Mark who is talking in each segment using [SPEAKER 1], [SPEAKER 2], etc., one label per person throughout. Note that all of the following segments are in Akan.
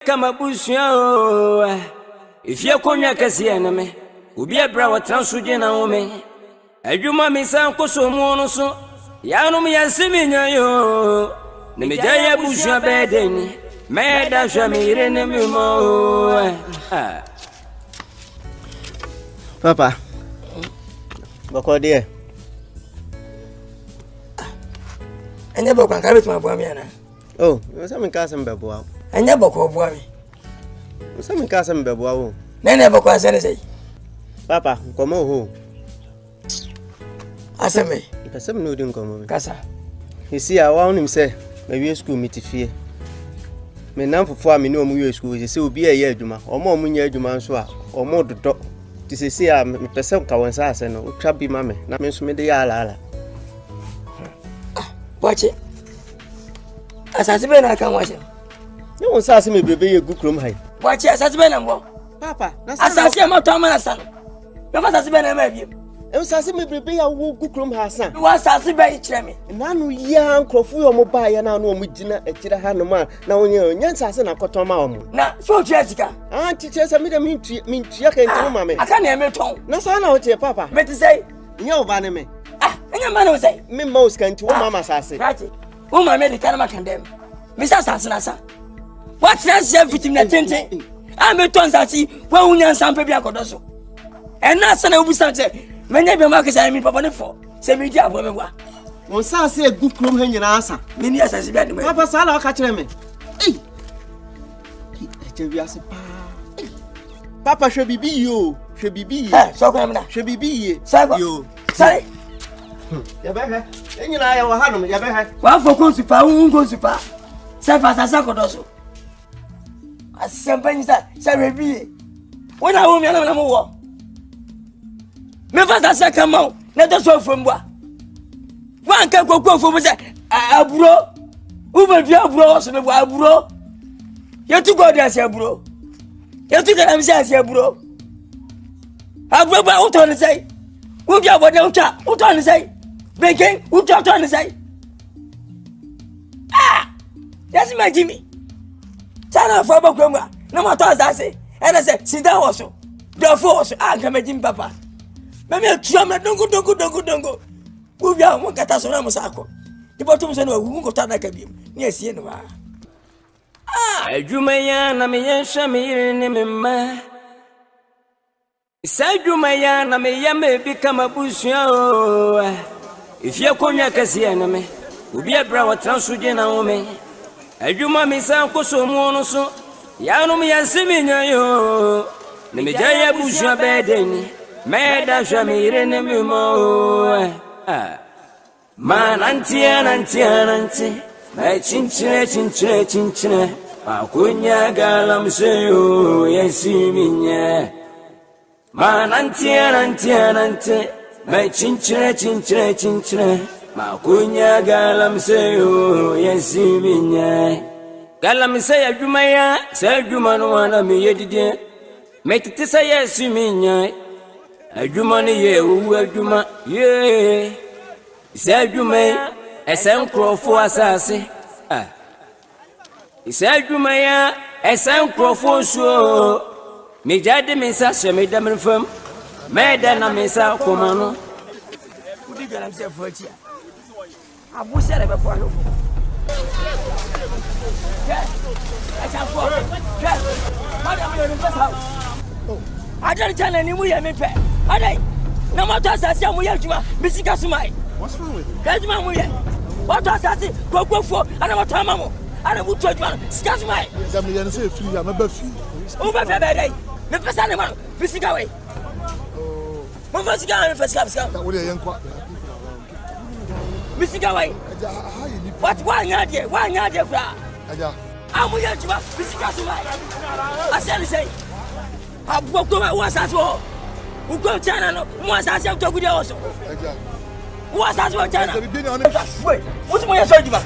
[SPEAKER 1] Kama busyo if you konya kasi na me ubi abra wa transuje na ome adwuma me san koso mu no so ya no me yasimi nyayo ne me jaya busyo bedeni me da hwa me ire ne me mo
[SPEAKER 2] Papa bako de
[SPEAKER 3] anya bako kan kabet ma bo mi ana
[SPEAKER 2] oh yo sa me ka sam bebo awo
[SPEAKER 3] anya bako bo mi
[SPEAKER 2] sa me ka sam bebo awo
[SPEAKER 3] nene bako asane sei
[SPEAKER 2] Papa komo ho
[SPEAKER 3] asame
[SPEAKER 2] pese me no di nkomo
[SPEAKER 3] kasa
[SPEAKER 2] isi a wa onim se na wie school mitifie me nan fofo a me ne omu wie school se obi a ye adwuma omo nya adwuma nso a omo dodo ti se si a me pese ka won sa ase no utwa bi ma me na me nso me de ya ala
[SPEAKER 3] Wache asase be na kan wache
[SPEAKER 2] ne won sa ase me bebe ye gu krom hai
[SPEAKER 3] wache asase be na mbo
[SPEAKER 2] Papa na
[SPEAKER 3] asase ma to ma na sa no fa asase be na ma biem
[SPEAKER 2] e sa ase me bebe ya wo gu krom ha sa
[SPEAKER 3] wa asase be kire me
[SPEAKER 2] na no ya nkrofo yo mo ba ya na no mo gina akira ha no ma na wonye nya sa ase na koton ma omo
[SPEAKER 3] na so twa sika
[SPEAKER 2] tiche sa me de min tua ka ntimo ma me
[SPEAKER 3] aka na me ton
[SPEAKER 2] na sa na wo che Papa
[SPEAKER 3] me ti say
[SPEAKER 2] nya wo ba ne me
[SPEAKER 3] anya ma na wo say
[SPEAKER 2] me mouse kan ti wo mama sa ase
[SPEAKER 3] right wo ma me de kana ma kan dem me sa sa na sa what trans je fitim na tente me ton sa si wa unya sampe bi akodo so na sa na obu sa che menya bi ma ka sa mi papa ne fo se mi di abo me wa
[SPEAKER 2] won sa ase gu krom ha nyina asa
[SPEAKER 3] me ni asase bi me
[SPEAKER 2] Papa sa la ka kire me je wi ase pa Papa hwe bibi yo
[SPEAKER 3] so ko me na
[SPEAKER 2] hwe bibi ye
[SPEAKER 3] yo sai
[SPEAKER 2] ya be he enyina ya wa hanom ya be he
[SPEAKER 3] wa fo ko super un super sai fa sa ko do so asempa ni sa rebi wona wo mi na mo wo me fa sa kama na do so fo mbwa wa nka kokko fo mo se aburo u be bi aburo so me bwa aburo yetu go de ase aburo yetu de am se ase aburo aburo ba uto ni sei u bi abode uto ni sei beke uto ni sei that's my Jimmy sana fo ba kwamwa na mo to asase ena se sida wo so do fo so ga me Jimmy Papa me me tuwa me dongo u bia mo kata so na mo sako ibo tum se no wu ko ta na ka bi ni asie no wa
[SPEAKER 1] adwuma ya na me yensha me ire ne me ma adwuma ya na me ya me bi kama busyo ifye konya kasi na me ubi abra wa transuje na ome adwuma me san koso mu no so ya no me yasimi nyayo ne me jaya busyo bedeni me da hwa me ire ne me mo nanti me chinchire akunya galamsey yesiminya nanti me chinchire akunya galamsey yesiminya galamsey adwumaya sa adwuma no wana me yedide me tete sa yesiminya adwuma ne ye wu adwuma ye sa adwuma esen krofo asase isa adwumaya esen krofo so me jade me sa se me dam fam me da na me sa komano
[SPEAKER 3] udi galamsey fo atia abusia le be po alo madam yo no pesa adari channel ni mu ye me pe adai na ma to asase amu ye adwuma bisika sumai.
[SPEAKER 4] What's wrong with you?
[SPEAKER 3] Kajuma mu ye what to asase kokofo ana ma to amamo ana mu to adwuma sika sumai.
[SPEAKER 4] Exam ye no say free am be free.
[SPEAKER 3] U be fe be dai me pesa ne ma bisika we mo fasika me fasika
[SPEAKER 4] That we ye nkwa
[SPEAKER 3] bisika we what one yade kura
[SPEAKER 4] aja
[SPEAKER 3] amu ye adwuma bisika sumai asale say aboko wa asase wo uko chana no mo asase to gudi oso
[SPEAKER 4] aja
[SPEAKER 3] wo asase wo chana
[SPEAKER 4] wait
[SPEAKER 3] what mo ye so adwuma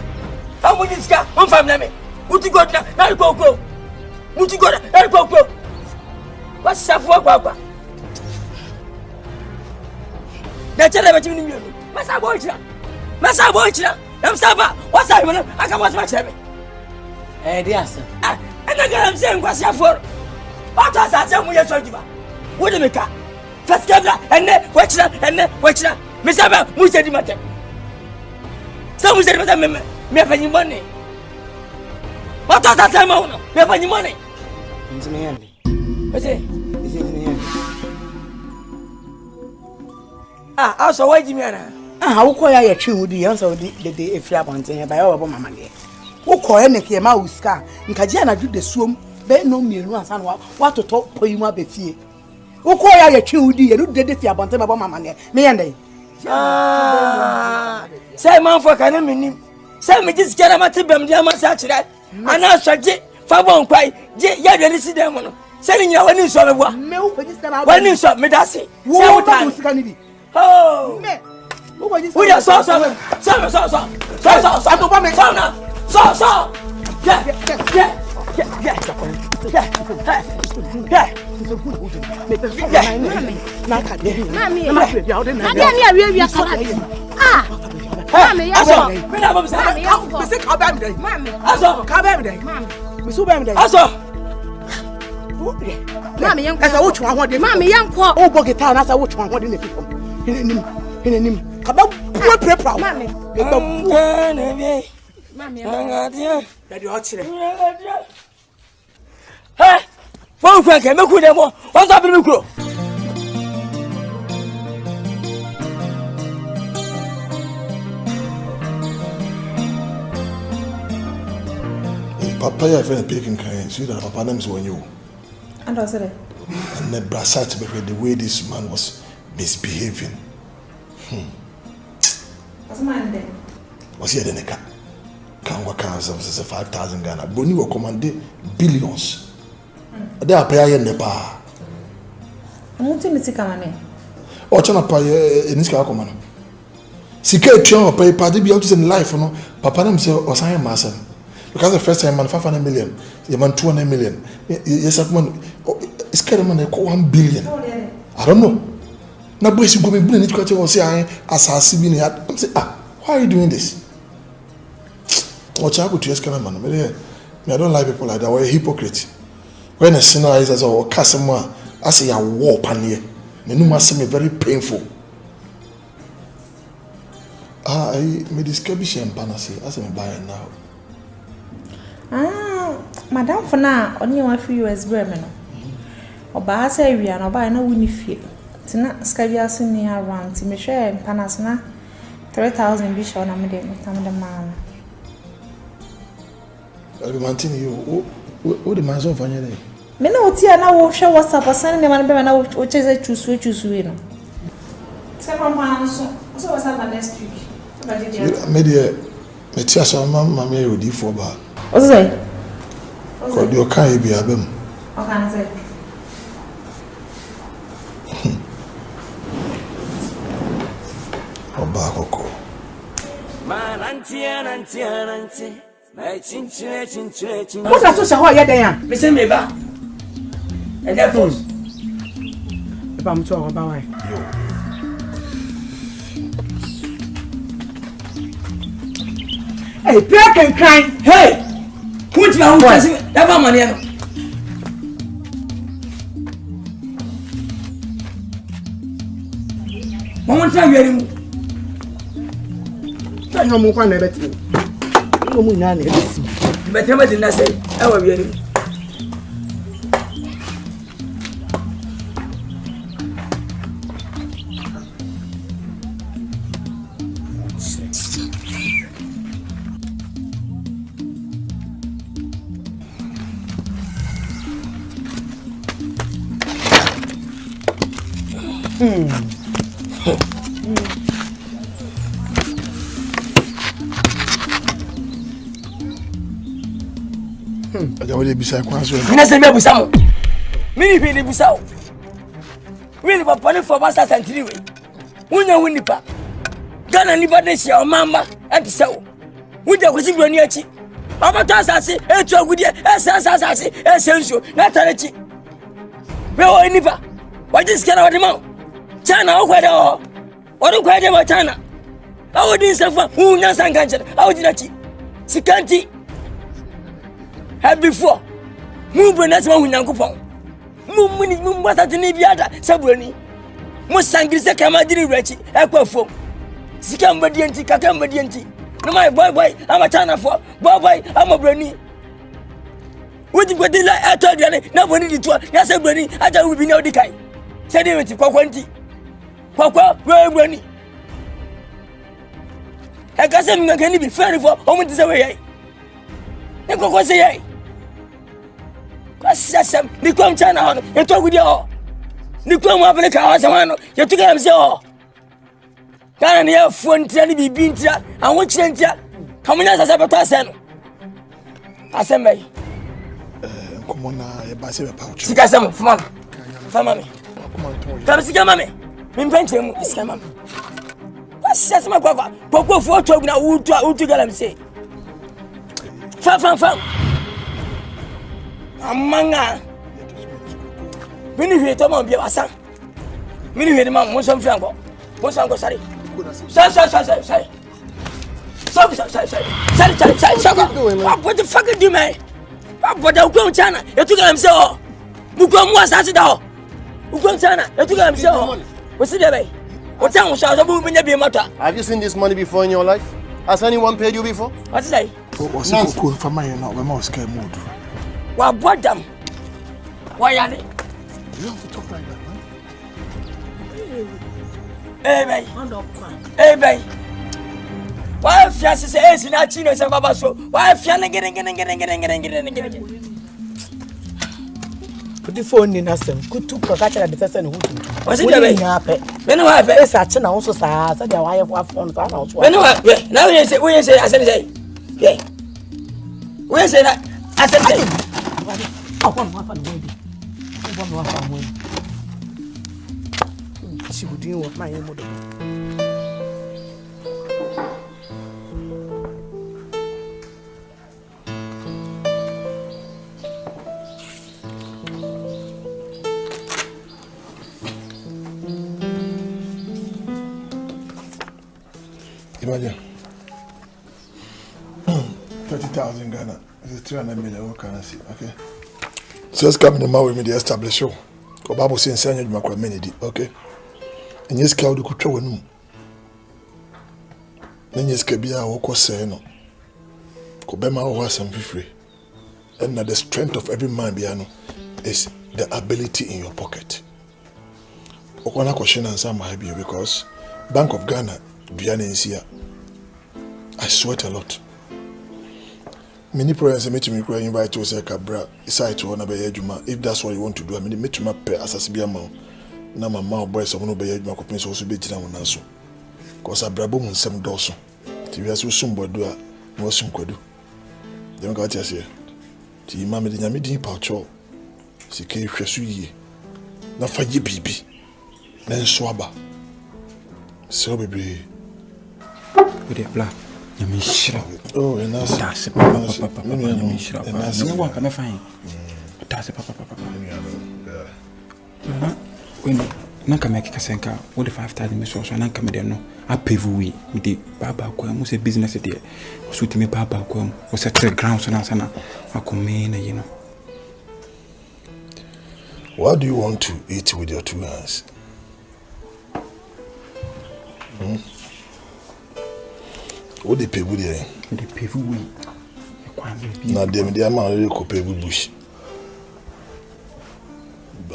[SPEAKER 3] amu ni sika on fam na me uti god na koko uti god na koko wa safu kwa na chele be chimi ni mi masa bo chira am saba wa sa mo aka mo chebe
[SPEAKER 5] dia asa
[SPEAKER 3] na galamsey nkwasi afor ota asase mu yeso diba wo de meka first kabla enne wachira mesaba mu se di matem sa mu se di matem me fanyi money ota asase ma uno me fanyi money
[SPEAKER 2] ntime yande
[SPEAKER 3] ose
[SPEAKER 2] ntime yande
[SPEAKER 3] aso waji mi ana
[SPEAKER 5] wokɔ ya yɛ twe wudi yɛn sɛ wodi dede efiri abɔnten yɛ ba yɛ wɔbɔ mama deɛ wokɔ yɛ ne ke ma uska nkaje na du de suom be no mienu ansa na watotɔ poyi mu abefie wokɔ ya yɛ twe wudi yɛ du dede fi abɔnten ba bɔ mama deɛ me yɛ ndɛ
[SPEAKER 3] sɛ man fo kana minim sɛ me gisi kera ma tebam dia ma sa kyerɛ ana sɔgye fa bɔ nkwai je ya de si dem no sɛ ni nya wani nsɔ beboa
[SPEAKER 5] me wo pɛji sika na
[SPEAKER 3] wani nsɔ me dase
[SPEAKER 5] wo
[SPEAKER 3] sɛ wo
[SPEAKER 5] ta
[SPEAKER 3] ta
[SPEAKER 5] sika ni bi
[SPEAKER 3] oh
[SPEAKER 5] me wo pɛji sika
[SPEAKER 3] we ya so
[SPEAKER 5] atoba me
[SPEAKER 3] so na so yeah
[SPEAKER 5] na ka de
[SPEAKER 6] Mami,
[SPEAKER 5] na ma bia o de na
[SPEAKER 6] Nadia ni awia kala. Mami,
[SPEAKER 3] aso me na bom sa
[SPEAKER 5] me se ka ba mi dai
[SPEAKER 6] Mami,
[SPEAKER 3] aso
[SPEAKER 5] ka ba mi dai
[SPEAKER 6] Mami.
[SPEAKER 5] me su ba mi dai
[SPEAKER 3] aso
[SPEAKER 6] Mami yanko.
[SPEAKER 5] asa wo twa ho de
[SPEAKER 6] Mami yanko.
[SPEAKER 5] o bo guitar na sa wo twa ho de na fifom hinenim ka ba wo prepra
[SPEAKER 6] Mami.
[SPEAKER 5] me ba bu
[SPEAKER 3] na bi
[SPEAKER 6] Mami.
[SPEAKER 3] ngatia
[SPEAKER 5] da de o kire
[SPEAKER 3] ha fo kwa ke meku dem o so bi mikro
[SPEAKER 4] Papa, your friend picking kind. See that Papa name's when you.
[SPEAKER 7] And I said,
[SPEAKER 4] And then Brasat, the way this man was misbehaving.
[SPEAKER 7] what's my name?
[SPEAKER 4] Was he the neka? Can work out some 5,000 Ghana. Boni will command billions. They are paying the bar.
[SPEAKER 7] I'm wanting to take my name.
[SPEAKER 4] Or China pay in this car command. Sika China pay party be out in life, no. Papa himself was I master. Because the first time man 500 million, the man 200 million. Yes, man, it's kind of man 1 billion. I don't know. Now, boys, you go me bring it to you say I assassin. I'm say why are you doing this? Watch out to your man. I don't like people like that. We're a hypocrite. When a sinner is as a customer, I say a war panier. Me no must me very painful. I me describe champagne. I say me buy it now.
[SPEAKER 7] Madam for now, only one for US Bremen. Or by say we are not buying no winnie fee. Tina Scabia near around Timisha and Panasna 3,000 bishop on a medium time the man.
[SPEAKER 4] I'll be maintaining you. What the man's off on your day?
[SPEAKER 7] Me no tea and I will show what's up or sending them and which is a choose win. Several months, so what's up next week?
[SPEAKER 4] Maybe me tia so mama me odi for ba.
[SPEAKER 7] What's that?
[SPEAKER 4] Ko di o kan bi abem.
[SPEAKER 7] Akan say.
[SPEAKER 4] Oba koko.
[SPEAKER 1] Mananti. My chin.
[SPEAKER 5] What's that so how you there?
[SPEAKER 3] me se me ba and therefore
[SPEAKER 5] If I'm so about why. Hey, black and crime.
[SPEAKER 3] hey put your voice ever money no mama try you mu
[SPEAKER 5] Tell no more kwa na beti. No mu na na beti.
[SPEAKER 3] better me dinna say e wa wiani
[SPEAKER 4] Aja we dey bisa kwan so.
[SPEAKER 3] na se me busa mo mini hwe ni busa o we ni papa ni for master santiri we wonya wo nipa Ghana nipa de sia o mama enti se wo wuja kwesi broni achi abata asase etu agudie asase esenso na tarechi we o nipa waji skana wadi ma China o kwede o odu kwede ma China awodi sefa unya sankanche awodi nachi sikanti had before Mumbre na sama hunyankopon. Mum wata tini biada sabrani. Mo sangrise kama diri rechi ekwafom. Sika mbadienti kaka mbadienti. No my boy I'm a China for boy I'm a brani. What you got like I told you na boni di to na sabrani aja we bi na odikai. Say dey weti kwakwanti. Kwakwa we brani. I got some can be fair for omo tise we yai. E kwakwa say yai. Kwasasam ni kwam China ho e to gudi ho. Ni kwam Africa ho sama no ye to GALAMSEY ho. Kana ni ya fontia ni bibi ntia anwo chirentia kamunya sasa beto asen asembe
[SPEAKER 4] komo na ye ba se be pa ucho
[SPEAKER 3] sika sam fama me kam sika mame min penche mu sika mame passa sama kwa fu oto guna utu GALAMSEY fa amanga mini hwe to mo bia asan mini hwe de ma mo so mfranko sari Sorry. What the fuck do you mean? What the fuck China? You took GALAMSEY oh. Buko mu asase da ho. Buko China. You took GALAMSEY oh. What's it there? What time we shall be be matter?
[SPEAKER 8] Have you seen this money before in your life? Has anyone paid you before?
[SPEAKER 3] What's it?
[SPEAKER 4] What's it cool for my now? We're more scared mood.
[SPEAKER 3] What bought them? Why are they?
[SPEAKER 4] You have to talk like that, man.
[SPEAKER 3] Hey, baby. Why if you say is na chino se baba so? Why if you getting.
[SPEAKER 5] Put the phone in asem. Kutu kakacha the person who.
[SPEAKER 3] What's it there? When you have
[SPEAKER 5] it, such an also sa the wife of phone to house.
[SPEAKER 3] When you have now you say I say. Yeah. We say that Asante.
[SPEAKER 5] I want one baby. She would deal with my mother.
[SPEAKER 4] Imagine 30,000 Ghana. This is 300 million. What can I see? Okay. So let's come in the man with me the establish show. Ko Bible say say you makwa menedi, okay? And yes ka wo ku twa wanu. Na yes ka bia wo ko say no. Ko be ma wo asam fifre. And the strength of every man bia no is the ability in your pocket. Okwana question answer my be because Bank of Ghana bia na nsia. I sweat a lot. Many parents meet me crying invite to say Cabra, side to one be juma. If that's what you want to do, I mean meet my pay as bia ma. Na mama boy some no be juma ko so be jina wona so. Cause abrabo mun sem doso. Ti wi aso sumbodo a no sum kwadu. Dem ka tia se. Ti mama de nyame din pa cho. Sike hweso yie. Na faje bibi. Na nso aba. So bebre.
[SPEAKER 9] With the black.
[SPEAKER 4] Oh, and that's
[SPEAKER 9] papa. That's papa. When Nanka make Kasenka, what if 5,000 missiles and Nanka Medeno, I pay we with the Baba Quam, was a business idea. Suit me Baba Quam, was a trade grounds and Asana, I come in, you know.
[SPEAKER 4] What do you want to eat with your two hands? What they pay with you?
[SPEAKER 9] They pay for we.
[SPEAKER 4] Now, the amount they could pay with bush.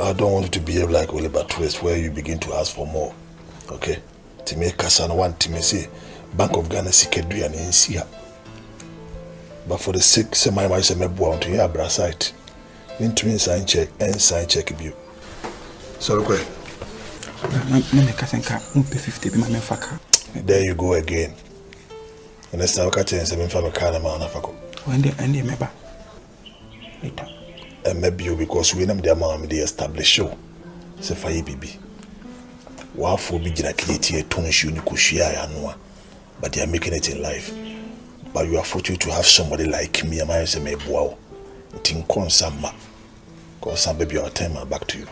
[SPEAKER 4] I don't want you to behave like Oliver Twist, where you begin to ask for more. Okay? To make Kassan want to me say, Bank of Ghana Sikedri and Insia. But for the sake, say my wife may go on to your brass site. Into me sign check and sign check you. So, okay. There you go again. And next time I catch you and say, I'm from a car, I'm on a faco.
[SPEAKER 9] When they remember later.
[SPEAKER 4] And maybe you because we know the amount they establish show. Say, Fire baby. What for be generally a tonish you kushia, but they are making it in life. But you are fortunate to have somebody like me, and I say, me wow. Think consama. Cause some baby, I'll turn my back to you.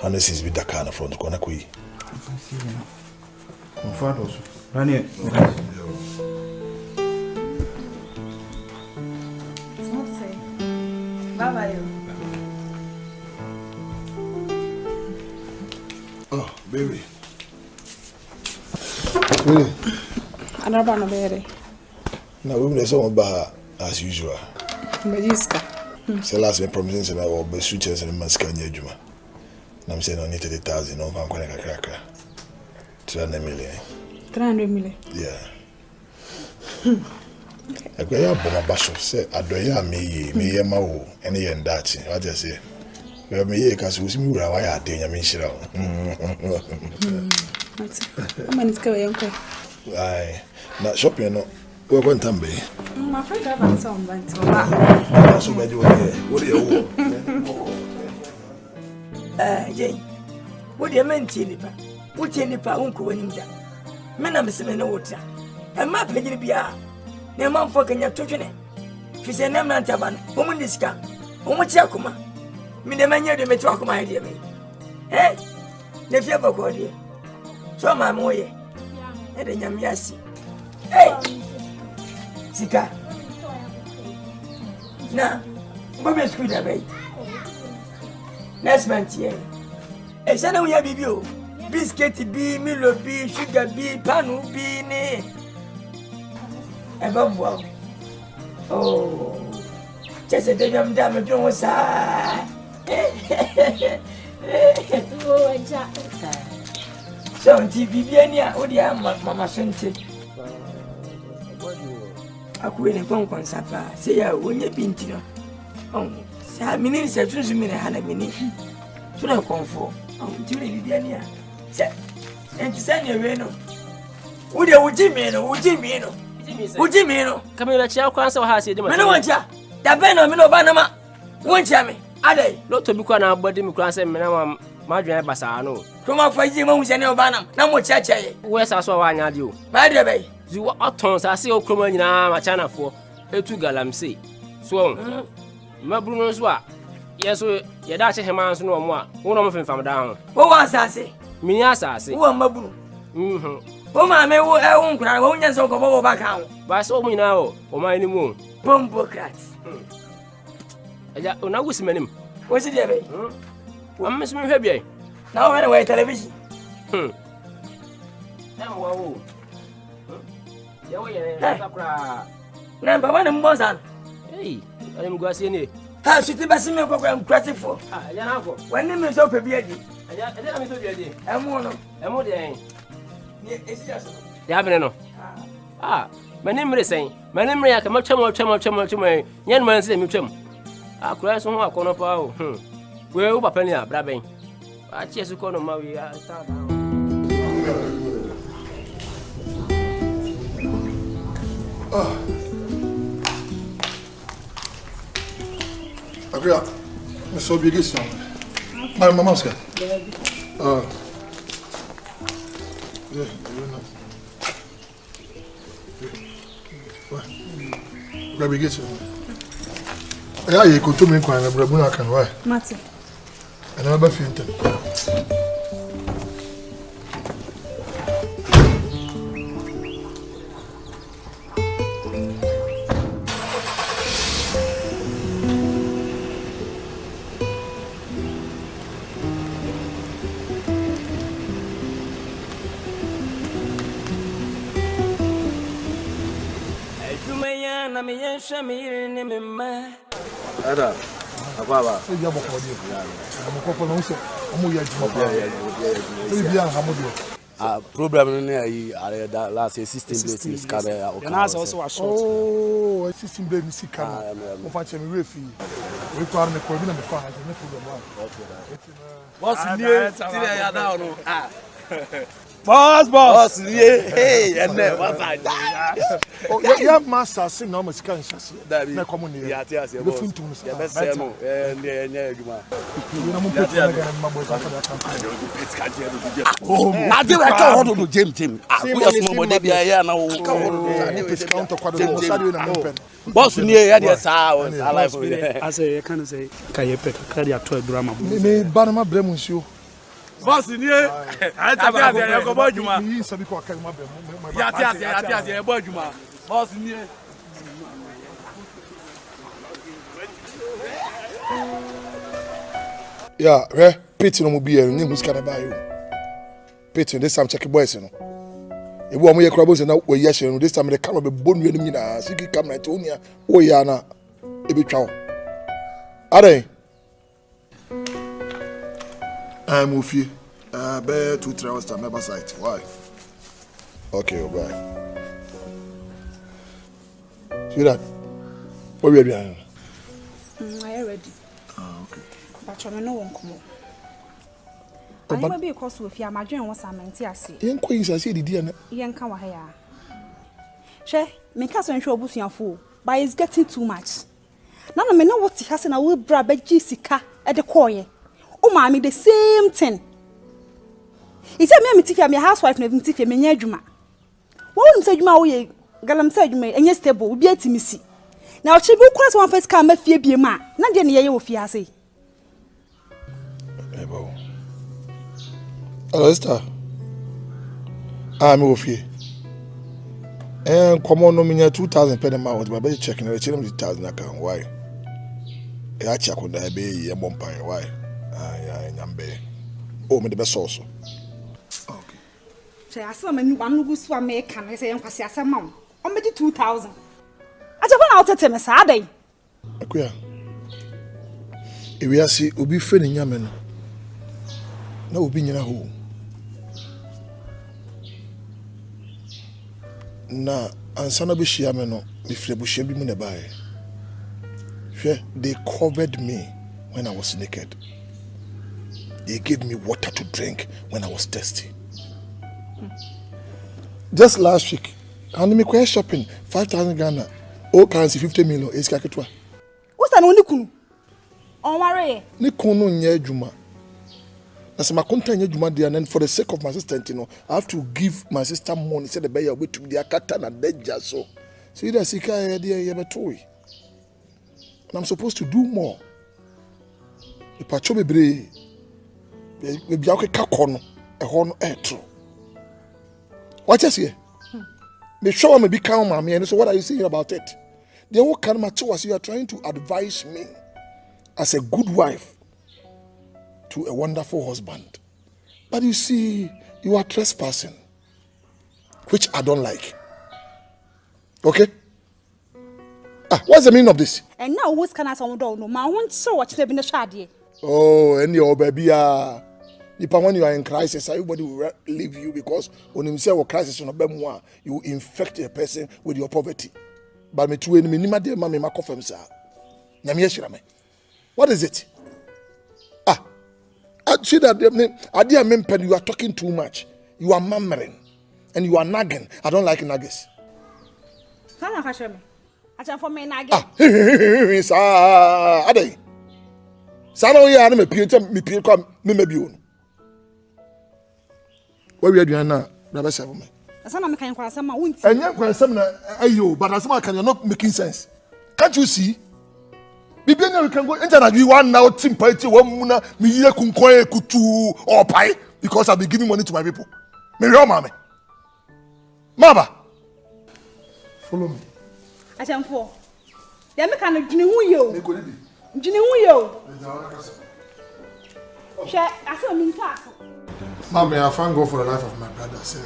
[SPEAKER 4] And this is with the kind of front corner. I can see you now.
[SPEAKER 9] Father also. Rani.
[SPEAKER 7] Bye-bye.
[SPEAKER 4] Oh, baby. Really?
[SPEAKER 7] I don't know better.
[SPEAKER 4] Now, we will say about as usual.
[SPEAKER 7] Majiska.
[SPEAKER 4] So last me promising say I will be switches and maska nyejuma. Na I'm saying I need 30,000 no van kwana kakra. 300 million. 300 million. Yeah. I go ya bo mabasho say adoya me ma wo ene ye ndachi. What you say? We me ye ka so mi wura wa ya de nya me nhira wo.
[SPEAKER 7] Mama niska we yanko.
[SPEAKER 4] Ai. Na shopping no. We go ntambe.
[SPEAKER 7] My friend have some bank.
[SPEAKER 4] So me do here. What do you
[SPEAKER 3] Jay. What do you mean tinipa? What tinipa unko waninda? Me na meseme no wota. E ma pagiri bia. Na ma mfo kanya twetwene. Fi se na mna ntaba no. Wo mu nisika. Wo mu chi akoma. Me de manya de metu akoma he de me. Ne fi abako de. So ma mo ye. E de nyam yasi. Sika. Na. Bobe school da bay. Next month here. E sana we bibi o. Biscuit bi, Milo bi, sugar bi, panu bi ni. E ba bo. Oh. Chese de jam da me pon sa. Oh, ja. So TV bi ni a o dia mama sente. Aku ele kon safa. Se ya wonye binti no. Sa mini se tunzu mini hana mini. Tuna konfo. Tire bibia ni a. Se. Enti se ne we no. Wo de wuji mi no. Wuji mi no.
[SPEAKER 1] Kamera chia kwa nsa ha se de ma.
[SPEAKER 3] Me no wancha. Da ben no me no ba na ma. Wancha me. Adai.
[SPEAKER 1] Lo to bi kwa na body mi kwa nsa me na ma dwan basa no.
[SPEAKER 3] Kuma fa ji ma hu se ne ba na mo chia chia ye.
[SPEAKER 1] Wo esa so wa anya de o.
[SPEAKER 3] Ma de bai.
[SPEAKER 1] Zi wa aton sa se okroma nyina ma chana fo. Etu galamsey. So mabru no so a yeso ye da che hema nso no mo a wo no mo fenfam da ho.
[SPEAKER 3] Wo wa asase.
[SPEAKER 1] Mini asase.
[SPEAKER 3] Wo mabru. Wo ma me wo e wo nkura wo nya so ko bo ba ka ho.
[SPEAKER 1] Ba so mo nyina o ma ni mu.
[SPEAKER 3] Bombocrat.
[SPEAKER 1] Aja ona wusi manim.
[SPEAKER 3] Wo si de be.
[SPEAKER 1] Am mes me hwe bi ai.
[SPEAKER 3] Na wo we television.
[SPEAKER 1] Na wo wo. Ya wo ye sakura.
[SPEAKER 3] Na baba na mbo san.
[SPEAKER 1] Hey, ale mu gwase ni.
[SPEAKER 3] Ha shiti basi me kokwa nkratifo.
[SPEAKER 1] Ya na ko.
[SPEAKER 3] Wani me so pe bi adi.
[SPEAKER 1] Aja na me so bi adi.
[SPEAKER 3] Emu no.
[SPEAKER 1] Emu de en.
[SPEAKER 3] Ni esi aso.
[SPEAKER 1] Ya bene no. Mani mre sen. Mani mre ya ka ma twem. Nya no man se mi twem. Akura so ho akono pa o. We u papa ni abra ben. A chi esu ko no ma we ta da.
[SPEAKER 4] Agora, eu sou obrigação. Mas mamãe, você? Obrigação. Aí, quando tu me encontra, eu vou na cana, vai.
[SPEAKER 7] Mate.
[SPEAKER 4] Eu não vou fazer então.
[SPEAKER 8] Ada, apa?
[SPEAKER 4] Dia mau kau dia. Mau kau nak usah. Kamu ya cuma apa? Tapi biar kamu dia.
[SPEAKER 8] Problem ni ai da la se system blade scabe ya o.
[SPEAKER 4] Na sa so short. Oh, system blade si kan. Mo fa che me refi. We kwar me ko bi na me fa ha ne problem wa.
[SPEAKER 8] Boss ni tire ya da no.
[SPEAKER 4] Boss
[SPEAKER 8] ni hey ene what's that?
[SPEAKER 4] Oh, ya massa sin na o masika nshase. Na komo ni.
[SPEAKER 8] Ya ti ase
[SPEAKER 4] boss. Be funtum
[SPEAKER 8] ya be se mo enye adwuma.
[SPEAKER 4] Na mo pete na ga ma boys afa da kan.
[SPEAKER 8] Oh, na de we ka hodo do James. We are small body bia ya na wo ka hodo.
[SPEAKER 4] Ni discount kwado mo sade na mo pen.
[SPEAKER 8] Boss ni ya de sa o alive.
[SPEAKER 10] Ase ye kan say ka ye pet ka dia to drama.
[SPEAKER 4] Me ba na ma bre mo nsuo.
[SPEAKER 8] Boss ni e ata ba ya ko bo adwuma.
[SPEAKER 4] Yi sabi ko aka ma bre mo.
[SPEAKER 8] Ya ti ase e bo adwuma. Boss ni e
[SPEAKER 4] ya re pit no mo bi e ni muska na ba yo. pitting this time check boys no. E wo mo ye krabo se na we ye hye no this time the camera be bonu enu nyina siki camera to onia wo ya na e be twa wo. Are I'm with you. Bear 2-3 hours time member site. Why? Okay, bye. See that? What we are doing?
[SPEAKER 6] I am ready.
[SPEAKER 4] Okay.
[SPEAKER 6] But you no one come. I will be cause with your margin was a mentiasi.
[SPEAKER 4] Yen queens I see the dear.
[SPEAKER 6] Yen come here. She make us ensure bush your fool, but it's getting too much. None of me know what he has in a will brab Jessica at the coy. Oh, mammy, the same thing. He said, me if I'm your housewife, never if you're my juma. Won't say you my Galamsey you may, and yes, table will be a timissy. Now, she will cross one first come, fear be a man, not the near you, fiancé.
[SPEAKER 4] Hello, Esther. I'm with you. And come on, no me 2,000 per month, but better checking the 2,000 account. Why? I check on the baby, a bomb pine. Why? I am be. Oh, me the best also. Okay.
[SPEAKER 6] So I saw me one who swam make and I say, I'm Asamoah. I'm 2,000. I just want out to me, Saturday.
[SPEAKER 4] Akuya. If we are see, we'll be friendly, yaman. No, we'll be in a hole. Na ansana be shiame no me flebushie bi mu na bae. They covered me when I was naked. They gave me water to drink when I was thirsty. Just last week, and me go shopping 5,000 Ghana, all currency 50 million. Is kaketwa.
[SPEAKER 6] What's that only kunu? On worry.
[SPEAKER 4] Ni kunu nye juma. As my content juma there, and for the sake of my sister, you know, I have to give my sister money. Said the buyer way to the Akan and dead so. See that sika idea you have toy. And I'm supposed to do more. The patrol be be okay kakono a horn true. What is here? Me show me become mommy, and so what are you saying about it? The whole kind of as you are trying to advise me as a good wife to a wonderful husband. But you see, you are trespassing, which I don't like. Okay? What's the meaning of this?
[SPEAKER 6] And now what's can I sound don't know? My one so watch them in the shady.
[SPEAKER 4] Oh, and your baby when you are in crisis, everybody will leave you because when you say a crisis on a you infect a person with your poverty. But me too, me dear mammy, my coffee, sir. What is it? I see that I dear member, you are talking too much. You are murmuring and you are nagging. I don't like naggers.
[SPEAKER 6] I just for me nagging.
[SPEAKER 4] Ade. Sano ya na me pie kwa me mabiu. What we are doing now? Brother Seven.
[SPEAKER 6] Asana me kan kwa asama wunti.
[SPEAKER 4] Enya kwa asama na ayo, but asama can not making sense. Can't you see? Bibiana you can go enter you one now team party one muna me ye kunkon kutu or pie because I'll be giving money to my people. Me real mama. Mama. Follow me.
[SPEAKER 6] Ajamfo. Ya me kan dwene hu yo. Dwene hu yo. She aso mi nka.
[SPEAKER 4] Mama, I thank God for the life of my brother. Say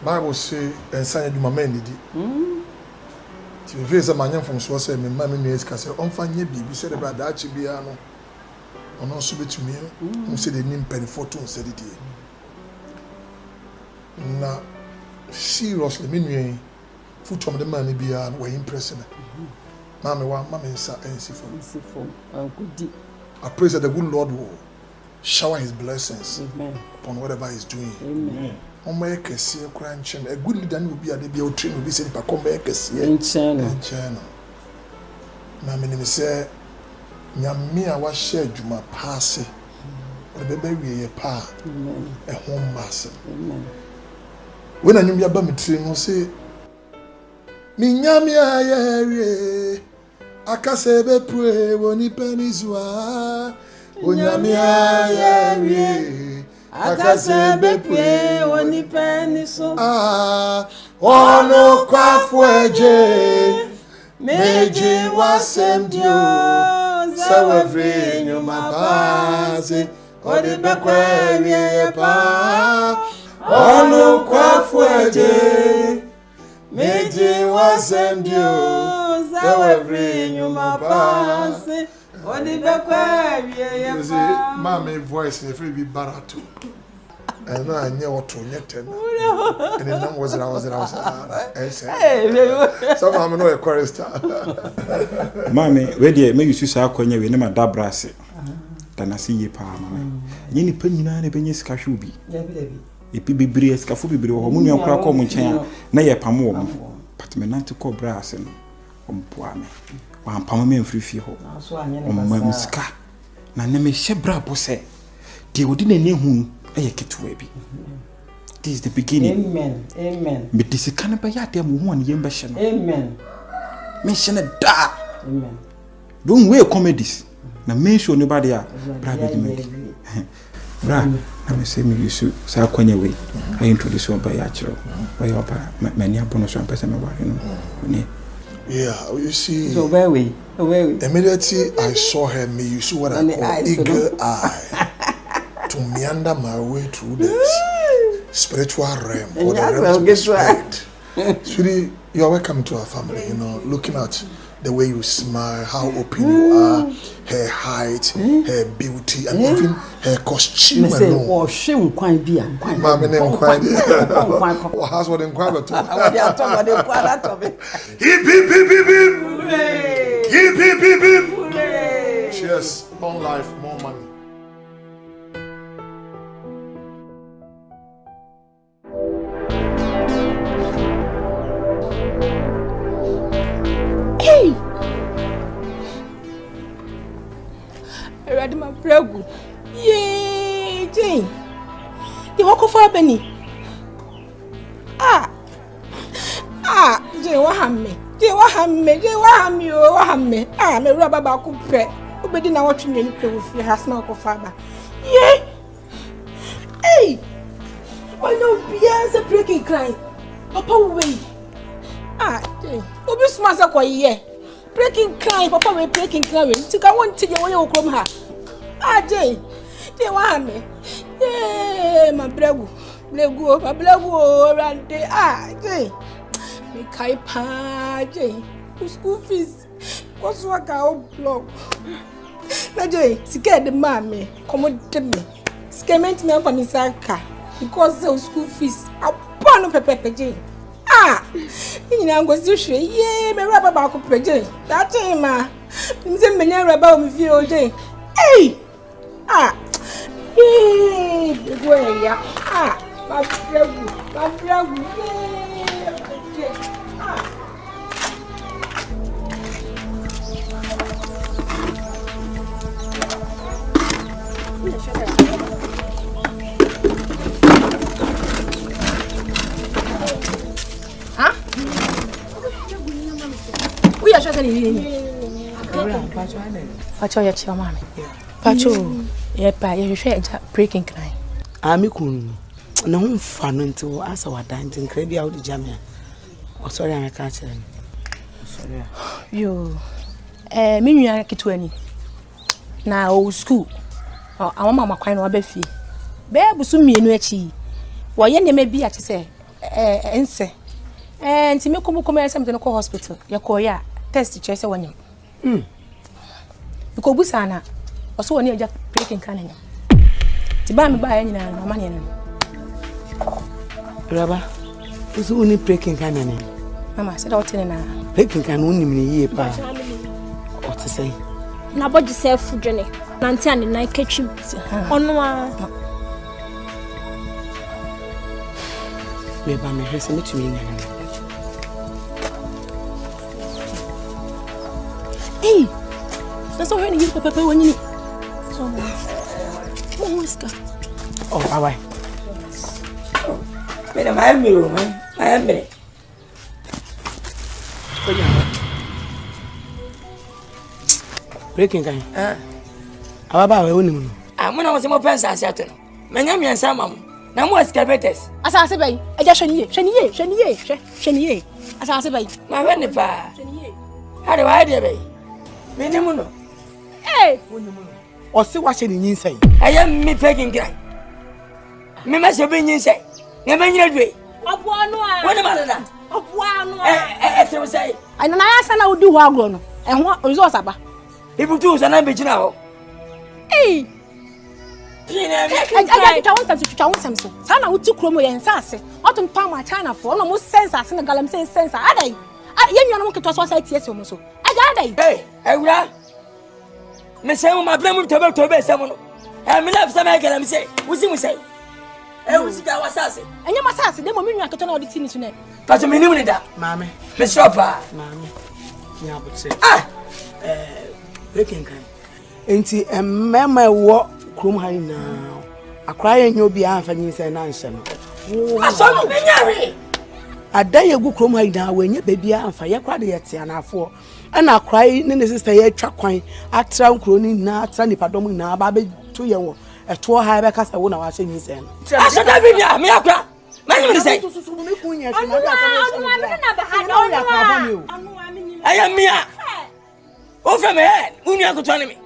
[SPEAKER 4] Bible say ensan eduma man didi. Ti we say manyan from so say me mama me eska say onfanye bibi say the brother achi bia no. Ono so betumi. Mo say the nim pen photo say didi. Na seriously me nwe foot from the man bia no we impress me. Mama nsa ensi for. I pray that the good Lord will shower his blessings upon whatever he's doing. Amen. On my case, a good leader will be a debut train will be said, but come back as in channel. Mammy say, Yamia was shared you my passy. The baby a pa, a home master. When I knew your bummy train will say, Minyamia, I can say, pray when he pennies were. Unyamia yari akasebe pwe woni peniso ono kwafweje meji wasemdio sawe vrenyo mabaze odi bekwe wiye pa onu kwafueje meji wasendio every nyuma pase odi bekwe wiye pa mama voice ne free be barato and I knew what to net and then was some I'm no a chorister.
[SPEAKER 9] Mammy, ready, may you see our coin, we never da brass. Then I see ye pa, mamma. Yenny penny, and a penny scashubi. If be breeze, cafubi, or moon, crack on chair, nay a pamo, but me not to call brass and poame. One palm free fee ho. Mamma ska. Name shebra pose. They would didn't know whom. This is the beginning.
[SPEAKER 5] Amen. Amen.
[SPEAKER 9] But this is kind of a one young version.
[SPEAKER 5] Amen.
[SPEAKER 9] Mention a da.
[SPEAKER 5] Amen.
[SPEAKER 9] Don't wear comedies. Now mention nobody are. Bra, let me say me you should say way. I introduce you by actual. By your many bonus one person.
[SPEAKER 4] Yeah, you see.
[SPEAKER 5] So very.
[SPEAKER 4] Immediately I saw her, me you see what I call eagle eye. To meander my way through the spiritual realm or the realm of the spirit. Sweetie, you are welcome to our family, you know, looking at the way you smile, how open you are, her height, her beauty, and even her costume alone.
[SPEAKER 5] Oh, shame quite be
[SPEAKER 4] Mamma name quite or has what in quite cheers, long life, more money.
[SPEAKER 6] Hey! I read my prayer. Yay, Jane! You walk for Benny. Jane, what ham me? Jane, what ham me? Jane, what ham you? What ham me? Me rubber back up. Who didn't watch me with your house now, father? Yay! Hey! Why no be a breaking cry? Papa, wait. Jane. Obi smasa kwa ye. Breaking cry, papa we breaking cry. Tika won tije wo ye okrom ha. Jane. Jane wa me. My bregu. My bregu rande. Jane. Me kai pa Jane. School fees. What's work out blog. Na Jane, sika de ma me. Komo de me. Sika ment me for me saka because the school fees. Apon pepe Jane. You know, I'm going to say, yeah, my rubber back up project. That time, I'm many rubber with you all day. Hey! Hey! The way, my brother, we are shutting Pacho, your mammy. Pacho, you share breaking cry.
[SPEAKER 5] I'm no fun until us our dancing crazy out the jammer. Oh, sorry, I'm a catcher. Sorry.
[SPEAKER 6] You, me, I get 20. Now, school. Our mamma crying over fee. Bear was soon me in which why you may be at say, answer. And to me, come something to hospital. Your coya test the chest one you. Because Busana was so near just breaking canning. To buy me by any money.
[SPEAKER 5] Rubber was only breaking canning.
[SPEAKER 6] Mamma said, I'll tell you
[SPEAKER 5] breaking can only mean a year. What to say?
[SPEAKER 11] Now, but yourself, food journey. Nancy and the night catch you. Oh, no. Maybe I'm listening to me.
[SPEAKER 6] Hey, that's all when you papa when you. So,
[SPEAKER 5] oh, bye. Madam, I am you, man. I am ready. Breaking kind. How about we only? I'm when I was more pensa certain. My name is Asamoah. Now more excavators.
[SPEAKER 6] Asante bay. I just Sheniye. Asante bay.
[SPEAKER 5] My Venepa. How do I do? Menemuno.
[SPEAKER 6] Hey.
[SPEAKER 5] or see what you say.
[SPEAKER 3] I am me pegging guy. Me must have been inside. Never knew it.
[SPEAKER 11] Of one,
[SPEAKER 3] What about that?
[SPEAKER 11] of one.
[SPEAKER 3] I say,
[SPEAKER 6] And I said I would do Wagon. And what results about?
[SPEAKER 3] people do, and I'm bitching out.
[SPEAKER 6] Hey! I want some. Sana would took Romo and Sassy. Autumn Palma China for almost sense as in the Galamsey sense. Are they? You know, what was I yes almost. I got it.
[SPEAKER 3] Hey, I Miss my blame to be someone. And me love some Galamsey. What's he say? I was our assassin.
[SPEAKER 6] And you must ask them when you can all the things in it.
[SPEAKER 3] But me knew that,
[SPEAKER 5] Mammy.
[SPEAKER 3] Miss Shopper.
[SPEAKER 5] Mammy. Yeah, but say,
[SPEAKER 3] Breaking kind.
[SPEAKER 5] Ain't he a mamma walk crum high now? A crying you'll be half and you say nonsense.
[SPEAKER 3] I saw me.
[SPEAKER 5] A day you go crum high now when your baby and fire cried yet and I for. And I cry in the sister yet truck coin. I try crony now, Sandy Padomu now, Baby 2 year old. A 2 high back as I won't watch any sen.
[SPEAKER 3] I said, I mean, me up. My name is saying, I am Mia. Over my head, when you are going to me.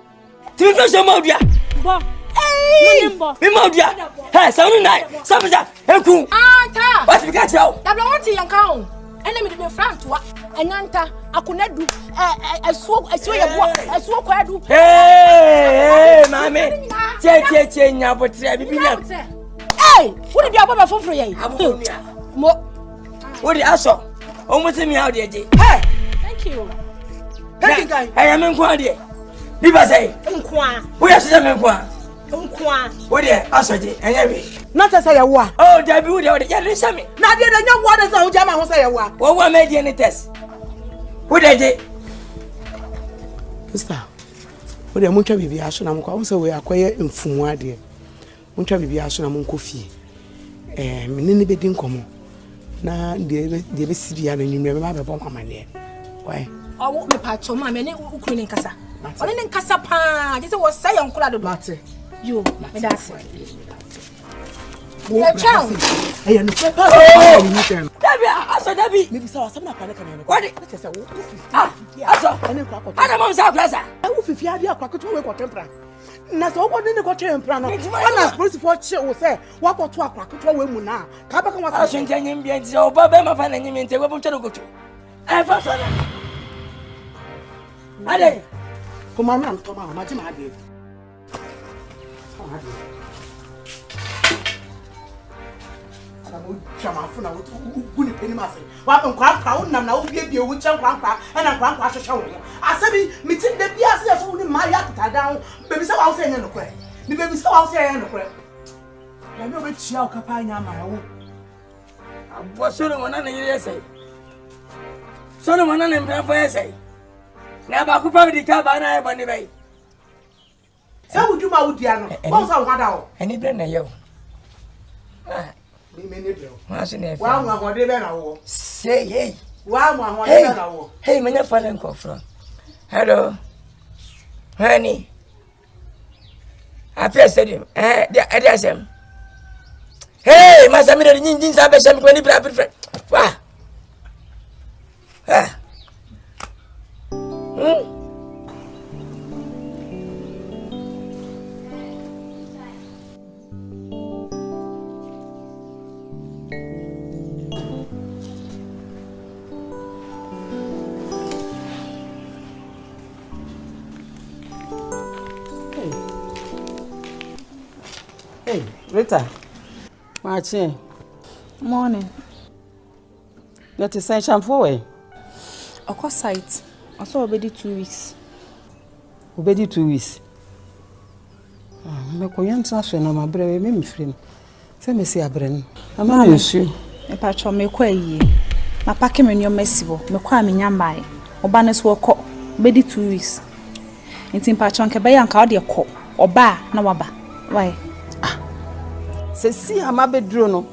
[SPEAKER 3] To be so modia. Be modia. Hey, some night, some of that. What's the catch out?
[SPEAKER 6] I don't want to young count. Enemy to be frank to and Yanta, I could not do a swoop, a swoop, I do.
[SPEAKER 3] Hey, mammy. Che, now, but
[SPEAKER 6] hey, what did you have for free?
[SPEAKER 3] What did I saw? Almost me out there. Hey,
[SPEAKER 6] thank you.
[SPEAKER 3] I am in Quadia. Liba say, we are some what did I say? And every
[SPEAKER 5] Not as I was.
[SPEAKER 3] oh, Debbie would have the same.
[SPEAKER 5] Not yet, I know what is our Jama was I was.
[SPEAKER 3] What made you any test? What I did?
[SPEAKER 5] Mister, what a muncha bibi aso na mko so we akoye mfumu ade. Muncha bibi aso na mko fie. Menene bedi nkomo. Na de be sibia na nyimre me ba be bom amane. Why?
[SPEAKER 6] Oh, me pa choma me ne ukuni nkasa. One ne nkasa pa, je se wo say yonkula do.
[SPEAKER 5] Mate.
[SPEAKER 6] You, me that's it.
[SPEAKER 5] The child. Hey, no papa.
[SPEAKER 3] Debbie, I saw Debbie.
[SPEAKER 5] Maybe so some na pa na kan.
[SPEAKER 3] What?
[SPEAKER 5] Let's say wo.
[SPEAKER 3] I saw. I don't know plaza.
[SPEAKER 5] I will fifia dia kwakutu we ko tempera. Na so wo ne ko tempera no. Ona police for che wo say wa ko to akwakutu we mu na. Ka ba kan wa
[SPEAKER 3] I shouldn't nyim bi nti o ba be ma fa na nyim nti we bu ntero goto. I fa so na. Ale.
[SPEAKER 5] Kuma na ntoma ma ji ma ade. Chama funa wo guni peni ma se wa nkwa unam na wo bie wo nche nkwa na nkwa hwehwe wo asabi mitin de bia se so wo ni ma ya kutadan bebi se wa wo se nye no kwe ni bebi se wa wo se nye no kwe ya me obetia o kapa anya ma wo
[SPEAKER 3] abo soro wona na yire sai soro wona na mbra fa sai na ba ku pa di ka ba na e ba ni bai
[SPEAKER 5] se wo duma wo dia no wo sa wo hada wo
[SPEAKER 3] eni bre na yo
[SPEAKER 5] Wa mu ahode be na wo.
[SPEAKER 3] Say hey.
[SPEAKER 5] Wa mu ahode be na wo.
[SPEAKER 3] Hey, me na fallen call from. Hello. Honey. After stadium. There sem. Hey, my samira nyinjin sa be sem ko ni bra friend. Wa.
[SPEAKER 2] Hey, Rita. Martin.
[SPEAKER 6] Morning.
[SPEAKER 2] Let us send shampoo away.
[SPEAKER 6] Of course, site. I saw already 2 weeks.
[SPEAKER 2] Obedi 2 weeks. Me ko yanta so na ma brɛ me mfiri. Se me si abrɛ no. Ama me nsu.
[SPEAKER 6] Me pa cho me kwa yie. Na pake me nyo mesibo. Me kwa me nyambae. Oba ne so kɔ. Obedi 2 weeks. Nti pa cho nke be yanka o de kɔ. Oba na waba. Why?
[SPEAKER 2] Se si ama beduro no.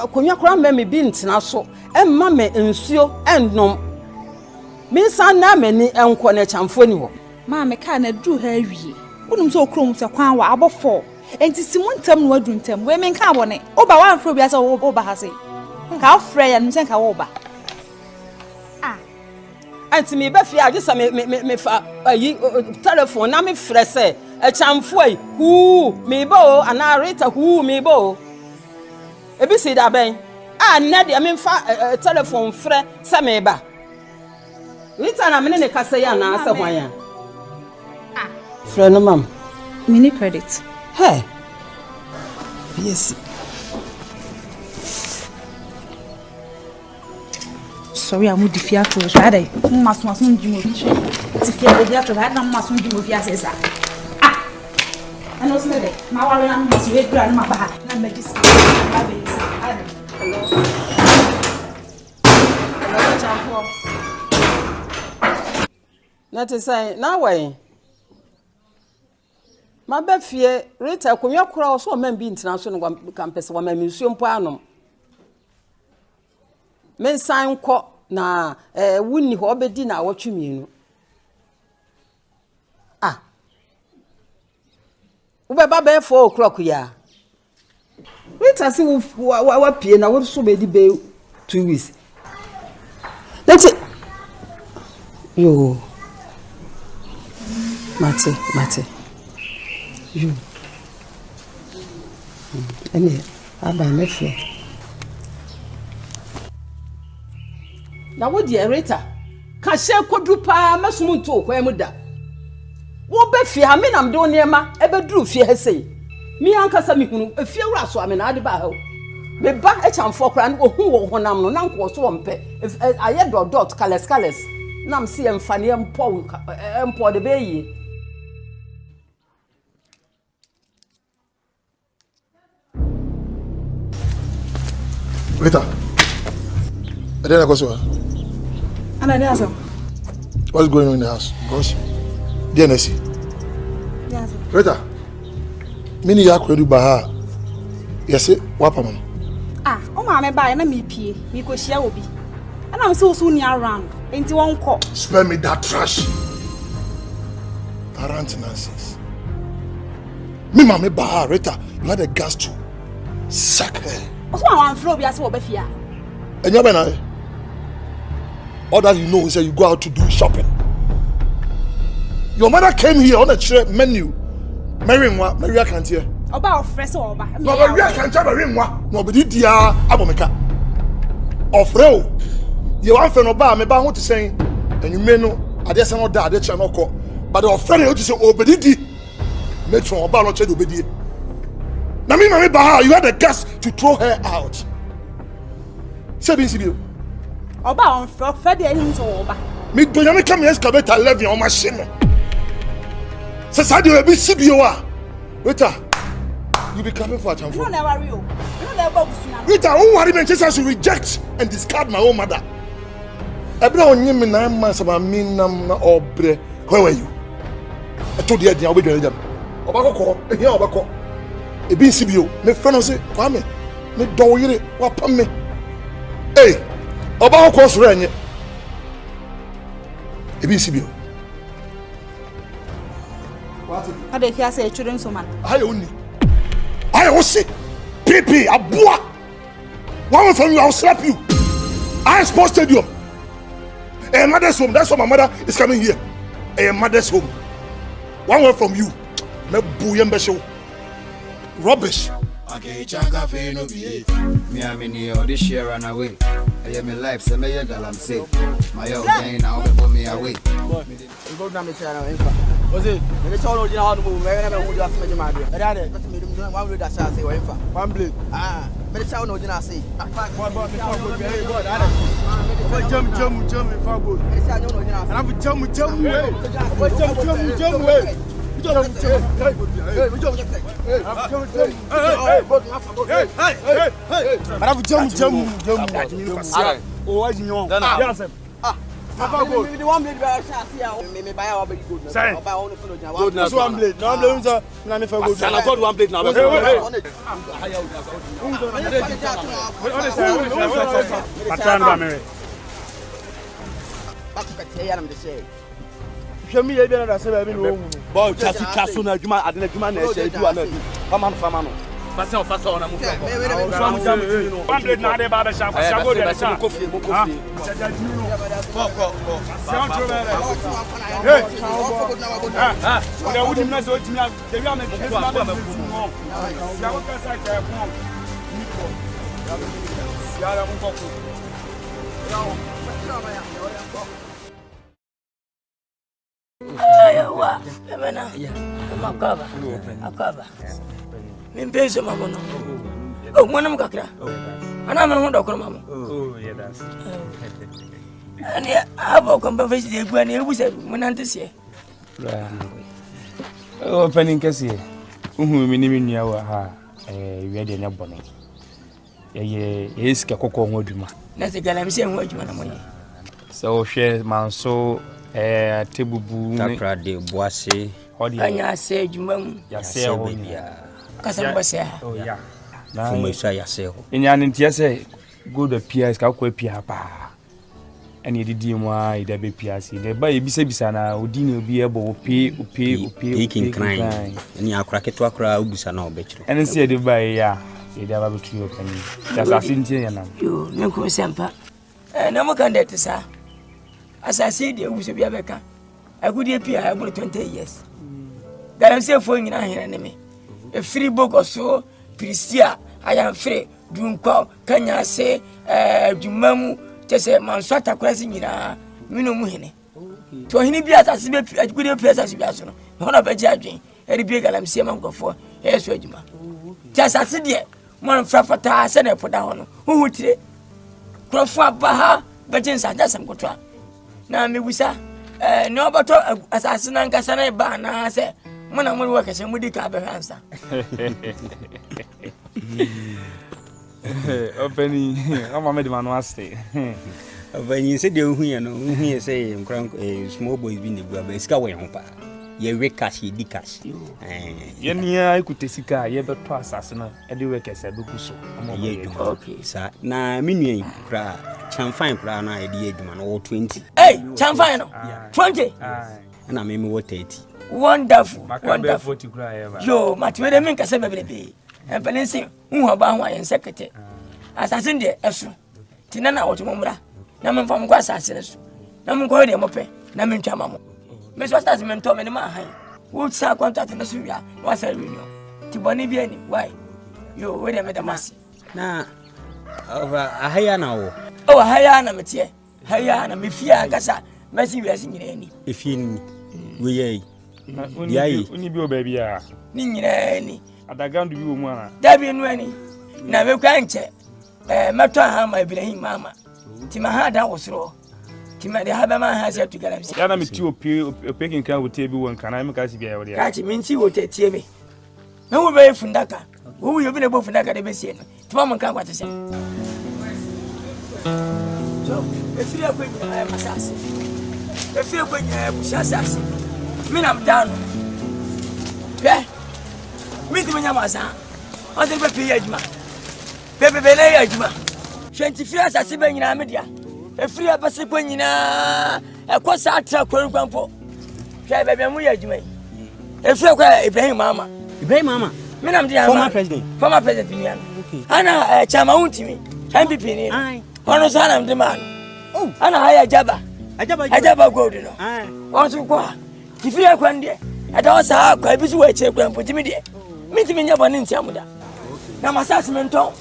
[SPEAKER 2] Konwa kora me bi ntena so. Emma me nsuo ennom. Me san na mani enko na chamfo ni ho.
[SPEAKER 6] Ma me ka na duru ha awie. Wonum so okrom se kwan wa abofo. Enti simuntam no adu ntam. We me nka abone. Oba wan fro bia se oba ha se. Ka afre ya nse nka wo ba.
[SPEAKER 2] Anti me be fia agisa me fa ayi telephone na me frɛ se
[SPEAKER 12] a chamfoi, who me bo, and I rate a who me bo. A busy da bang. Ah, Neddy, I mean, a telephone friend, Sameba. Return a minute, Cassayana, Asamoah. Friend, ma'am.
[SPEAKER 6] Mini credit.
[SPEAKER 12] Hey. Yes.
[SPEAKER 6] Sorry, I'm with the fear to Shade. Must Jimmy. To fear the theatre, I don't must Jimmy says. Ah, I know Sneddy. My one must wait grandma back and make this.
[SPEAKER 12] That is say, now way. My bed fear, Rita, when your cross or men be international campus, one museum panum. Men sign court na wouldn't hobby dinner what you mean. Ah, Ubaba 4 o'clock, ya. Rita, see what pay and I would so many bay 2 weeks. That's it. Yo, Mate. You. Any, I buy my floor. Now, what dear Rita? Can share quadrupa, Masmun talk, where muda. What bet fear, I mean, I'm doing near ma, ever drew fear, say. Me, Uncle Sammy, a few rats, I mean, I'd about. Me back at Cham for cran, or who one am no uncle swamp. If I had dot, colors. Nam see and funny and pour the bay.
[SPEAKER 4] Rita, I didn't go so.
[SPEAKER 6] And I answer.
[SPEAKER 4] What's going on in the house? Gosh, DNSC.
[SPEAKER 6] Yes.
[SPEAKER 4] Rita, mini yak ready by her. Yes, what am I?
[SPEAKER 6] Ah, oh, my buy and me pay. Me go share will be. And I'm so soon near around. Ain't you won't call.
[SPEAKER 4] Spare me that trash. Arant nonsense. Me mama by Rita, you had a gas to sack her.
[SPEAKER 6] What's one flow be as well, Befia?
[SPEAKER 4] And you're better. All that you know is that you go out to do shopping. Your mother came here on a menu. Maria can't hear.
[SPEAKER 6] About fresh or back.
[SPEAKER 4] No, Maria can't have a ring. No, but it ya abomeka. Of real. You want to know about me, but what to say? And you may know, I guess I'm not that, that's not call. But the friend you to say, oh, but it did. Make sure about not to obey. Now, me, you had the guts to throw her out. Seven CBO.
[SPEAKER 6] About on Friday, into over.
[SPEAKER 4] Me, do you come here, excavator, levy on my shimmer? Society will be CBO. Rita, you be coming for a time.
[SPEAKER 6] You never real. You never
[SPEAKER 4] Rita, who are even just to reject and discard my own mother? Ebra onye me 9 months about me nam na obre. Where were you? I told you I'll be doing them. Obako, here Obako. E be CBO. Me friend say, Kwame, me do yire wapam me. Hey, Obako so renye. E be CBO. What?
[SPEAKER 6] How dey fear say children so man.
[SPEAKER 4] I only. I also PP abua. One from you, I'll slap you. I Sports Stadium. A mother's home. That's why my mother is coming here. A mother's home. One word from you. Me buyembe show. Rubbish.
[SPEAKER 13] Okay, changa fe no be. Me am in here this year run away. I am in life, say me GALAMSEY. My old gang now be me away.
[SPEAKER 3] You go down the channel, in fact. Was it? When they told you how to move, I never would have made my dear. I had it. One blade that shall say, in fact. One blade. Ah, but it's how no dinner say. One bought me for good. Very good. Jump, if I would. And I'm jump. Me e be na say be no.
[SPEAKER 8] Boy, chasu na adwuma ade na adwuma na e say du ana. Fama no. Passa na mu.
[SPEAKER 10] One blade na de ba sha go de sha.
[SPEAKER 8] Kofi.
[SPEAKER 10] Hey. Wudi na so timi de wi am de ma be ku. Ya ko ka sa ka ku. Ya la mu ko ku.
[SPEAKER 3] Ayawa, emena. Makaba. Akaba. Mimbezo mamono. Oh, mwana mkakira. Ana mwana ndokoro mamo.
[SPEAKER 10] Oh, yeah, that's.
[SPEAKER 3] Ani abo kwamba vesi de gwa ni ebusa mwana ntese.
[SPEAKER 10] Oh, penin kesi. Uhu mi ni nua wa ha. Wi de nya bono. Ye esika kokko ho adwuma.
[SPEAKER 3] Na se galamsey ho adwuma na moye.
[SPEAKER 10] So hwe manso tebubu
[SPEAKER 1] takra de boase
[SPEAKER 3] anya se adwuma mu
[SPEAKER 10] ya se ho
[SPEAKER 1] bia
[SPEAKER 3] kasamba se ha.
[SPEAKER 10] Oh yeah.
[SPEAKER 1] Na fumusha ya se ho.
[SPEAKER 10] Enya ntia se go the PS ka ko pia pa. Ani didi mu a ida be PS de ba ebisa na odi na obi ebo ope
[SPEAKER 1] king crime. Ani akura keto akura obusa na obechiro.
[SPEAKER 10] Eni se de ba ya ida ba betu opani. Just asintie yana.
[SPEAKER 3] Yo, nko sempa. Na mo kan det sa. Asase de obusa bia beka. Agudi pia I 20 years. Galamsey fo nyina here ne me. A free book so Pristia I am free dunko kanya se djumamu tese manswata kwasi nyina mino mu hene. To hene bia asase be agudi pia asase bia so no. Hono ba ji adwen. Eri bia Galamsey mankofo yeso adwuma. Ti asase de mon frafata se na poda hono. Hu tire. Krofo abaha bejin sa dasam kotwa. Na mebusa no bato asase na nkasa na ba na se mona mo work se mudi ka be hansa.
[SPEAKER 10] Openi ama me de manu ase.
[SPEAKER 1] Openi se de hu ye no hu ye se nkran small boys bi ne bua ba sika we ho pa. Ye we cash ye di cash.
[SPEAKER 10] Ye nia ikute sika ye beto asase na e de work se be kuso.
[SPEAKER 1] Ye okay sa na minuen kra chamfine kra na e de adwuma no 20.
[SPEAKER 3] Hey, chamfine no. 20.
[SPEAKER 1] Na me wo 30.
[SPEAKER 3] Wonderful.
[SPEAKER 10] Wonderful.
[SPEAKER 3] Yo, matwe de men kase bebebe. Empelensi, hu ba ho ayen sekete. Asase de eso. Tinana otumomra. Na men fam kwa asase eso. Na men ko de mope. Na men twama mo. Me so start men to me ma han. Wo tsa contract na so wia. Wa sa renew. Ti boni bi ani. Why? Yo, we de me da masi.
[SPEAKER 1] Na over ahaya na wo.
[SPEAKER 3] Oh, ahaya na metie. Haya na me fia ngasa. Masi wi asi nyina ni.
[SPEAKER 1] Efin we ye.
[SPEAKER 10] Uni bi o baby a.
[SPEAKER 3] Ni nyina ni.
[SPEAKER 10] Adagandu bi o mu ana.
[SPEAKER 3] Dabi nu ani. Na me kwa nche. Meto ha ma Ibrahim mama. Ti ma ha da wosoro. Ti ma de ha ba ma ha se to Galamsey.
[SPEAKER 10] Ya na me ti ope kin kan wote bi won kana me ka si bia wode.
[SPEAKER 3] Ka chi me nti wote tie me. Me wo be fundaka. Wo yo bi na bo fundaka de be sie no. Ti ma mo kan kwate se. So, efiri akwa nyina masase. Efiri akwa nyina busasase. Minam down. Yeah. Miti menya masa. O de be pie adwuma. Bebe na adwuma. 20 asase be nyina media. Efiri abase kwa nyina. Ekosa atra kwankwampo. Hwe bebe mu ya adwuma yi. Efiri kwa Ibrahim mama.
[SPEAKER 1] Ibrahim mama.
[SPEAKER 3] Minam dia
[SPEAKER 1] former president.
[SPEAKER 3] Former president mi ano. Okay. Ana chama untimi. MPP ni. Ai. Ono sana mdima. Oh. Ana haya jaba. Ajaba gold no. Ai. Wonso kwa. Tifiri kwa ndie. Ada osa kwa bisu wa che kwa mpotimi de. Miti menya bone ntiamuda. Na masase menton.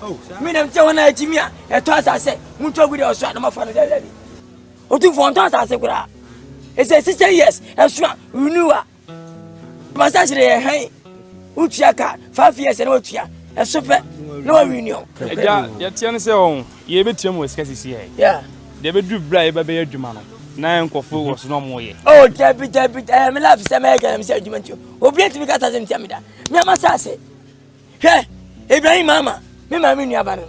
[SPEAKER 3] Oh, mi dem che wona achimia. Eto asase. Muntu agudi oso na mafa no dada bi. Otu fo nton asase kura. Ese 60 years. Eso renewal. Masase de han. Utiaka 5 years na otua. Eso pe. No renew.
[SPEAKER 10] Ya tiane se on. Ye betiam wo sika sisi he.
[SPEAKER 3] Yeah.
[SPEAKER 10] De be du bra e be be adwuma no. Na nkofo wo so no mo ye.
[SPEAKER 3] Oh, tabi me love se me ga me se adwuma ntio. Obi ntimi ka ta se ntia me da. Me amasase. Hwe, Ibrahim mama, me ma me nua ba no.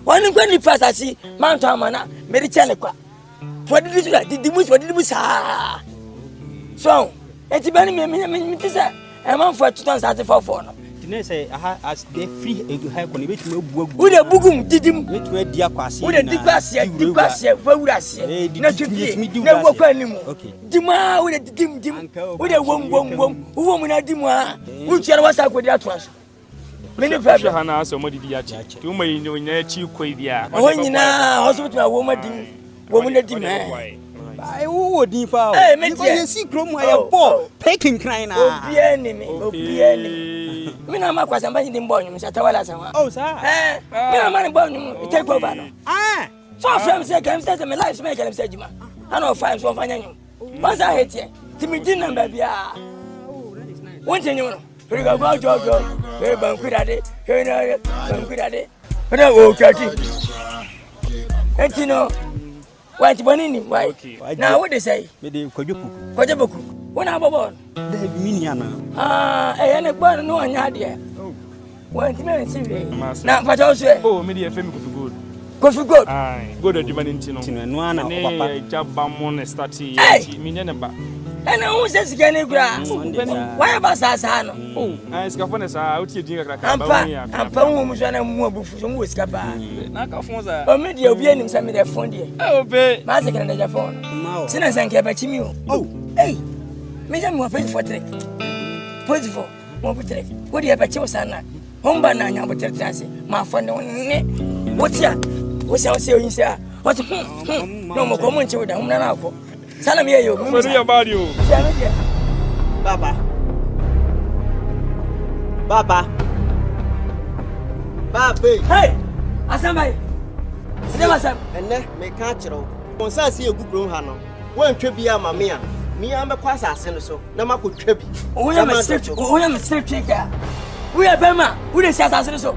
[SPEAKER 3] Woni kwa ni pasasi, man to amana, me ri chele kwa. For the mus sa. So, eti bani me ti se, e man for 2034 no.
[SPEAKER 1] Tine say aha as they free edu high kon betime buagu.
[SPEAKER 3] Wo de bugum didim.
[SPEAKER 1] Betime di akwase.
[SPEAKER 3] Wo de dikwase, wawurase. Na twi. Na wo kwa nimu.
[SPEAKER 1] Okay.
[SPEAKER 3] Dima wo de didim. Wo de wom. Wo mu na dimu a. Wo twa wasa ko di ato aso. Many people
[SPEAKER 10] Hana so modi di achi. Tu mai no nya chi koi dia.
[SPEAKER 3] Oh nyina hospital a wo madin. Wo mu nadi me.
[SPEAKER 14] Ai wo din fa o.
[SPEAKER 3] Me
[SPEAKER 14] ko si krom aye bo peking crying na.
[SPEAKER 3] Obia ni me. Me na ma kwasa mba ndi mbonyu mshatawala sawa.
[SPEAKER 14] Oh sa.
[SPEAKER 3] Me na ma ni mbonyu take over no. So from say can say my life make them say juma. I know five so fanya nyu. Once I hate you. Timi din number bia.
[SPEAKER 14] Oh, that is nice.
[SPEAKER 3] One thing you know. We go jojo. Hey bankwirade. Hey na bankwirade. But oh kaki. Entino. Why Bonini? Why? Now what they say?
[SPEAKER 14] Me de kwajoku.
[SPEAKER 3] Kwajoku. When I born.
[SPEAKER 14] They mini ana.
[SPEAKER 3] And born no one had here. When Timmy see. Now but also
[SPEAKER 10] oh me dey femi kofi good.
[SPEAKER 3] Kofi good.
[SPEAKER 10] Ai, good adwuma ntino.
[SPEAKER 14] Tino no ana papa.
[SPEAKER 10] Ne jaba mo ne start yi. Me ne ba.
[SPEAKER 3] And who says again gra? Why about Sasano?
[SPEAKER 10] Oh, I scafone sa uti din kakra
[SPEAKER 3] ba woni afa. Ampa wo mu so na mu abufu so mu skapa.
[SPEAKER 10] Na ka fon za.
[SPEAKER 3] O me dia obi anim sa me dey fon dia.
[SPEAKER 10] Obe.
[SPEAKER 3] Ma se kana dey fon. Sina sanke ba chimi o. Oh, hey. Me jam mo pay for trick. Pay for mo pay trick. Wo dia ba chi osana. Homba na nya bo trick ase. Ma fon ne. Wotia. Wo se o se o yin se a. What? No mo ko mo nche wo da mo na akọ. Salam here, you.
[SPEAKER 10] Sorry about you.
[SPEAKER 2] Baba. Baba. Baba.
[SPEAKER 3] Hey! Asamoah. Never Sam.
[SPEAKER 2] And then me catch you. Once see a good room, Hano. One trip be a mamma. Me, I'm a quasi so. No, I could trip.
[SPEAKER 3] We am a strip. We am a strip taker. We are Bema. Who is Asante so?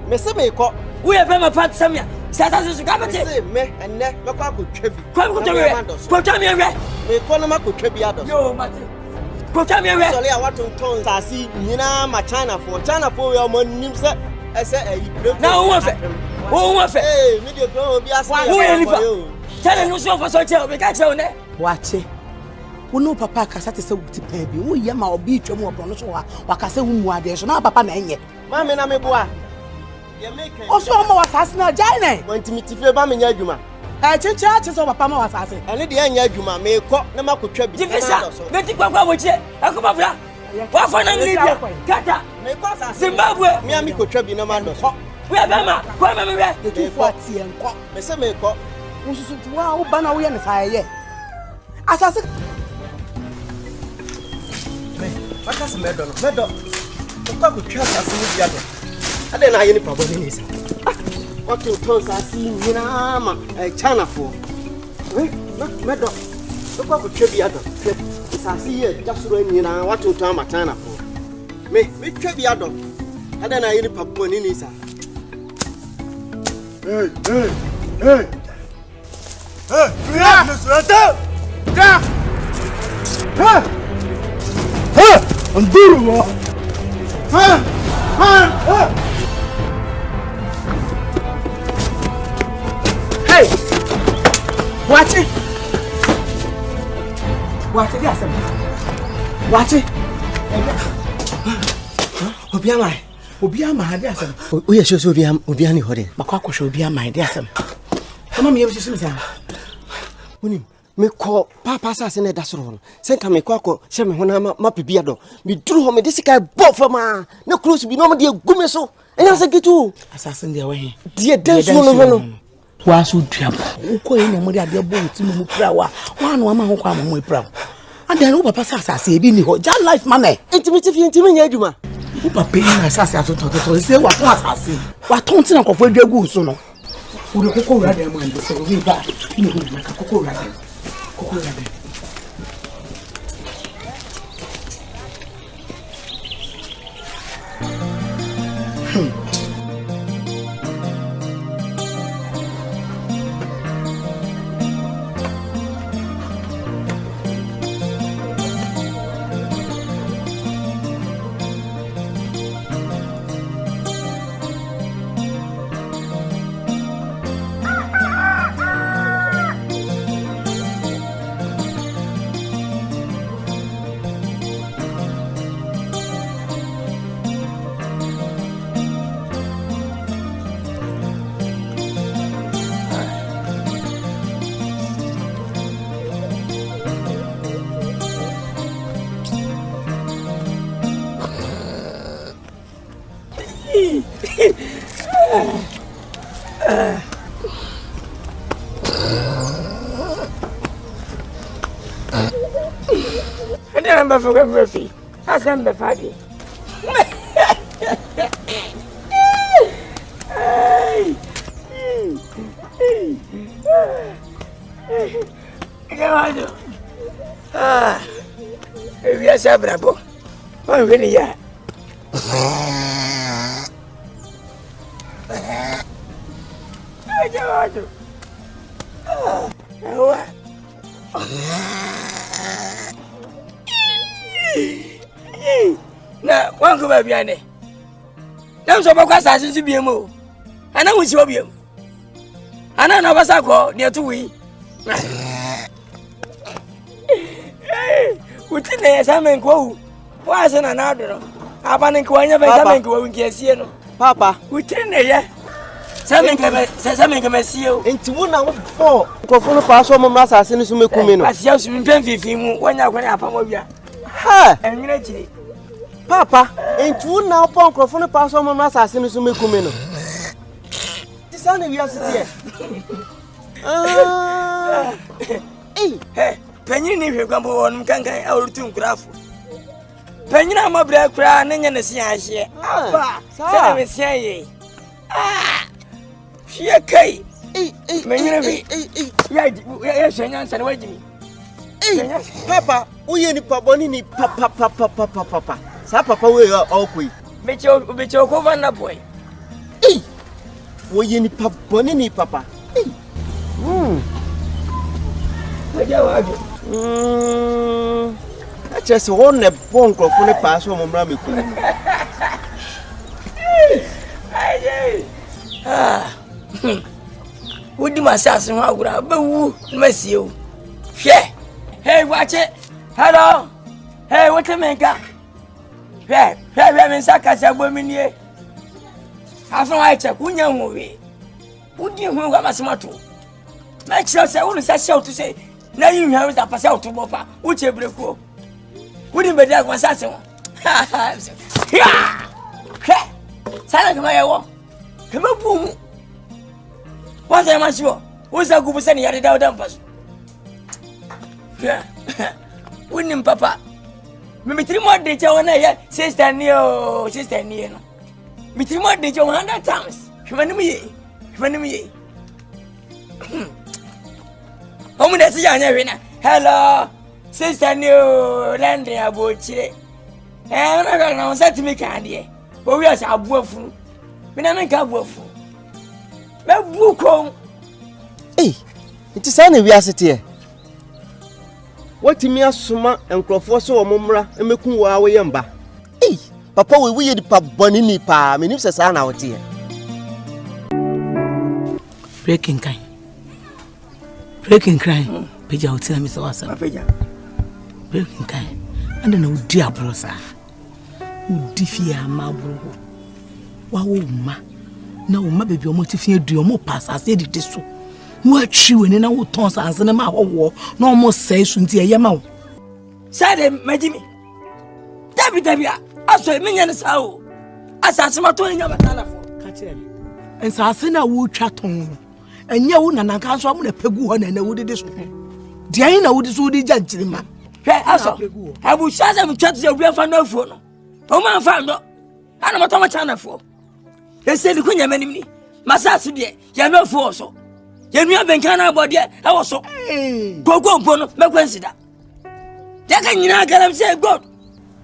[SPEAKER 2] Mr. Maycock.
[SPEAKER 3] We are Bema Pat Samia. Satan Captain.
[SPEAKER 2] Me and neck, no could trip.
[SPEAKER 3] Come to me.
[SPEAKER 2] Me Conama could trip the other.
[SPEAKER 3] Yo, Matty. Protect me.
[SPEAKER 2] I want to tone. I see Nina, my China for your money. I said,
[SPEAKER 3] now who was it? Hey, media girl, be asking you. Tell him no for such a catch on it. Watch it. We know Papa Cassati so to pay you. We yam our beach or more pronounce or Cassa whom are there. So now Papa Nanya. Mamma, I'm a boy. Also, I'm a assassin, Jane. Want to meet you, Mamma Yajuma. I think charges of a Pama assassin. And the Yajuma may cock no more could trip. Let it go with you. I come up. What for Libya? Kata, Zimbabwe, Miami could trip no man. We are Bama, where the 240 and cock. Mr. Maycock, who should wow, Bana, we are fire. Assassin. What has Meadow? The could trust us in the other. I don't know any problem in this. What to toss I see in a China for? Meadow. The cock could trip the other. I see it just when you know what to tell my China for. Me trip the other. I don't know any problem in this. Hey! Yeah, Mr. Yeah! I'm doing Hey! Watch it! Watch it, yes. Watch it! Obiama, yes. Oh, yes, Obiani Hode. Macako should be a my dear son. Come on, you see, Winnie. Me call Papa Sassine Dasron. Sent me quaco, Shem Honama, Mappy Biado. Me drew home this guy Bofama. No close be no dear Gumeso. And as I get to assassin their way. Dear Desmond. Why should you? Who call in a mother dear boy to Muprawa? One woman who come with proud. And then Papa Sassa being your life money. Intimative Yajuma. Who pay assassin to say what was I say? What don't you know for your good soon? Who the cocoa rather mind the same way back? You know, like a cocoa rather. I never forget Murphy. Asante Fadi. If you are Sabrabo, I'm really ya. Na wangu ba biane. Na so bakwa sasin su biemu. Ana wusi obiemu. Ana na basa ko ne tuwi. Wuti ne samen ko. Wa sana na do. Abane ko anya be samen ko winki asie no.
[SPEAKER 2] Papa,
[SPEAKER 3] wuti ne ye. Samen ka masio.
[SPEAKER 2] Enti wo na wo fo. Nkofo no pa so mo mra asase no so mekumi no.
[SPEAKER 3] Asia so mpem fifi mu wanya ko ne apamo bia.
[SPEAKER 2] Ha!
[SPEAKER 3] Enwina chiri.
[SPEAKER 2] Papa, enti wo na wo nkofo no pa so mo mra asase no so mekumi no. Ti sa na wi asete
[SPEAKER 3] Hey, penyin ni hwe kwambo wonum kankan awrutu nkurafo. Penyin amabra kura ne nya ne sia ahye. Aba, se me sia ye. Hye kai. Menyin hwe. Ya shenya nsa ne wagimi.
[SPEAKER 2] Papa, uye ni paboni ni papa. Sa papa we okui.
[SPEAKER 3] Becho ko vanna boy.
[SPEAKER 2] Uye ni paboni ni papa. Just one a bonk of a pass on Ramico.
[SPEAKER 3] Would you assassin? How would I miss you? Hey, watch it. Hello. Hey, what a maker? Hey, I'm in Saka's women here. After I check, who young movie? Would you know what was matter? Make sure I wouldn't say to say. Now you have to pass out to Bopa, which every go. Wouldn't be there was assassin. Silent my walk. Come up, boom. What am I sure? Who's a good sending at the dumpers? Wouldn't Papa? Maybe 3 more days on a sister near. Me 3 more days 100 times. Human me. Home that's a young arena. Hello, sister new landing about it. And I don't know, set to me candy. But we are a woeful. We never make a woeful. But book home.
[SPEAKER 2] Hey, it is only we are sitting here. What me as summa and Crawford so mumra and make wa yamba. Hey, Papa, we the pub bonini pa, minutes as an out here.
[SPEAKER 5] Breaking crime. Peja hotel Mr. Wasa. Breaking crime. And then dear brosa. Who defia ma bro. Wa ma. Na ma baby o motifia du mo pass as e de so. Wa chiwe ni na wo ton sans na ma wo. Na o mo sai su nti eye ma wo.
[SPEAKER 3] Sade majimi. Dabi aso me nya ne sa o. Asase ma to nya batala fo.
[SPEAKER 5] Ka kire ni. Ensase na wo twa ton. Enye wo na nanka so am na pegu ho na wo de so. De ayin na wo de so di janjirima.
[SPEAKER 3] Hwe aso. Abu shaza mu twatu se obi fa na afuo no. O ma fa ndo. Ana mo to ma cha na afuo. Ese di kunya manim ni. Masasu de ya me afuo so. Ya nua benka na abode e wo so. Gogo mpo no mekwensida. Ya ka nyina galamsey god.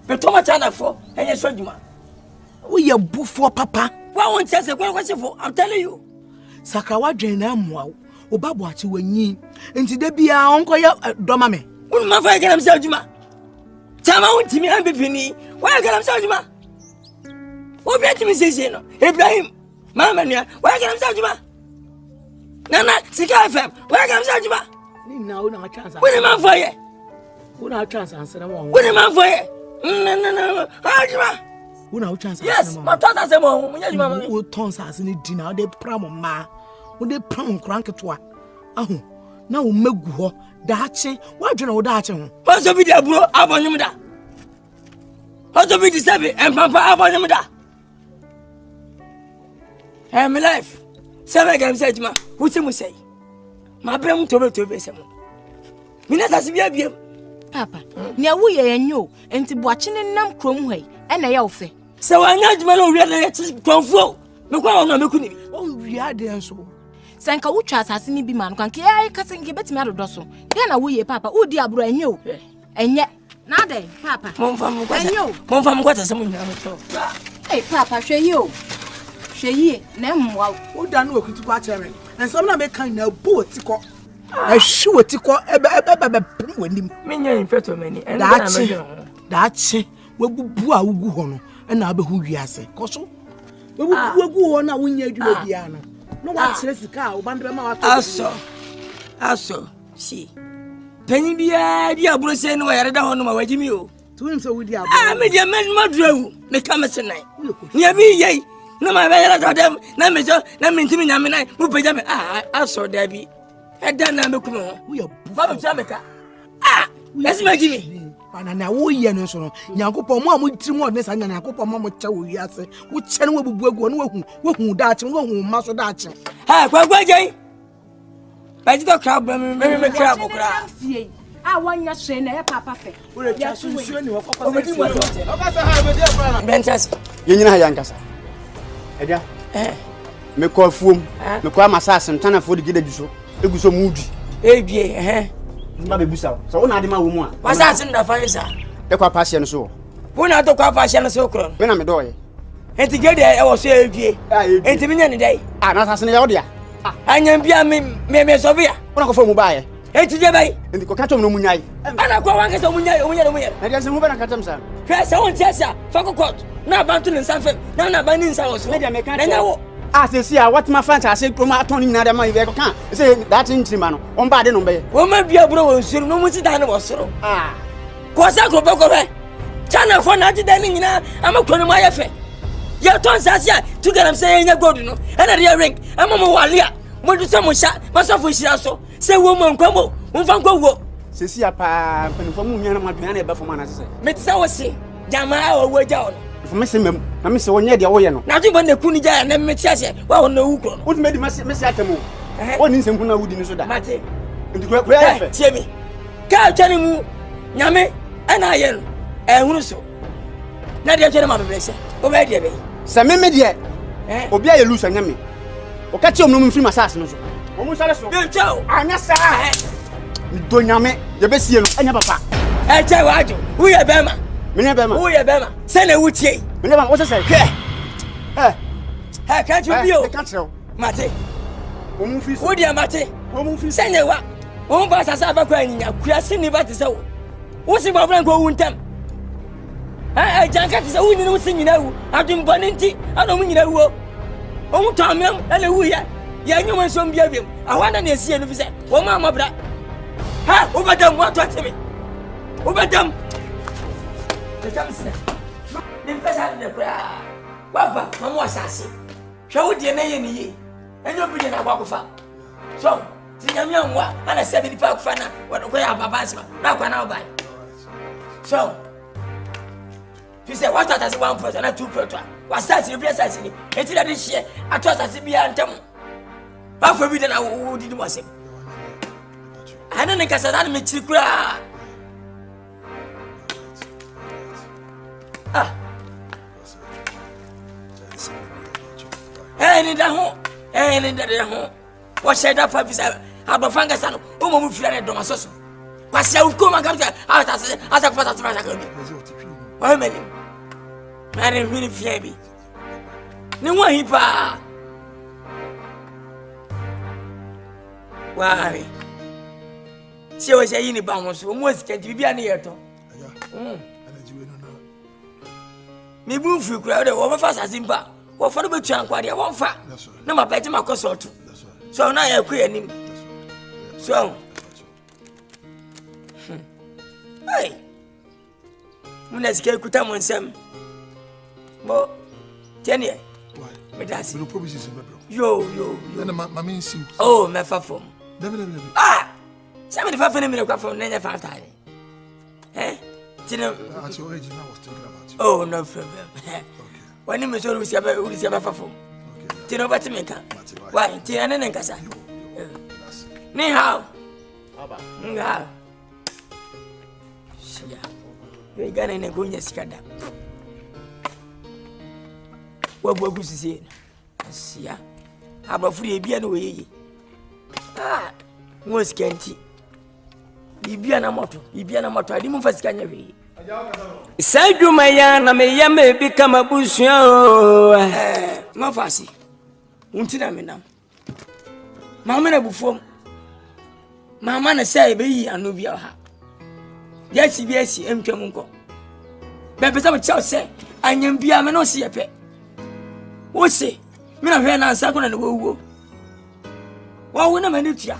[SPEAKER 3] Be to ma cha na afuo enye so djuma.
[SPEAKER 5] Wo ye bufo papa.
[SPEAKER 3] Wa won tese kwasefo. I'm telling you.
[SPEAKER 5] Sakawa dwen na amwa obabo achi wanyi enti da bia onko ya doma me
[SPEAKER 3] won ma fa galamsey adjuma chama won timi ambepini wa galamsey adjuma wo bi atimi sese no Ibrahim mama nua wa galamsey adjuma nana Sika FM wa galamsey adjuma
[SPEAKER 5] ni na wo na chance
[SPEAKER 3] won ma fa ye
[SPEAKER 5] wo na chance ansere mo
[SPEAKER 3] won ma fa ye no adjuma
[SPEAKER 5] wo na chance
[SPEAKER 3] yes ma tota se mo munya adjuma ma
[SPEAKER 5] wo ton sase ni di na wo de pram ma wo de pram nkranketo ahu na wo megu ho daache wo adwena wo daache ho
[SPEAKER 3] paso bi dia bro abonyum da paso bi di sebe empampa abonyum da My life. Seven games said, Ma, what's him say? My brain to be some. Minata be
[SPEAKER 15] Papa, near we and you, and to watching in Nam Cromway, and a yofe.
[SPEAKER 3] So I know you will really control. No one of me.
[SPEAKER 5] Oh, we are there so.
[SPEAKER 15] Sanka Uchas has seen me man, can I casting give it matter dosso. Then I will, Papa, oh dear, brand new. And yet, nada, Papa. Mom from what is someone. Hey, Papa, show you. She nem wow,
[SPEAKER 5] who done work to watch her, and some of them kind of boat to call. I sure to call when him. Many in front of many, and that's it. We will go on, and I'll be who you are say. Cosso, we will go on. I win you, Diana. No one says the cow, Bandama.
[SPEAKER 3] Also, see. Penny be idea, Bruce, and where I don't know what you mean. To him, so with you. I made your man Madro, the commerce night. Near me, yea. No, my very them, no, Major, no, Mintimina, who pay them. I saw Debbie. Had done Namukumo. We are Baba Jamaica. That's my Jimmy. And now we are no so. Yanko, Mom, with 2 more days, and Yanko, Mamma Chow, yes, which channel will go on who Dutch and who Master Dutch. Ah, quite gay. By the crowd, maybe crab.
[SPEAKER 15] I want your train, Papa.
[SPEAKER 3] We're just soon.
[SPEAKER 14] Edia. Me call foom. Me call masas ntana for the gida biso. Egu so moody.
[SPEAKER 3] Ebie
[SPEAKER 14] Mba be busa. So wona ade ma wo mu a.
[SPEAKER 3] Masas nda fanisa.
[SPEAKER 14] De kwa passe no so.
[SPEAKER 3] Wona to kwa passe no so kron.
[SPEAKER 14] Me na me doye.
[SPEAKER 3] Enti gede e wo so ebie. Enti me nya ne dai.
[SPEAKER 14] Ah na sase ne ya odia.
[SPEAKER 3] Anya bia me so bia.
[SPEAKER 14] Wona ko fo mu baaye.
[SPEAKER 3] Enti je bai.
[SPEAKER 14] Enti ko kacho no munyai.
[SPEAKER 3] Ana ko wanka so munyai.
[SPEAKER 14] Na dia se mu ba na kacho msa.
[SPEAKER 3] Kwese won tiasa. Fako court. Na bantu ne nsafe. Na ba ni nsa wo so.
[SPEAKER 14] Na dia me ka. Na wo. Ah, say what my friends are saying, promoting another man. Say that in Trimano, on bad no bay. Woman be a bro, no much than was so. Ah, Cosa go back away. China for not dining. I'm a Konamaya fe. Your tons as ya to get them saying a good, and a real ring. I'm a Walia. What do someone shot? Myself with also. Say woman, come on, one go. Say, pa, and from me, I'm a granny, but for man, say. Let's our say, Jama or way down. Missing him, I miss one year the oil. Nothing but the Kunija and then Messiah. Well, no, what made Messiah? What is him who wouldn't so that? Mate, and the great Jimmy. Can't tell him, Yame, and I am, and who so. Now, dear gentleman, bless you. Obey me. Some media, obey a loose and yummy. Or catch your woman from assassin. Almost a so. I'm not sorry. Don't yame, the best year, and your papa. I tell you, we are Bama. Who are Bama? Send a wood ye. Never was a say. Hey, can't you feel? I can't tell. Mate. Who dear Mate? Send a what? One pass us up a crying. We are sending about the soul. What's the problem going them? I can't get the winning singing now. I've been bonity. I don't mean you know. Oh, Tom, hallelujah. Young woman, some behavior. I want to see and visit. Oh, Mamma, brother. Ha, over them, what to me? Over them. The Johnson. The person the prayer. Papa, Mamma Assassin. Show the name ye. And you'll be in a walk of fun. So, the young one, and a 75 fan, what we have a basma, now can I buy. So, you say, what does 1 person and 2 person? What's that in the blessing? Until this year, I trust as if be anthem. But for me, then I would do was him. I don't think I said that makes you cry. And in the home, what said that for this? About Fangasan, whom we feel at Domasos. What's your come and come out as a father? Why, man? I didn't really fear me. No one he pa. Why? She was a unibound, so almost can't be an ear. Me move you crowd over fast as in bar. What for the chunk while you won't fat? No, my pet my consort. So now you're queer him. So, hey, let's get good time on some. But 10 years. No promises. Yo. Mammy, oh, my father. Ah, 75 minutes from Nanya Fanta. Eh? At your age, I was thinking about you. Oh, no problem. When you saw who is your father.
[SPEAKER 3] Tino Batimeka. Why, Tiana and Casa? Ni hao. Nga. Sia. We got in a gunya skada. What will you say? Sia. Aba free bia no we. Ah, was canty. Bibia na moto adi mu fasika nya we.
[SPEAKER 1] Sadwuma ya na me ya me bi kama busua o.
[SPEAKER 3] Mafasi. Untina menam. Mama na bufom. Mama na say be yi anu bia ha. Yesi entwam nko. Be pesa mo chaw say anyam bia me no se yepe. Wo se me na hwe na ansa ko na wo. Wa na mani tia.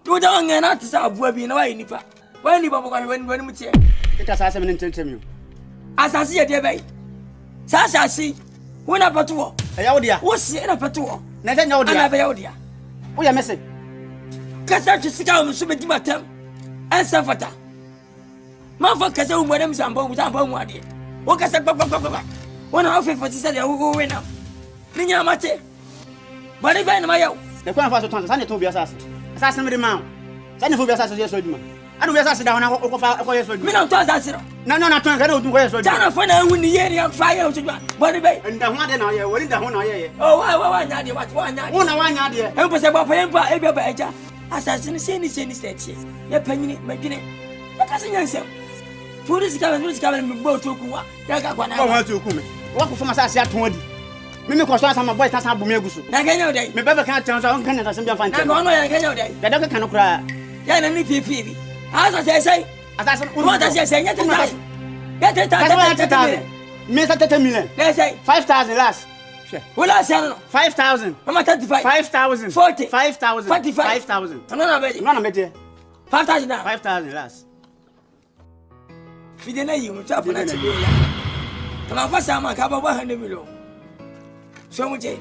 [SPEAKER 3] Tu da wange na tsa abua bi na wa nipa. Wa nipa bo kan wani mutie.
[SPEAKER 14] Kita sasa me ntentem yo.
[SPEAKER 3] Asase ye de bai. Sasa wo na patu wo.
[SPEAKER 14] Eya wo dia.
[SPEAKER 3] Wo se na patu wo.
[SPEAKER 14] Na nya wo dia.
[SPEAKER 3] Ana be ya wo dia.
[SPEAKER 14] Wo ya mese.
[SPEAKER 3] Kasa tu sika wo so be di matam. Ansa fata. Ma fa kasa wo mo dem samba mu ade. Wo kasa gbagbagbagba. Wo na ofe fati sa de wo we na. Ni nya mate. Bari bai na ma yawo.
[SPEAKER 14] Ne kwa fa so tonsa sa ne to bia sasa. Sasa me de ma. Sa ne fo bia sasa ye so duma. Adu bia sasa da ho na ko fa ko ye so duma.
[SPEAKER 3] Me na to sasa ro.
[SPEAKER 14] Na ton ka de o dun ko ye so duma.
[SPEAKER 3] Jana fa na hu ni ye ni fa ye o duma. Bari bai.
[SPEAKER 14] Nda ho ade na ye, wori nda ho na ye.
[SPEAKER 3] Oh wa nya de wa nya de.
[SPEAKER 14] Wo na wa nya de.
[SPEAKER 3] E po se ba pa ye pa e bia ba eja. Asase ni se ni state. Ye panyini madwene. E ka se nyansem. Polisi ka me bo to ku wa. Ya ka kwa na.
[SPEAKER 14] Wa to ku me. Wa ku fama sase aton adi. Mimi ko so sama boy tasa abume gusu.
[SPEAKER 3] Na ganya odai.
[SPEAKER 14] Me baba kan tan so on kan na sem fan tan.
[SPEAKER 3] Na ko no ya ganya odai.
[SPEAKER 14] Da da kan kura.
[SPEAKER 3] Ya na ni pipi bi. Asa sai.
[SPEAKER 14] Asa
[SPEAKER 3] uru. What say say nyata tai. Ya ta.
[SPEAKER 14] Me sa 30 million.
[SPEAKER 3] Let's say
[SPEAKER 14] 5,000 last.
[SPEAKER 3] Wala say no.
[SPEAKER 14] 5,000.
[SPEAKER 3] Mama 35.
[SPEAKER 14] 5,000.
[SPEAKER 3] 40.
[SPEAKER 14] 5,000.
[SPEAKER 3] 45.
[SPEAKER 14] 5,000.
[SPEAKER 3] No na be.
[SPEAKER 14] No na be.
[SPEAKER 3] 5,000 now.
[SPEAKER 14] 5,000 last.
[SPEAKER 3] Fidena yi mu ta funa ti ya. Tama fa sa ma ka ba 100 million. So mu je.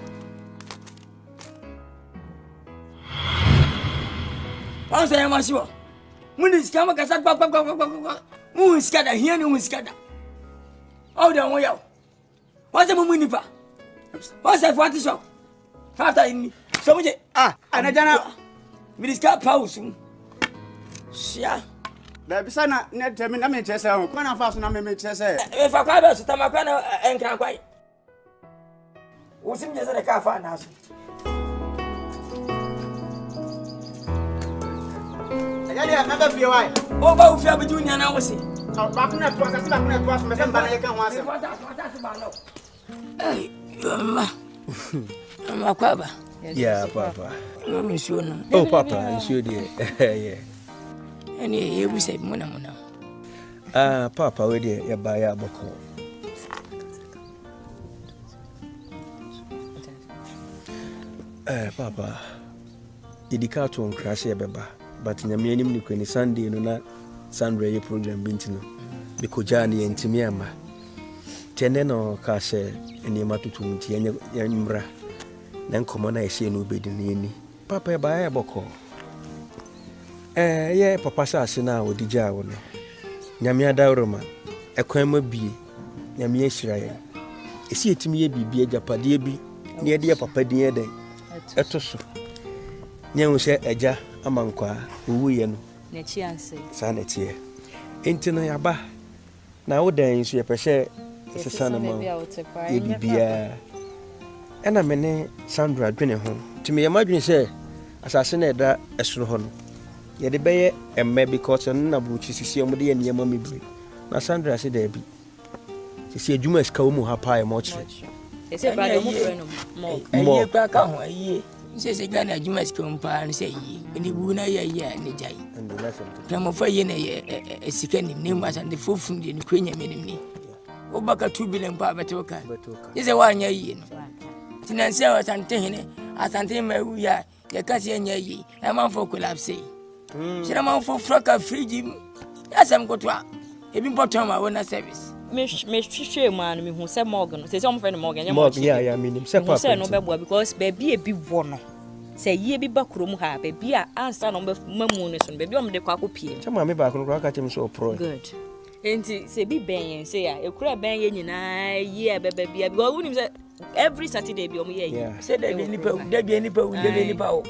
[SPEAKER 3] Onse ya masiwo. Muni skama ka sa kwa. Mu skada hiya ni mu skada. Oh de won yawo. What's the muni pa? What's that what is up? Fata ini. So mu je.
[SPEAKER 14] Anajana
[SPEAKER 3] mi ska pause. Sia.
[SPEAKER 14] Da bisa na ne temi na me chese ho. Kwa na fa so na me chese.
[SPEAKER 3] E fa kwa ba so ta makwa na enkran kwai. Usim je zere ka fa na so.
[SPEAKER 14] Ayali na ba fie wai.
[SPEAKER 3] O ba u fie ba junia na wo se.
[SPEAKER 14] Ba ku na to asa ba ku na to asa me sem ba na ye kan ho asa.
[SPEAKER 3] Ei, mama kwa ba.
[SPEAKER 2] Yeah, papa.
[SPEAKER 3] No me sure no.
[SPEAKER 2] Oh, papa, you sure dear. Yeah.
[SPEAKER 3] Any you say muna.
[SPEAKER 2] Papa, we dear, ya ba ya boko. Papa, idika to crash ya beba, but nyame anim ni kwani Sunday no na Sunday ye program bintino. Bikoja ni entimi ama. Tene no ka she eni matutu nti ya nyumra. Na nkomo na ehye no bedi ni ni. Papa ya ba ya boko. Ye papa sa ase na odija wo no. Nyame adawroma. Ekwan ma bie. Nyame ehira ye. Esi etimi ye bibie agapade bi. Ne ye de papa din ye den. Eto so. Nyen hye eja amankwa owu ye no.
[SPEAKER 16] Na chi anse.
[SPEAKER 2] Sa na tie. Enti no ya ba. Na wo dan so ye pehye sesa na ma. Ye bibia. Ena mene Sandra dwene ho. Timi ye madwene se asase na eda esoro ho no. Ye de beye emme because na buchi sisi omo de ye ma mebiri. Na Sandra se da bi. Sisi adwuma ska wo mu ha pa e mo kire.
[SPEAKER 16] Ese brother mo friend mo.
[SPEAKER 3] Aye kwa ka ho aye. Se Ghana adwuma ska mpa no se yi. Ni bu na ye ni jai. Pramo fa ye na ye sika nim ne ma sande fofun de ni kwenya menim ni. Wo baka 2 billion pa betoka. Ise wa anya yi no. Tinansia wa Asante hene. Asante ma wu ya ye kasi anya yi. E man fo collapse. Shira man fo fraka friji. Asam kotwa. Ebi bottom ma wona service.
[SPEAKER 16] Me hwehwe man me hu se Morgan. Se omo friend Morgan.
[SPEAKER 2] Morgan yeah menim se papa.
[SPEAKER 16] Se no bebo because baby e bi wo no. Se ye bi ba kurom ha baby a ansa no mamu ne so baby omo de kwa kopie.
[SPEAKER 2] Chama me ba ko ka chem so pro.
[SPEAKER 16] Good. Enti se bi ben say ya ekura ben ye nyina ye bebe bia because we say every Saturday bi o ye.
[SPEAKER 3] Say da bi nipa o.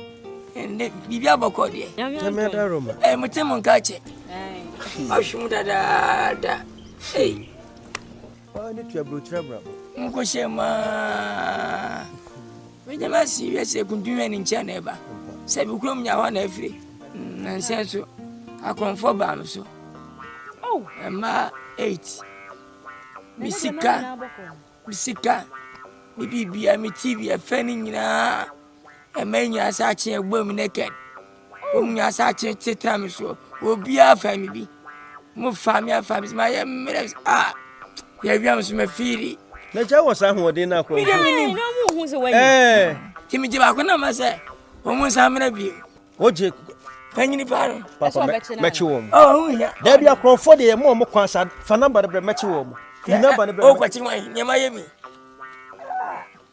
[SPEAKER 3] Ende bibia boko de.
[SPEAKER 2] Jameda Roma.
[SPEAKER 3] Mutem nka che. Ashum da. Hey.
[SPEAKER 2] Oh, ni tu abrochira bra.
[SPEAKER 3] Nko shema. We jama serious e kunduwe ni ncha na eba. Se bi krom nya ho na afiri. Na nsenso akonfo ba am so. Oh, ma 8. Bisika. Bibia mi TV afani nyina. Emenya asache egbom naked. Omunya asache tetram so. Obi afami bi. Mo fami afami ma ye mere ya wiam so mafiri.
[SPEAKER 2] Na ja wosa hoode na akro.
[SPEAKER 16] No mo hu se wani.
[SPEAKER 3] Kimi jiba ko na ma se. Omu sa mena bi.
[SPEAKER 2] Oje
[SPEAKER 3] panyini paro.
[SPEAKER 2] Papa mechi wom.
[SPEAKER 3] Oh ya.
[SPEAKER 2] Da bia krofo de mo kwansa fa number de mechi wom. Fi number de bre.
[SPEAKER 3] O kwachi wan nyema yemi.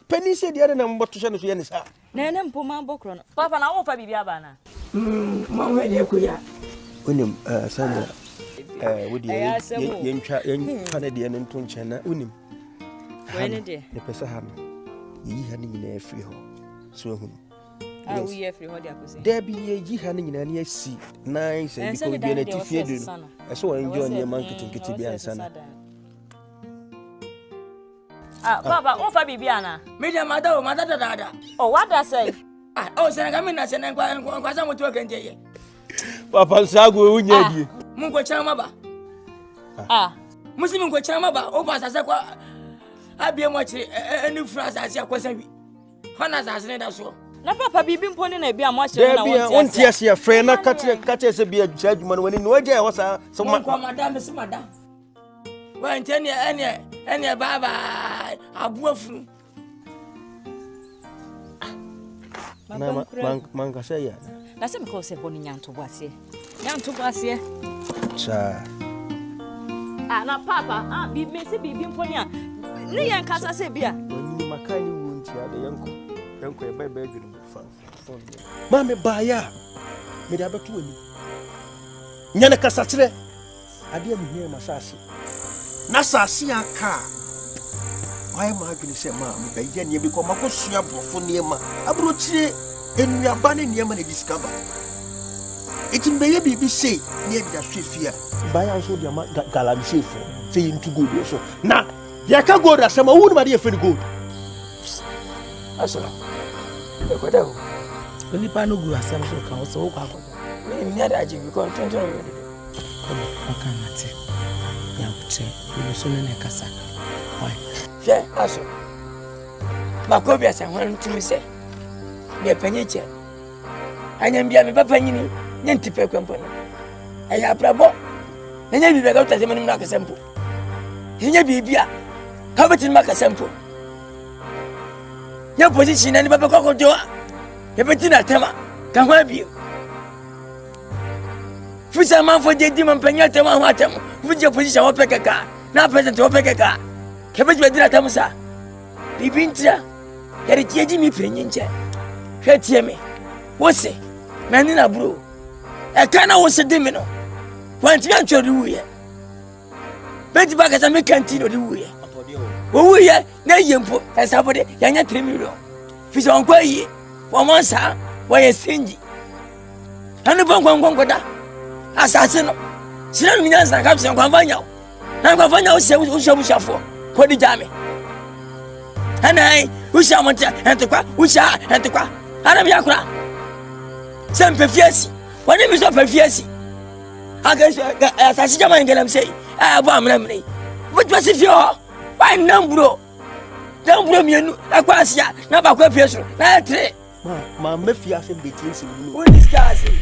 [SPEAKER 2] Penny said the other number to send to Yenisa.
[SPEAKER 16] Nana Puma Bokron. Papa, now for Bibiabana.
[SPEAKER 3] Mamma, dear Kuya.
[SPEAKER 2] Unim, Sandra. Would you Canadian and Tunchana? Unim. When it is the Pesaham. Ye handing in a free home. So, we have free home. There be ye handing in any sea. Nice and so be a tiffier. I saw enjoy your monkey to get to be a son.
[SPEAKER 16] Papa, oh, Fabiana.
[SPEAKER 3] Media mother, dada.
[SPEAKER 16] Oh, what does I say?
[SPEAKER 3] Oh, Senagamina, Senaguan to again.
[SPEAKER 2] Papa Sagu, Unyadi.
[SPEAKER 3] Mungo Chamaba. Muslim Chamaba, Opas as I be watching a new phrase as your question. Honas as never so.
[SPEAKER 16] Na Papa be been pointing a beer much.
[SPEAKER 2] There be one tears here, friend, not catch as a beer judgment when in Noja was so much.
[SPEAKER 3] Madame. When 10 years, any baba, a boof. Manka say,
[SPEAKER 16] that's some cause a bonny young to was here. Young to was here.
[SPEAKER 2] Sir.
[SPEAKER 16] Now, Papa, be messy, be ponya. Lian Casa say beer.
[SPEAKER 2] When you Macani wound here, the uncle, baby, Mammy Baya, made up to me. Yanaka Satre, I didn't hear Masasi. Nasa siya ka. Why am I going to say, Mom, by Jenny become a question for Niema? Abrochi, and we are banning Yemen discover. It may be say near the Shifia. By also the Galamsey for saying to good also. Now, Yaka go that some would Maria for good.
[SPEAKER 3] Asala. Only Pano grew as some so called. We never actually become 20 already. Akan. Why? Yeah, also. Macobia, I want to say. Be a penny. I am be a penny, Yantipe company. I have bravo. And then we got the money like a sample. He may be beer. How about in Macasampo? Your position and Papa Cocoa. Your Bettina Tema can help you. For some man for the demon penny, with your position, I'll pick a car. Now, present to pick a car. Cabbage with the Tamusa. Bibintia, there is Jimmy Prince. Hear me. What's it? Manina Brew. A canna was a demino. One to do it. Betty back as a mechanic do it. Oh, yeah, no, you put as somebody, young at 3 million. Fish on Quay, 1 month, why a stingy. And the Bongo Assassin. She don't mean as I have some company. I'm going to say, who shall we shuffle? What did Jammy? And I, who shall want to cry, who shall and to cry. I am Yakra. Some perfiesi. What name is of perfiesi? I guess as I see my Galamsey, I have one memory. What was it your? Why no, don't blame you. I was ya, not about person. That's it.
[SPEAKER 2] My Mephias and Beatings.
[SPEAKER 3] Who discuss it?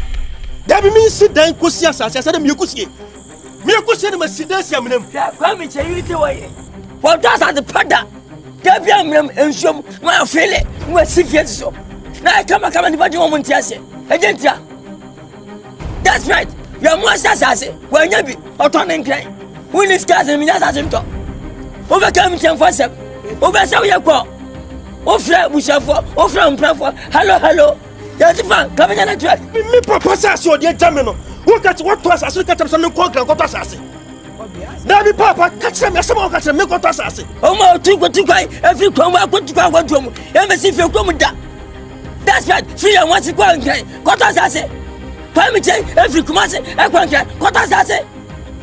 [SPEAKER 2] That means sit down, Kusias, as I said, Mukusi. Mukusi, my Sidasiam.
[SPEAKER 3] Come and say you away. Well, that's at the Pada. Gabiam and some, my fillet, who see so. Now I come and what you want to say. Agent, that's right. Your master says, when you be autonomous crime. Who discuss him as him talk. Overcome him for some. Over your call. Offer, we shall for, offer and pray for. Hello. Yatifa, coming on a track.
[SPEAKER 2] Me propose so dear Jamino. Look at what was as we cut some conquer what was as.
[SPEAKER 14] Daddy Papa, catch them, Asamoah, catch them, make what I say.
[SPEAKER 3] Oh, my, two quay, every crumb, I put to go one to him. Embassy, if you come with that. That's right, 3 and 1 1 cry. What I say? Prime say, every commander, I can't cry. What I say?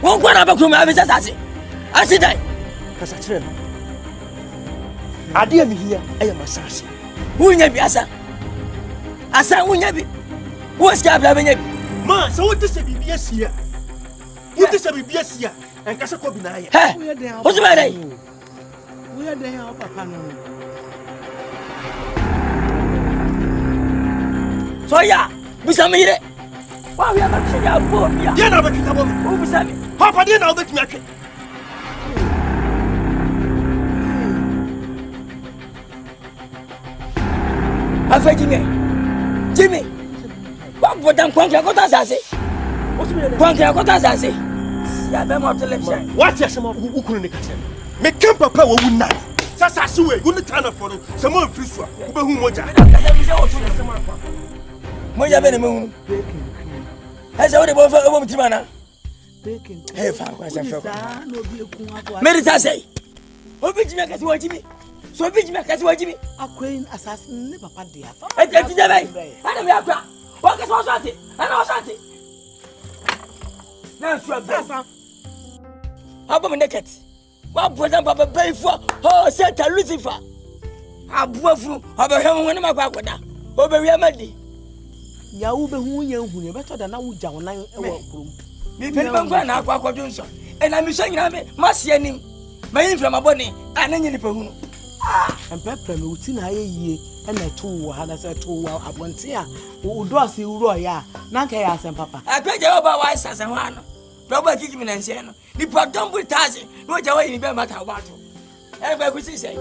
[SPEAKER 3] Won't go about come, I say. I said, Cassatrin. I dear me here, I am a sassy. Who never be Asa? Asa, who never be? What's that?
[SPEAKER 14] Man, so what is a BBS here? What is a BBS here? And Casacobina.
[SPEAKER 3] What's the matter?
[SPEAKER 5] We are there, Papa.
[SPEAKER 3] So, yeah, we some here. Why we are not seeing our board?
[SPEAKER 14] You're not making a woman. Who was that? Papa didn't know that you
[SPEAKER 3] I'm fighting Jimmy. What would I'm going to go to say? What's the say?
[SPEAKER 14] What's your some who couldn't catch him? Make camp Papa would not. Sassu, you need to turn for someone free swap. Who would
[SPEAKER 3] Moya Benjamin. Has already bought for a woman to manner. Hey, Medita say, what did you make us watching me? So did you make us watching me?
[SPEAKER 5] A queen assassin, Papa dear.
[SPEAKER 3] I can't see that. I don't know. What is Asante? I know Asante. Now, Sasa. How about naked? What was that Papa pay for? Oh, Santa Lucifer. I bought from Abraham when I'm back with that. Over Yamadi.
[SPEAKER 5] Yaube who you better than I would down a work room.
[SPEAKER 3] And I'm saying, I'm him. My inflammable my body, and then you know.
[SPEAKER 5] And Pepper Mutina ye and a 2 had as a 2 while I went here. Who does you roya? Nanka and Papa. I can't go about why Sasamano. Robert Kickman and Siano. The Pardon with Tazi, no way in the matter about you. Everybody could say.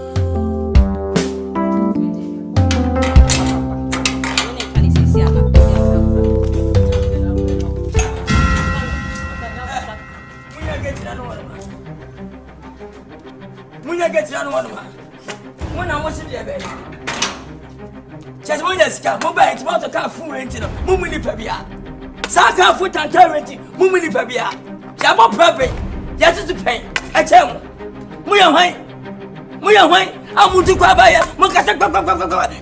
[SPEAKER 5] Munya get you one man. When I was there, baby. Just when the scar, mobile, it's about to come full renting. Mummy Pabia. Saka foot and currency, Mummy Pabia. Jamo Pabby. Yes, to pay. I tell you. Muya Wine, I'm going to go by a Mocasa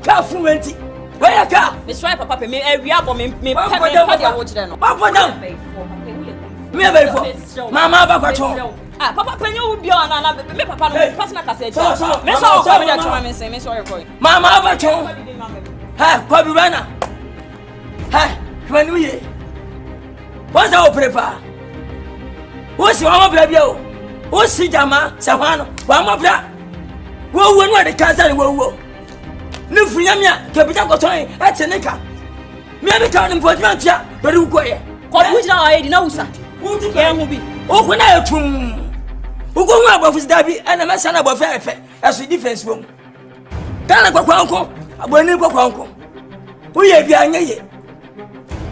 [SPEAKER 5] car full renting. Where a car? Miss Right, Papa, me every apple, me, Papa, down. Me a very full. Mamma, Papa. Ah, Papa, penny will be on another. Me, Papa, personal cassette. Miss all coming at you, say, Miss Oregon. Mamma, Papa. Ha, Bobby Runner. Ha, when we what's our prepare? What's your mama, baby? What's Sijama, Savano, Mama Bra? Whoa, when the cousin will. No Friamia, Capital Cotoy, at Seneca. Maybe turn him for Mantia, but who go here? What would I know, sir? Who to care will be? Oh, when I come. Who go up his daddy and a messan above fair as a defense room. Dana Quanco, a bonny Quanco. We are behind ye.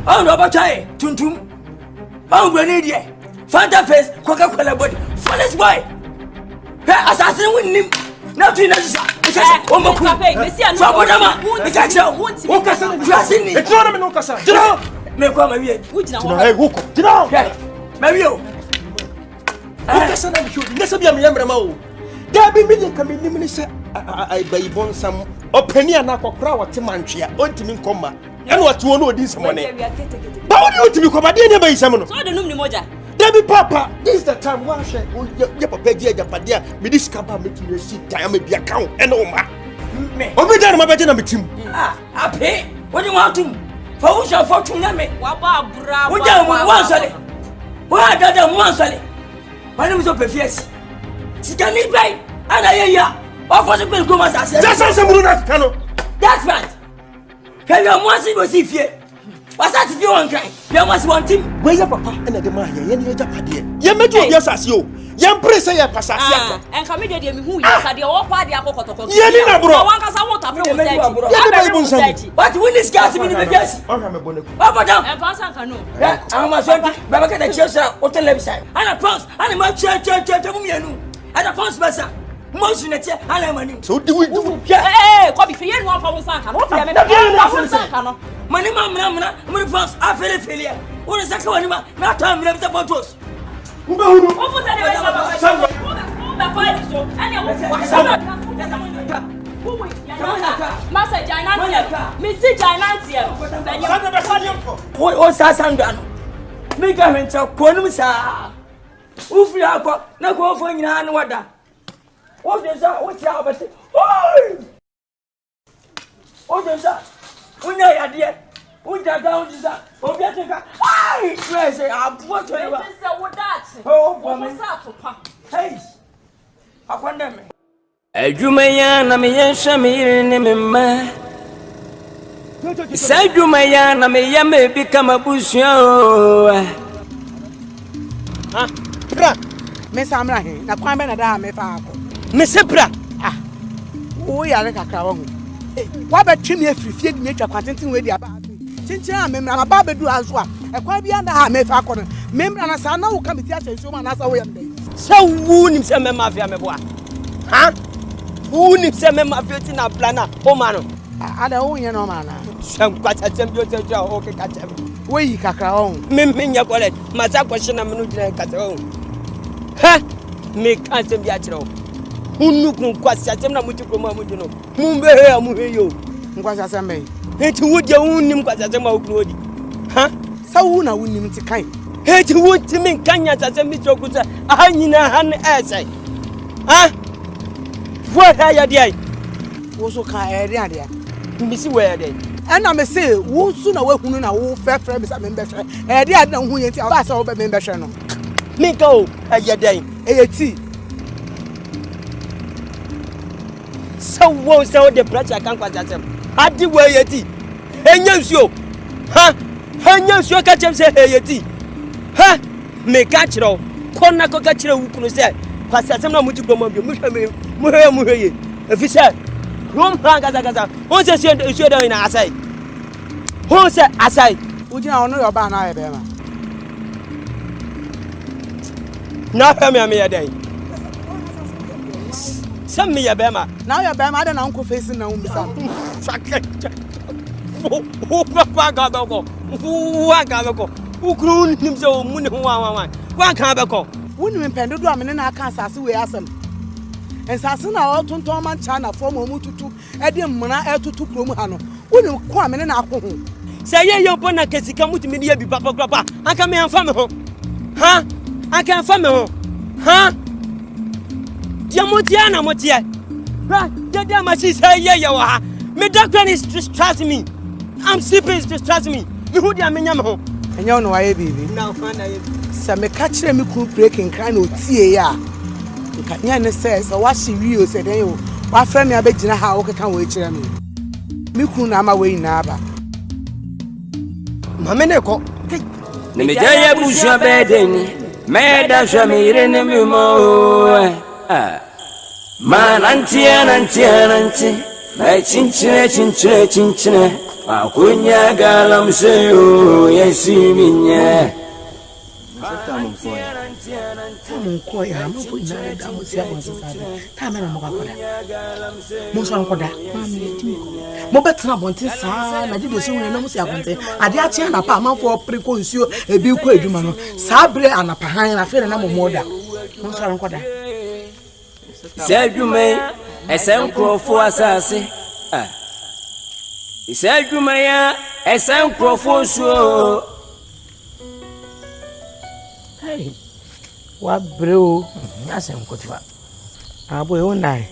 [SPEAKER 5] Oh, Robert Chai, Tuntum. Oh, Grenadier. Fanta face, Coca Cola body. Foolish boy. Her assassin wouldn't him. Nothing else. Oh, my pay. Monsieur, no, the catcher won't see. It's not a Minocasa. Make one of you. Would you know? Mario. That's not true. Let's be a member. There be million coming minister. I buy born some opinion of Crowd Timantia, Ultimate Comma, and what you know this morning. But what do you to become a dinner by someone? So I don't know Moja. Debbie Papa, this is the time one share. Oh, your papa, dear, me discover making you sit time, maybe account and Oma. Oh, me done my better number 2. Ah, I pay. What do you want to? For who shall fortune me? Wapa, bravo. What down one solid? Why does one solid? My name is Opefes. She can live by, and I hear. What was the bill come as I said? That's right. Can you once it was if you? What's that if you want crying? You must want him. Where your papa and the man here, you need you met your as you. Young press your passasia. And come here, who you had your party. Yeah, bro. One has a water from the But when this gas in the gas, Papa down and pass and canoe. I must back at the church or the left side. And a pass, and a much church, and a pass, Massa. Most in the chair, and I'm money. So do we do? Hey, copy for you one from Sanka. What I mean, Money, Mamma, money pass, I feel a failure. What is that one? Not time left about us.
[SPEAKER 1] Ejumaya na me yensha me ne me ma. Sa ejumaya na me ya me bi kama busua o.
[SPEAKER 5] Ha, bra. Me samra he. Na kwan be na da me fa akọ.
[SPEAKER 14] Me se bra.
[SPEAKER 5] Ah. Wo ya le kakra wo ho. Wa be twi me afirifie di me twa kwantenten we di aba. Chinchin a me mra ba be du aso a. E kwa bi anda ha me fa akọ no. Me mra na sa na wo ka me ti a chenso ma na sa wo yam dai.
[SPEAKER 14] Sa wu nim se me mafia me boa. Ha? Wu nim se me mafia ti na plana o ma no.
[SPEAKER 5] Ada wo yen no ma na.
[SPEAKER 14] Sam kwata tem bi o te ja o ke ka tem.
[SPEAKER 5] Wo yi kakra wo.
[SPEAKER 14] Me nya college. Ma sa kwhye na me no gina ka te wo. Ha? Me ka tem bi a kire wo. Unu kun kwasa tem na mu ti kromo amuju no. Mu be he amu he yo.
[SPEAKER 5] Nkwasa tem be.
[SPEAKER 14] Enti wo je unim kwasa tem a wo kro di. Ha?
[SPEAKER 5] Sa wu na wunim ti kan.
[SPEAKER 14] Enti wo ti me kanya ta tem bi choku sa. Aha nyina han esai. Ha? Wo ha ya di ai.
[SPEAKER 5] Wo so ka ere ade a.
[SPEAKER 14] Mi si wo ya dey.
[SPEAKER 5] Ena me say wo su na wo hunu na wo fefre me sa me mbehwe. Ede ade na hu yenti ba sa wo be me mbehwe no.
[SPEAKER 14] Me ka o ya dey.
[SPEAKER 5] Eyeti.
[SPEAKER 14] So wo so the pressure kan kwata tem. Adi wo eyeti. Enya nsuo. Ha? Enya nsuo ka chem say eyeti. Ha? Me ka kire ko na ko ka kire wu kunu say kwasa tem na mu ti gbomo bi mu hwe mu hwe ye. Efi say Rom hanga gaza. On se sio da ina asai. On se asai.
[SPEAKER 5] Ujina ono yo ba na ebe ma.
[SPEAKER 14] Na fa me ya dai. Sam me ya be ma.
[SPEAKER 5] Na yo be ma da na nko face na wo bisa.
[SPEAKER 14] Sakre. Wo pa ga be ko. Wa ga be ko. Ukru nim se o mu ne ho wa. Wa kan be ko.
[SPEAKER 5] Wo nim pendo do amene na aka asase we asem. Ensase na o tonton man China form o mututu e de mmana etutu krom ha no woni ko amene na akwo ho
[SPEAKER 14] se ye yo bona kesika mutimi ne bi papa papa aka me anfa me ho ha aka anfa me ho ha dia motia na motia ha dia ma si se ye ye wa ha me doctor is trust me I'm sleeping is trust me me hu dia me nya me ho
[SPEAKER 5] enye no wa ye bibi
[SPEAKER 14] na fa na ye
[SPEAKER 5] se me ka kire me ku breaking cry na otie ya Kanya ne says so what she will say then you wa friend me abegina ha wo keka wo ekire me ku na ama we na aba
[SPEAKER 14] mame ne ko
[SPEAKER 1] ne me jaya busha bedeni me da sha me ire ne me mo man anti me chinchire akunya galamsey o yesiminya
[SPEAKER 5] Munko ya mafu ina da musi abon sasa ta mena mo kwakoda mo so nkoda mo betra bontin sa na jido so na musi abonte ade a chia na pa amafo preko nsuo ebi ko adwuma no sa bre anapa han na fe na mo moda mo so nkoda
[SPEAKER 1] se adwuma esen krofo asase se adwuma ya esen krofo nsuo
[SPEAKER 5] hey wa bro asem kotifa abo e wonai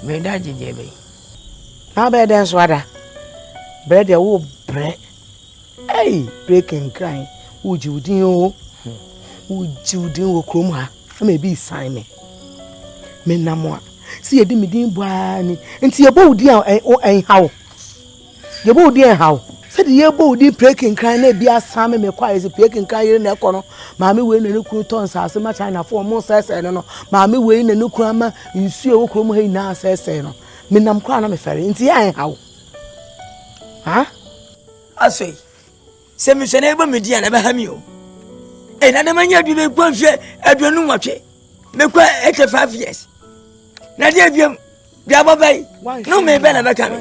[SPEAKER 5] me da jejebe na be den swada bread e wo bre hey breaking cry ujudin o ujudin wo krom ha ma bi sign me namwa si yedi midin bua ni nti ye bo udi en hawo ye bo udi en hawo said ye bo udi breaking cry na bi asame me kwa is breaking cry ye na ekono maami we na ne kunu ton sase ma China for mo sese no maami we na ne kunu ama nsuo wo krom ha ina sese no me nam kwa na me fere nti ye en hawo ha
[SPEAKER 3] asoi se mi sene ba medi na ba ha mi o e na de manya bi be kwanhwe aduonu nwotwe me kwa 85 years na de biam bia babai no me be na be kan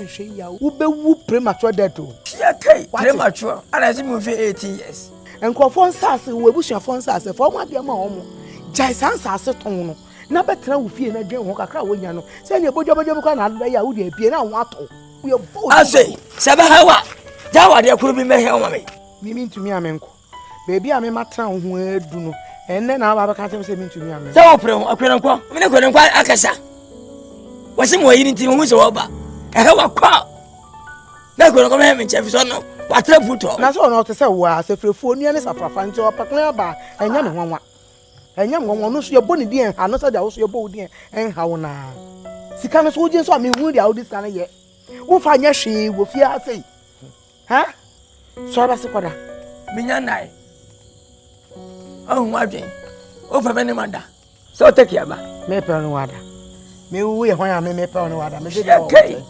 [SPEAKER 5] wo be wu premature death o
[SPEAKER 3] ya kai premature ana si mi fi 18 years
[SPEAKER 5] enko fon sase wo ebusuafo sase fo mo abia ma omo Jai sansa ase ton no. Na betra wo fie na dwen ho kakra wo nya no. Se ne bojo kwa na ado ya wo de pie na wo ato. We bold.
[SPEAKER 3] Ase, sebe hawa. Jawa de kuru bi me he wo me.
[SPEAKER 5] Mimi ntumi amenko. Baby a me matra ho adu no. Enne na baba ka tem se mi ntumi amenko.
[SPEAKER 3] Se wo pre ho akwenanko. Me ne kwenanko akasa. Wase mo yiri ntimi hu se wo ba. Ehe wa kwa. Na kwenanko me me chefi so no. Watra puto.
[SPEAKER 5] Na so no te se wo a se frefo ni ne safafa nti opaklan ba enya ne hwanwa. Enya ngonwo no so ye boni di en ha no se da wo so ye bo di en ha wo na. Sika no so ojin so me hu di a wo di sika na ye. Wo fa nya hwe wo fi asei. Ha? So ba se kwada.
[SPEAKER 3] Minya nai. Oh wadwen. O fa bene manda. So take ya ba.
[SPEAKER 5] Me pe no wada. Me wu ye hwan ya me pe no wada. Me de okay.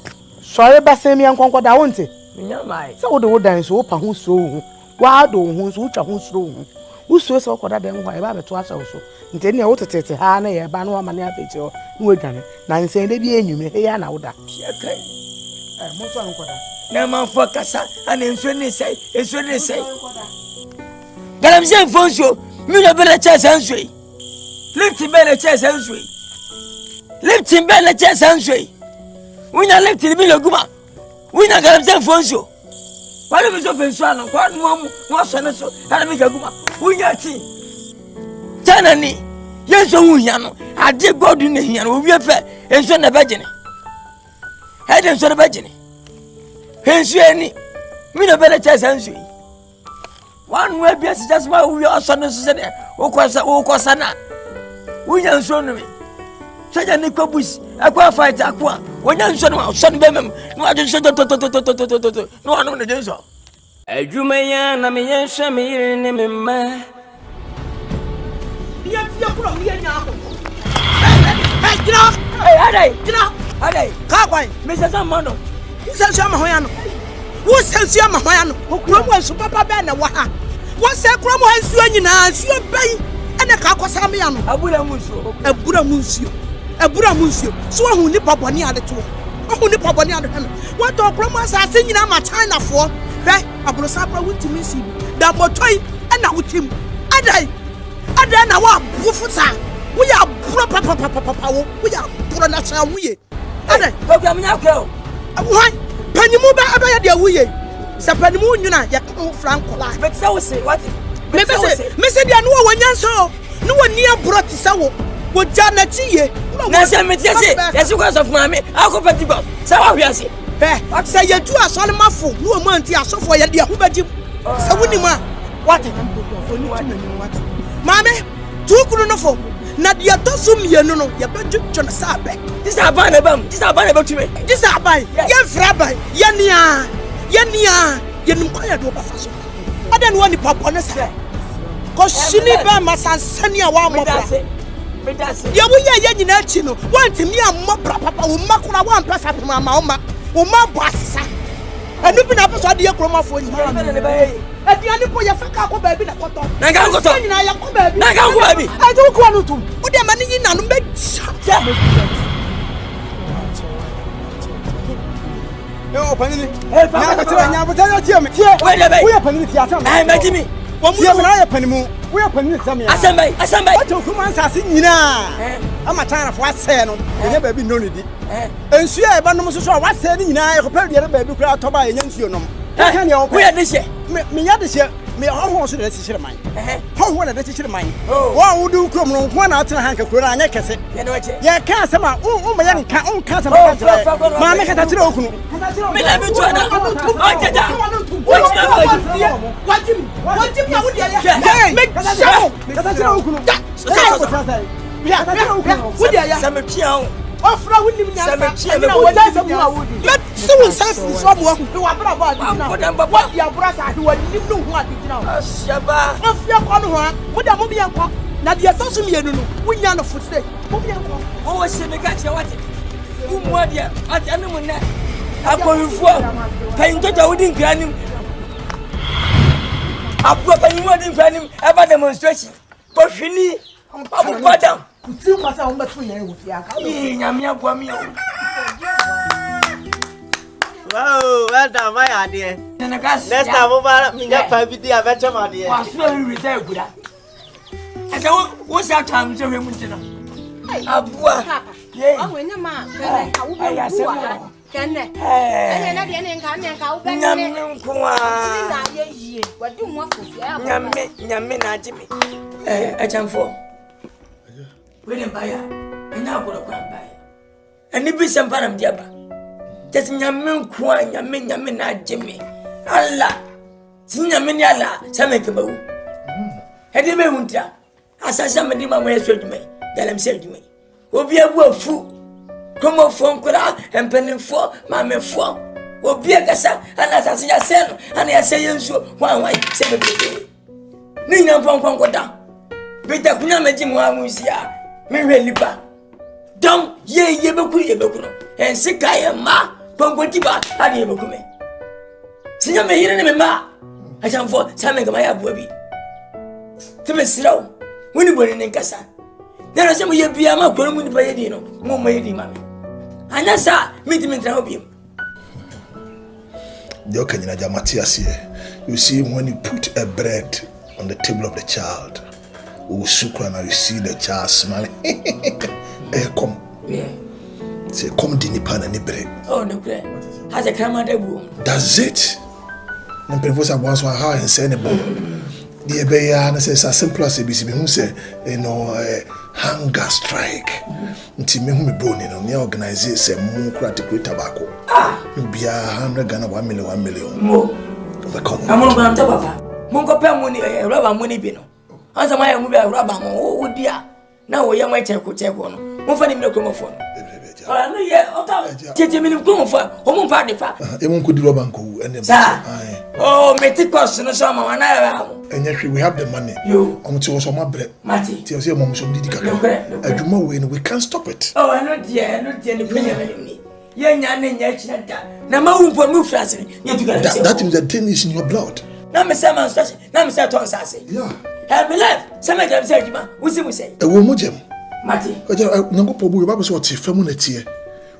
[SPEAKER 5] So ba se mi ankonko da wonte.
[SPEAKER 3] Minya mai.
[SPEAKER 5] Se wo de wo dan so wo pa ho so hu. Wa do hu so wo twa ho so hu. Wo so se koda den hwan e ba beto asa wo so. Nte ne wo tetete ha na ye ba no ma ne afechi o. Wo dwane. Na nsen de bi enyume he ya na wo da.
[SPEAKER 3] Okay.
[SPEAKER 5] Mo so ankoda.
[SPEAKER 3] Na man fo kasa ana enso ne sei Galamsey fonso mi no bele chance ansoi lift bele chance ansoi lift bele chance ansoi wina lift mi lo guma wina Galamsey fonso wale mi so fonso ana kwa no so ne so ana mi guma wina ti tana ni yenso hu hia no ade god ne hia no obi efe enso na bagene he de enso na bagene Hensueni, me no better chance answer. One way, yes, that's why we are son of Sunday. Okosana. We are son of me. Such a Nicobus, aqua fight aqua. When you're son of son Bemem, no, I just said, no, I don't know so.
[SPEAKER 1] A Jumayan, I mean, yes, I'm here in him, man.
[SPEAKER 12] Yes, you're from here now. Hey, get up! Hey, get up! Hey, can't wait, Mrs. Amano.
[SPEAKER 5] Sensu amahoya no wo sensu amahoya no okromo ensu papa be na wa ha wo se kromo ensu anyina ensu bai ene ka akosa me ya no
[SPEAKER 3] abura munsuo
[SPEAKER 5] so hu ni paboni ade to hu ni paboni ade he wo to kromo asase nyina ma China fo he aburo sabra wutimi si da motoi ena wutim adai na wa bufuta wo ya buro papa wo ya buro na cha wuye adai
[SPEAKER 3] ko ga mnya ko
[SPEAKER 5] why? Panimu ba abaya de awuye. Sa panimu nyuna ya kan frankola.
[SPEAKER 3] But say we say what?
[SPEAKER 5] Me say dia no wanyanso. No wani abro ti sa wo. Wo jana chiye.
[SPEAKER 3] Na say me tie say, yes because of mama. Akopati ba. Say wa hwiase.
[SPEAKER 5] Be, say you do asole mafo. No mo anti asofo ya de ahubagim. Sa woni ma. What? Mama, tu kunu no fo. Na dia to sumienu no ya bedwetwo na sabe
[SPEAKER 3] this aban na bam this aban na betumi
[SPEAKER 5] this aban ye fraban ye nia ye nim kwaya do ba faso adan woni papa ne sa ko shini ba masansani a wa mo bra ye wo ye nyina chi no wanti mi ammo bra papa wo makura wa mpasa pema ma wo ma boasa enu bi na peso de ye kromafo nyina Ediani po ya faka ko baby na koto.
[SPEAKER 3] Na ga koto.
[SPEAKER 5] Na ya ko baby.
[SPEAKER 3] Na ga ko baby.
[SPEAKER 5] Ai do ko anu tum. O de mani nyina no be.
[SPEAKER 14] Yo panini.
[SPEAKER 5] Eh fa ka tira nya bo tanya tie me. Tie.
[SPEAKER 3] We de bay.
[SPEAKER 5] We panini tie asam.
[SPEAKER 3] Ai ma jimi.
[SPEAKER 5] Wo mu na ya panimu. We panini sam ya.
[SPEAKER 3] Asambay.
[SPEAKER 14] O to kuma ansase nyina. Ama tana fo ase no. Enya baby no ni di. Ensu e ba no so so wa se ni nyina e ko pa de baby kura to ba enya nsuo no.
[SPEAKER 3] We are this year.
[SPEAKER 14] Me ya this year. Me ho so de chichire man. Ho na de chichire man. Wa wudu krom no ko na atena hanka kuro anya kese. Ye ka asema o ma ya nka o nka asema ma me kata chire okunu.
[SPEAKER 3] Me na me tuana. O jaja.
[SPEAKER 5] Wajim na wudi ya.
[SPEAKER 14] Me kata chire okunu.
[SPEAKER 5] Ya wudi ya.
[SPEAKER 3] Same pia o.
[SPEAKER 5] Ofra wuni mi nyasa.
[SPEAKER 3] Me
[SPEAKER 5] wodi se Kumawood. Let so sense so mo hu wa bra ba di. What ya bra sa di wani nim no hu adi gina.
[SPEAKER 3] Ashaba.
[SPEAKER 5] Afia kwa no ho. Mo da mo bi enko. Na de to so mienu no. Wunya no footstay. Mo bi enko.
[SPEAKER 3] O se me ka che wati. Umu adia. Ati anu mo na. Akoyufo. Kan tota wudi nkranim. Abu pa ni wudi nkranim. Eba demonstration. Ko hwini. Abu padam.
[SPEAKER 5] Kuti kwasa ho beto yen wo fia ka.
[SPEAKER 3] Nyame aboa mi o.
[SPEAKER 2] Wow, well done, my idea. Next time, over me, that 5 video, I bet you, my dear.
[SPEAKER 3] I swear you retire good. I said, what's that time? So we went to Abua.
[SPEAKER 15] Yeah. Oh, when ma. I said, can I? I not any can I go back. What do you want to say?
[SPEAKER 3] Yamina Jimmy. I jump for. William Bayer, and now go to buy. And it be some param diaba. Just Yamin Kwan, Yamina Jimmy. Allah. Sinyamin Allah, Samekabo. Had he been winter? As I summoned him away to me, Galamsey to me. Will be a wolf fool. Come on, phone and penny for, mamma for. Will be a gassa, and as I see a son, and I say so, one way, 7 days. Nina Pong down. Better Kunama Jim Wamusia, Mary Lipa. Don't ye Yebuku, and sick I am ma, Pongotiba, and Yebukume. Sinya me here ma. I shall for something of my baby. To me slow. When you were in Casa. There are some year beyond my going with Bayadino, more lady, mammy. And that's how meet him in Trabium.
[SPEAKER 4] The Okanyana Matias here. You see, when you put a bread on the table of the child, now you see the child smiling. Come. Yeah. Say, come dinipan and bread. Oh, no, bread. Has a camera. That's it. And people say, once one how and send a ball. The Ebeya says, as simple as ABC, who say, hunger strike. Until me who be born in the organization, democratic with tobacco. You be 100 Ghana 1 million. More. I'm on to Papa. Mungo money, rubber money bino. Answer my movie, rubber, oh dear. Now we are my check one. One for the microphone. I know, yeah, take a minute for home party. You won't do Robanco and the oh, make it cost no summer and I and yet we have the money. You on to also my bread. Matty, tell your mom some did we can't stop it. Oh, I know, dear, not the opinion. Young and now, my own for move fast. That is the thing is in your blood. Now, Miss Salmon, now, Miss Sassy. Yeah, have me left. Some of them say, we say, a woman, Jim. Matty, no probably was what if feminine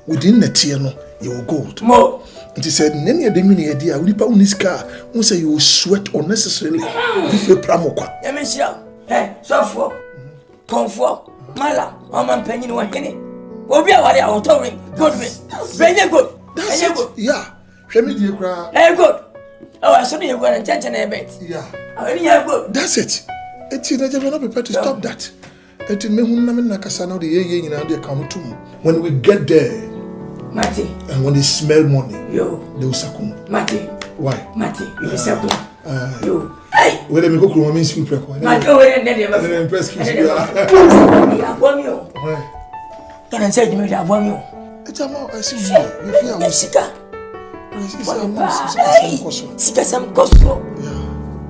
[SPEAKER 4] within the tier, no, you will gold. More. And he said, Nenny, the mini idea, we put on this car, won't say you will sweat unnecessarily. If you pramoka. Yamisha, hey, so for comfort, Mala, Oman Penny, one penny. Will be our authority. Good, very good. That's good. Yeah, Shemi, you cry. Hey, good. Oh, I saw you were in attention a bit. Yeah, I really have good. That's it. It's not prepared to stop that. When we get there, Matty, and when they smell money, they will succumb. Matty, why? Matty, you will succumb. You, hey, where they go to my school record. Matty, where they never impress you. Can I say to me that one you? It's a more, I see you. You feel Mexica. Sika some costo.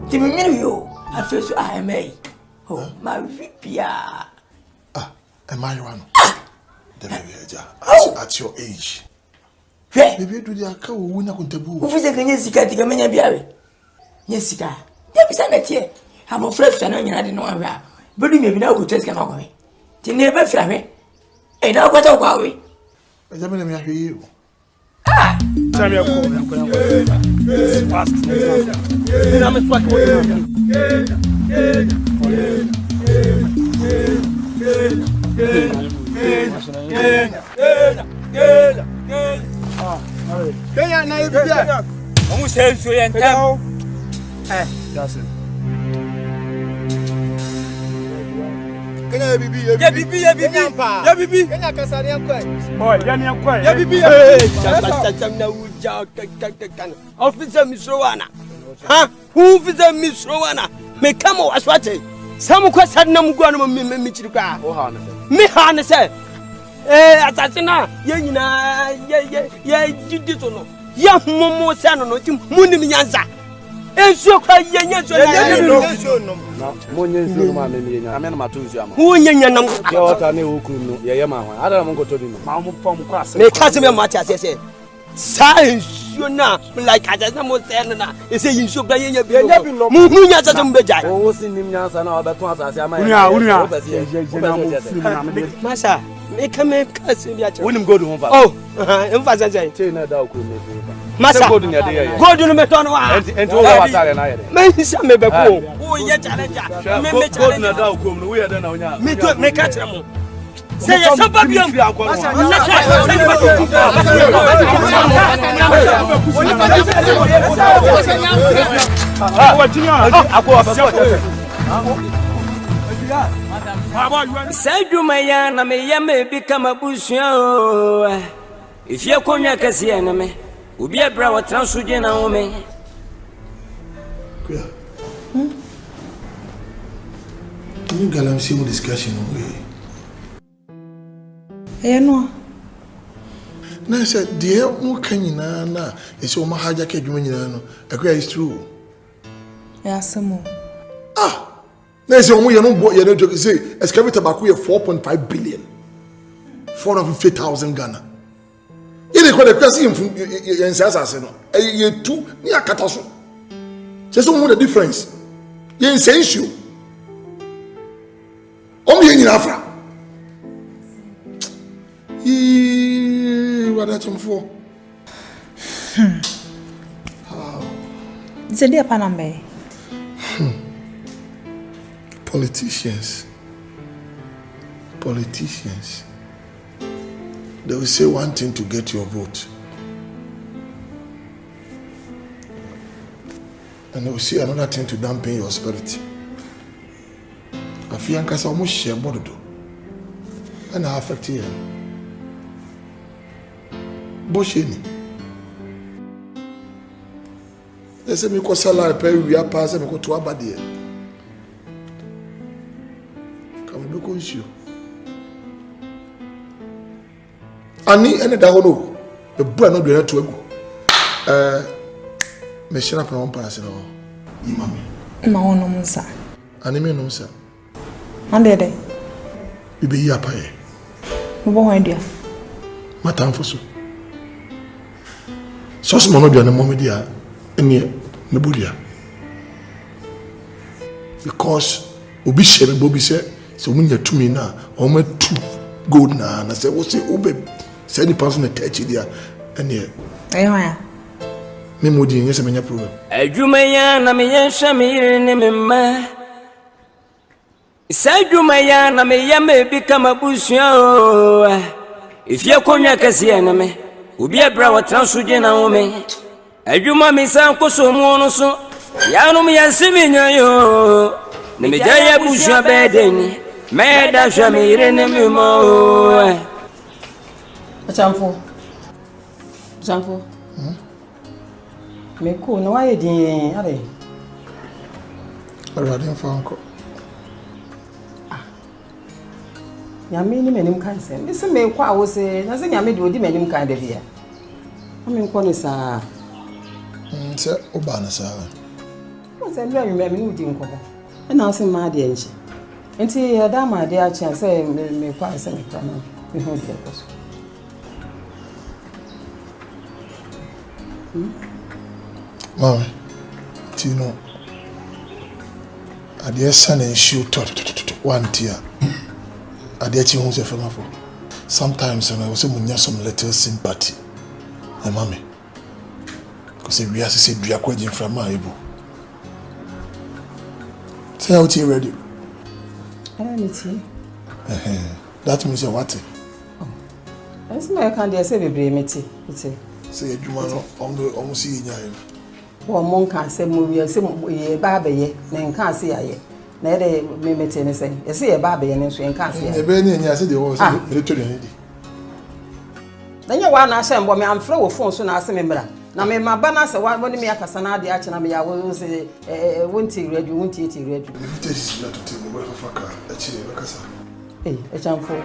[SPEAKER 4] To me, you, I feel so I may. Oh, my vipia. Am I one? The baby at your age. Maybe do the account when I want to move. Who is a Ghanaian to come in a beer? Yes, Sika. There is an idea. I'm afraid I didn't know where. But you may now go test can away. To never fly. And now what are we? I don't know you. Ah! Tell me, I'm going fast. I'm a Kenya na ibia. Omu say so yen tam. That's it. Kenya bibi. Kenya kasari akwai. Boy, yani akwai. Ya bibi. Cham na uja kan. Officer Misrowana. Ha? Who officer Misrowana? Me kama waswate. Samu kwa sadna mugwa no me chirika. O ha na. Me ha na say. Asasina ye nyina ye jidito no ya momo sa no tim munim nyanza ensuo kwa ye nyanzo no mo nyanzo no ma me nya ame na matunzu ama wo nyanya nam ya wata ne okuru no ye ma ho adara mo ngoto bi no ma mo pom kwa ase me ka se me ma tia se sa ensuo na like asasina mo se na e se yinsuo kwa ye nya bi no mo hu nyanza se mo bejai wo si nim nyanza na obeto asase ama ya unia Masa, make a make us in the actual. Wouldn't go to home. Oh, emphasize. Chain that out.
[SPEAKER 14] Masa.
[SPEAKER 8] Gold in your day.
[SPEAKER 14] Gold no meto no a.
[SPEAKER 8] Enti wo wa tare na ye.
[SPEAKER 14] Me hisa me be ko.
[SPEAKER 3] Wo ye challenge. Me
[SPEAKER 8] Gold na da ko no we ye na onya.
[SPEAKER 14] Me to me ka kire mo. Say yes samba biam.
[SPEAKER 1] Sajumaya na me yame bi kama busua. If you konya kasi na me, ubi abra wa transuje na ome.
[SPEAKER 4] Kuya. Ni galamsey mo discussion we.
[SPEAKER 7] No.
[SPEAKER 4] Na say de mo kanyina na e say o ma haja ka adwuma nyina no. Akuya is true.
[SPEAKER 7] Asamoah.
[SPEAKER 4] Na say o mo ye no bo ye no joke say excavator back we 4.5 billion. 450,000 Ghana. Ile kwa de kwasi yen sasa no. Ye tu ni akata so. Say so mo the difference. Yen say issue. O ye nyina afra. What that for?
[SPEAKER 7] It's a dear panambe.
[SPEAKER 4] Politicians. They will say one thing to get your vote. And they will say another thing to dampen your spirit. I feel like I almost share bodo. And I affect you. Bosheni. They say me ko salary pay we are pass me ko to abade. Come be ko issue. Ani ene da hono. E bu na do na to agu. Me shira pa on pass no. Imami.
[SPEAKER 7] Ma ono musa.
[SPEAKER 4] Ani me no musa.
[SPEAKER 7] Ande de.
[SPEAKER 4] Ibe yi apaye.
[SPEAKER 7] Mo bo hwan dia.
[SPEAKER 4] Matam foso. So small no do na momedia ene me budia. Because obi shebe bobi say munya tumi na o ma tu gold na say wo say obe say ni person na touch dia ene
[SPEAKER 7] ya
[SPEAKER 4] me modi nyese menya problem
[SPEAKER 1] Ajumaya na me yensha me ne memma Sajumaya na me yame bi kama busua If you konya kasi na me ubi abra wa transuje na ome Ajuma mi san ko so mu no so ya no me yasimi nyayo ne me jaya busua bedeni me da hwa me ire ne me mo
[SPEAKER 12] Achamfo me ko no waye din are
[SPEAKER 4] already fanko
[SPEAKER 12] nyame ni menim kan se me se me kwa wo se na se nyame de odi menim kan de bia ame nko ni sa
[SPEAKER 4] se oba na sa
[SPEAKER 12] mo se ndu anwuma me udi nko ba e na se ma de enchi enti ya da ma de a chen se me kwa se me kwa no me ho de ko so
[SPEAKER 4] Mama, Tino, I dare son and shoot one tear. I dare you who's a family for. Sometimes when I was some little sympathy. And mommy, because we have to say, we are quite from my able. Say out here ready. That means you're what?
[SPEAKER 12] That's my candy. I say, we bring me tea.
[SPEAKER 4] Say, you want almost see you.
[SPEAKER 12] Well, monk can't say movie, say, baby, then can't see I. Nede me mete ne say. You see a baby and so can't see.
[SPEAKER 4] E be ni say the was literally.
[SPEAKER 12] Then you want na shame, but me am flow phone so na say me mra. Na me maba na say when me akasa na de a che na me ya wo say wonti ready, wonti eti ready.
[SPEAKER 4] If this is not to tell me what fucker, a che akasa.
[SPEAKER 12] Eh, e chamfo.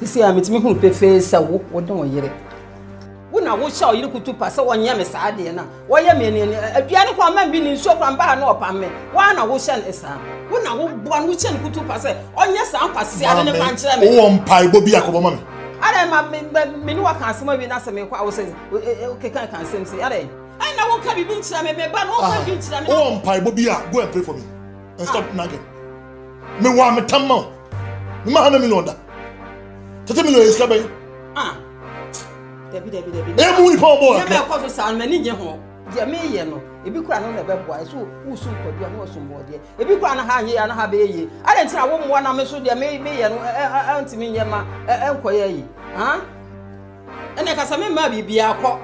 [SPEAKER 12] Sisi a metimi hu pe face wo don wo yire. Wona wo sha oyire kutu pa se wonya me saa de na wo ye me ne aduane kwa man bi ni nso kwa mba na opa me wa na wo sha ne saa wona wo bua no chen kutu pa se onya saa kwase ade ne pa nkyere me
[SPEAKER 4] wo mpai bo bi akobo ma me
[SPEAKER 12] are ma me ni wa kan se ma bi na se me kwa wo se okay kan se me are ai na wo ka bi nkyere me ba no ka bi nkyere me
[SPEAKER 4] wo mpai bo bi a go and pray for me and stop nagging me wa me tamma me ma 100 million da 30 million is ka bay
[SPEAKER 12] Debi.
[SPEAKER 4] Emu ni pa obo.
[SPEAKER 12] Me ko so san mani nye ho. De me ye no. Ebi kura no na be boa so wo so kwadu na wo so mo de. Ebi kura na ha ye ya na ha be ye. Ade ntina wo mo na me so de me ye no antimi nye ma enkoye yi. Ha? Ene ka sa me ma bibia akọ.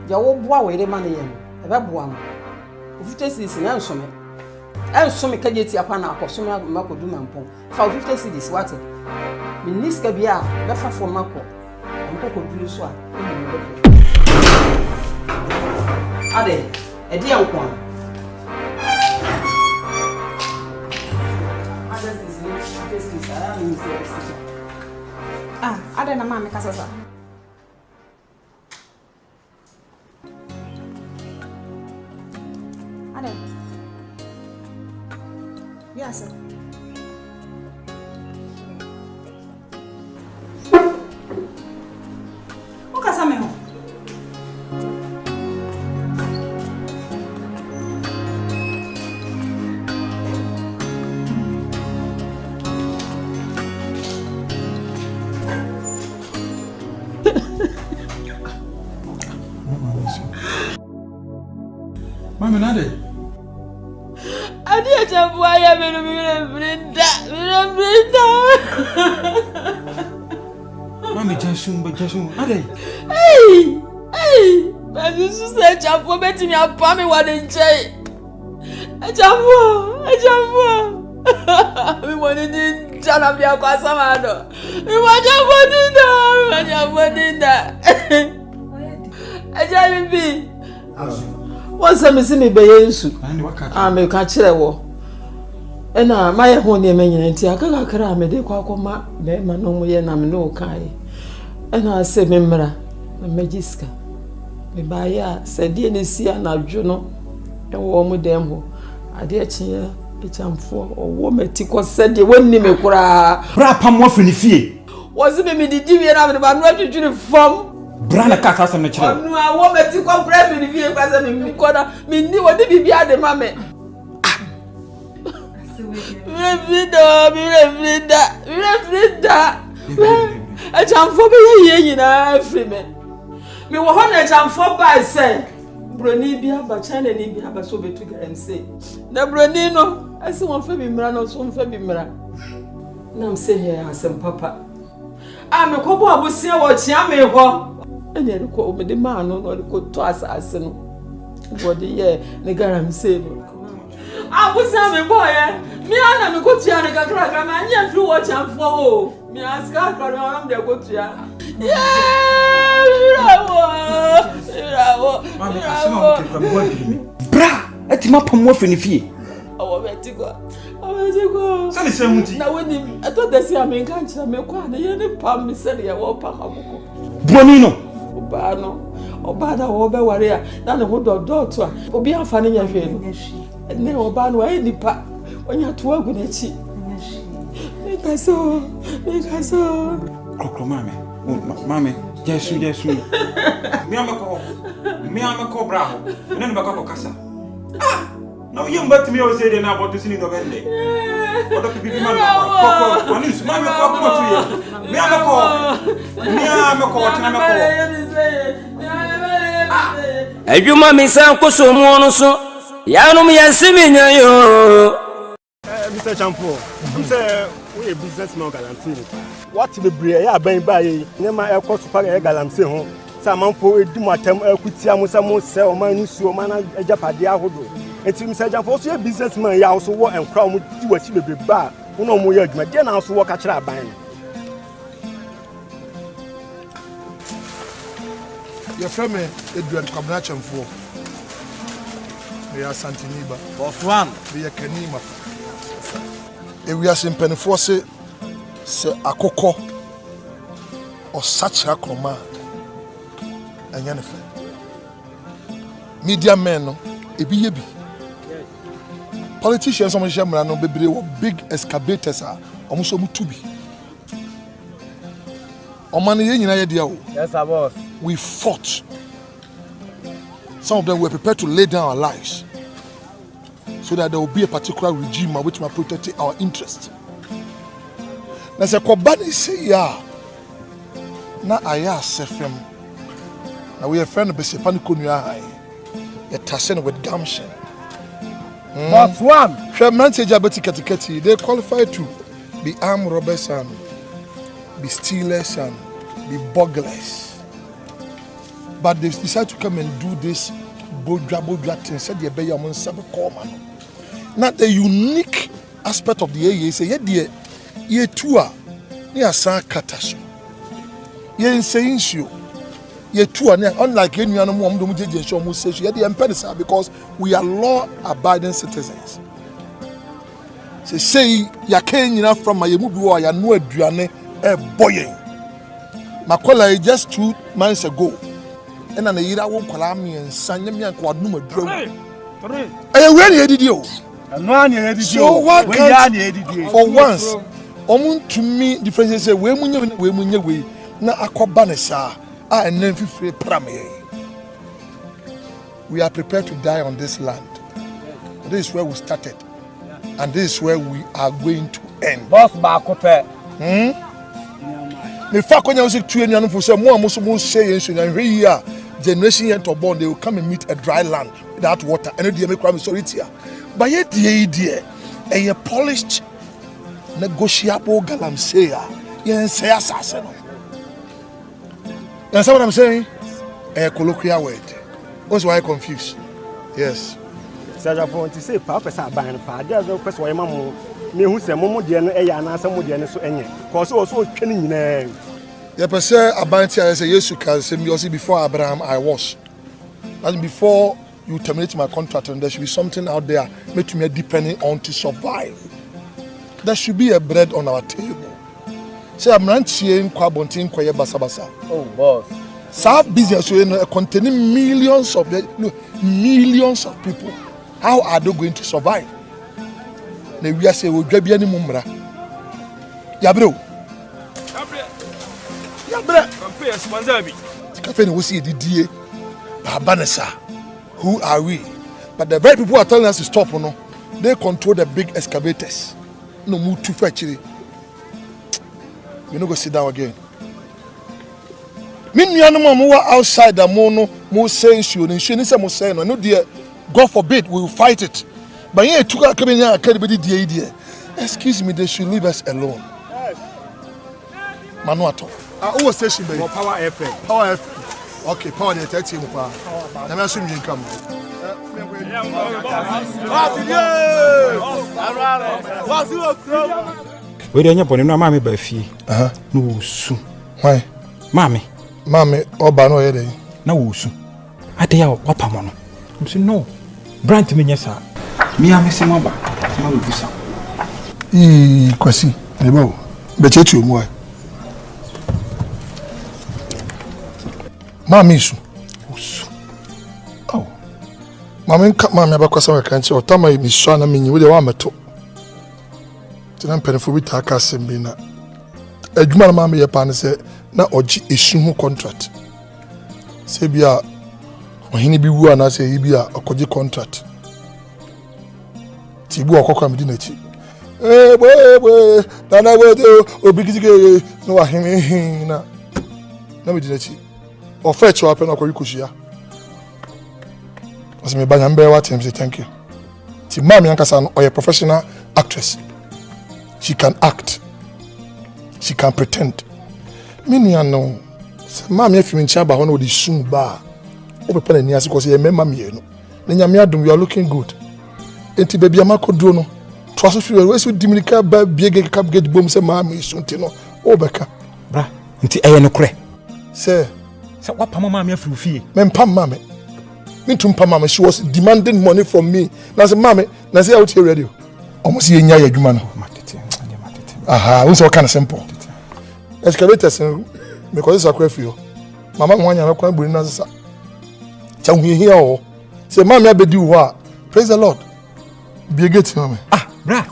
[SPEAKER 12] Ya wo boa we re ma ne ye no. E be boa no. Ofute sisi na nsome. Ensome ka je ti akwa na akọso me makodu mampon. Fa 50 cedis what? Me niska bia be fa fo mako. Mko duru so a. Ade, edi ankwa.
[SPEAKER 6] Ade na mama kasa sa. Ade. Yes. O kasa me ho.
[SPEAKER 9] Mami nade?
[SPEAKER 15] Adi acha buaya meno Brenda.
[SPEAKER 9] Mami jasum. Nade?
[SPEAKER 15] Hey. Baby susa chapo beti mi apami wa de nche. Chapo. Mi woni din jana bia kwa samado. Mi wa chapo dinda. Aja bibi.
[SPEAKER 12] Wọ́n sẹ́ mi sí mi bẹ̀yẹ nsu. Me ka kyerẹ wọ. Ẹna ma yẹ ho ne menyina nti akakakra me de kwa akoma be ma no mo ye na me no kai. Ẹna sẹ́ me mra na magiska. Me ba ya sẹ́ die ne si anadwo no. E wo mo dem ho. Ade akye echamfo owo meti ko sẹ́ de wonni me kura.
[SPEAKER 9] Bra pam wo fini fie.
[SPEAKER 12] Wọ́n sẹ́ me didi wie na me ba no atwitwiri fam.
[SPEAKER 9] Brana kaka sa me kire.
[SPEAKER 12] Onu a wo meti ko bref ni vie kwa se mi ko na mi ni wo de bibia de ma me. Frida. A chamfo be ye nyina afri me. Me wo ho na chamfo ba se. Broni bia ba chana ni bia ba so betu GALAMSEY. Na broni no, asi won fa bi mra no so mfa bi mra. Na am se here asem papa. Me ko bo abusia wo chia me ho. Ene reko me de ma no reko to asase no body ye ne GALAMSEY no abusa me boy mi ana me ko tua ne kakra ma anya fru wo chamfo o mi aska kakra no am de ko tua bravo
[SPEAKER 9] Mami asema mo ke kwa bi. Bra etima pam wo fini fie.
[SPEAKER 12] Awo betiko
[SPEAKER 9] Sani se muti
[SPEAKER 12] na woni ato desi ame nka nchira me kwa na ye ne pam mi se ye wo pam akoko
[SPEAKER 9] Boni no
[SPEAKER 12] Oba na wo be ware a na ne ho dodo to a obi afa ne nya hwe no ne oba no ayi nipa onya to agu na chi me kaso
[SPEAKER 9] Kokro mami Jesu mi amako bravo ne no baka kasa no you mbati mi o say de na about sini no bende odo bibi man ko anis mami ko ko tu ye mi amako watina mako
[SPEAKER 1] Adwuma mi san koso mu no so ya no yanse mi nya yo
[SPEAKER 17] Mr. Champo say we a businessman GALAMSEY what be bre ya ban ba ye nyama e ko so fa GALAMSEY ho sa manfo edi mo atam akutia mo sa mo se o man nusu o man ajapade ahodo enti Mr. Champo so a businessman ya so wo enkra mo di wachi bebe ba wo no mo ya adwuma de na so wo ka kira ban
[SPEAKER 4] Your friend Edward Kwabena Chamfo. We are Asante Niba.
[SPEAKER 8] Of one.
[SPEAKER 4] We are Kenima. We are Simpenifo se akoko or such a command. And Yanife. Media men no ebi. Politicians on Shamra no baby big excavators are almost mutubi.
[SPEAKER 17] Yes, boss.
[SPEAKER 4] We fought. Some of them were prepared to lay down our lives so that there will be a particular regime which might protect our interests. Now, say Kobani say na aya asefem na we friend be sepa ne konua han ye tasen with gumption
[SPEAKER 17] Boss one
[SPEAKER 4] hwe message abati katikati they qualify to be armed robbers and be stealers and be burglars, but they decide to come and do this bodra thing said the be yam nsabe call man. Not the unique aspect of the AA say ye tour ni asan kataso ye nsayinsuo ye tour ni unlike enuanu mo do mo jeje show mo say ye dey empedisa because we are law abiding citizens. Say ya can nyina from my mu bi wo ya no aduane e boyen makola just 2 months ago and na yira won kwala me nsanya me anko adum aduro eh we na edidi o
[SPEAKER 17] no na edidi
[SPEAKER 4] so what we ya na edidi for once omun to me difference say we munye we na akoba ne sa a enen fifire pram ye. We are prepared to die on this land. This is where we started and this is where we are going to end.
[SPEAKER 17] Boss ba ko pe
[SPEAKER 4] me fa konya usik tu enu for say mo amuso mo say ensu na hwe yi a generation yet to born they will come and meet a dry land without water and dey make am sorry tia but yet dey a polished negotiable galamsey yen say asase no. You understand what I'm saying? A colloquial word. What's why I confused? Yes.
[SPEAKER 17] Saja for to say papa sa ban pa dey go person why mamu me hu se momo de no e ya na asam de no so enye cause also twene nyina
[SPEAKER 4] ye pese abanti I say yesu can say me before Abraham I was. And before you terminate my contract and there should be something out there make me depending on to survive. There should be a bread on our table. Say I'm not seeing kwabontin kwaye basabasa.
[SPEAKER 17] Oh boss.
[SPEAKER 4] So business containing millions of people. How are they going to survive? Ne we say we dwa bia ni mumra. Yabre.
[SPEAKER 10] Compare Smanzabi.
[SPEAKER 4] Cafe no see the Babanesa. Who are we? But the very people who are telling us to stop, no, they control the big excavators. No move too actually. We no go sit down again. Me nuanom outside the mo saying you ni say mo say no dear God forbid we will fight it. But here took a cabin dear. Excuse me, they should leave us alone. Manuato. Who station by
[SPEAKER 17] Power FM.
[SPEAKER 4] Power FM. Okay, Power the 30 power. Let me assume you come.
[SPEAKER 9] We dey nyapone no mama ba fie. No wosu.
[SPEAKER 4] Why? Mami oba no ye dey.
[SPEAKER 9] Na wosu. Ade ya wapamo no. I'm say no. Brand me nyesa. Me amese maba. Ma we visa.
[SPEAKER 4] Kwasi. Nebo. Be chetu mu ai. Mami isu. Oh. Mami abakwasa we kan che otama mi so na menyi we dey wa meto. Tina penefo bi ta ka sembi na. Adwuma na mami ye pa ne se na oji esu ho contract. Se bia ohini bi wu ana se bi a okoji contract. Ti bu okokwa mi di na chi. Boy, na we do obigizige no wa himi na. Na mi di na chi. O fe cho apen akoyi koshia. Ose me banya mbe wa say thank you. Ti mami ankasa no oye professional actress. She can act. She can pretend. Mini no. Mami afimi nchaba ho na odi sun ba. O pepa na ni ase ko se me mami enu. Na nyame adum you are looking good. Enti baby amakodro no. Twaso fi we so diminika ba biege cap get bom se mami sunti no. O beka.
[SPEAKER 9] Bra, nti eye no kure.
[SPEAKER 4] Say
[SPEAKER 9] wapa mama afiri fie.
[SPEAKER 4] Me pam mama. Me tum pam mama, she was demanding money from me. Na say mama, na say out here ready. Almost ye nya adwuma no. Aha, we so kind of simple. Excavators because it's a fio. Mama nwanya na kwa buri na sasa. Cha hu here o. Say mama abedi wo a. Praise the Lord. Be get mama.
[SPEAKER 9] Bra.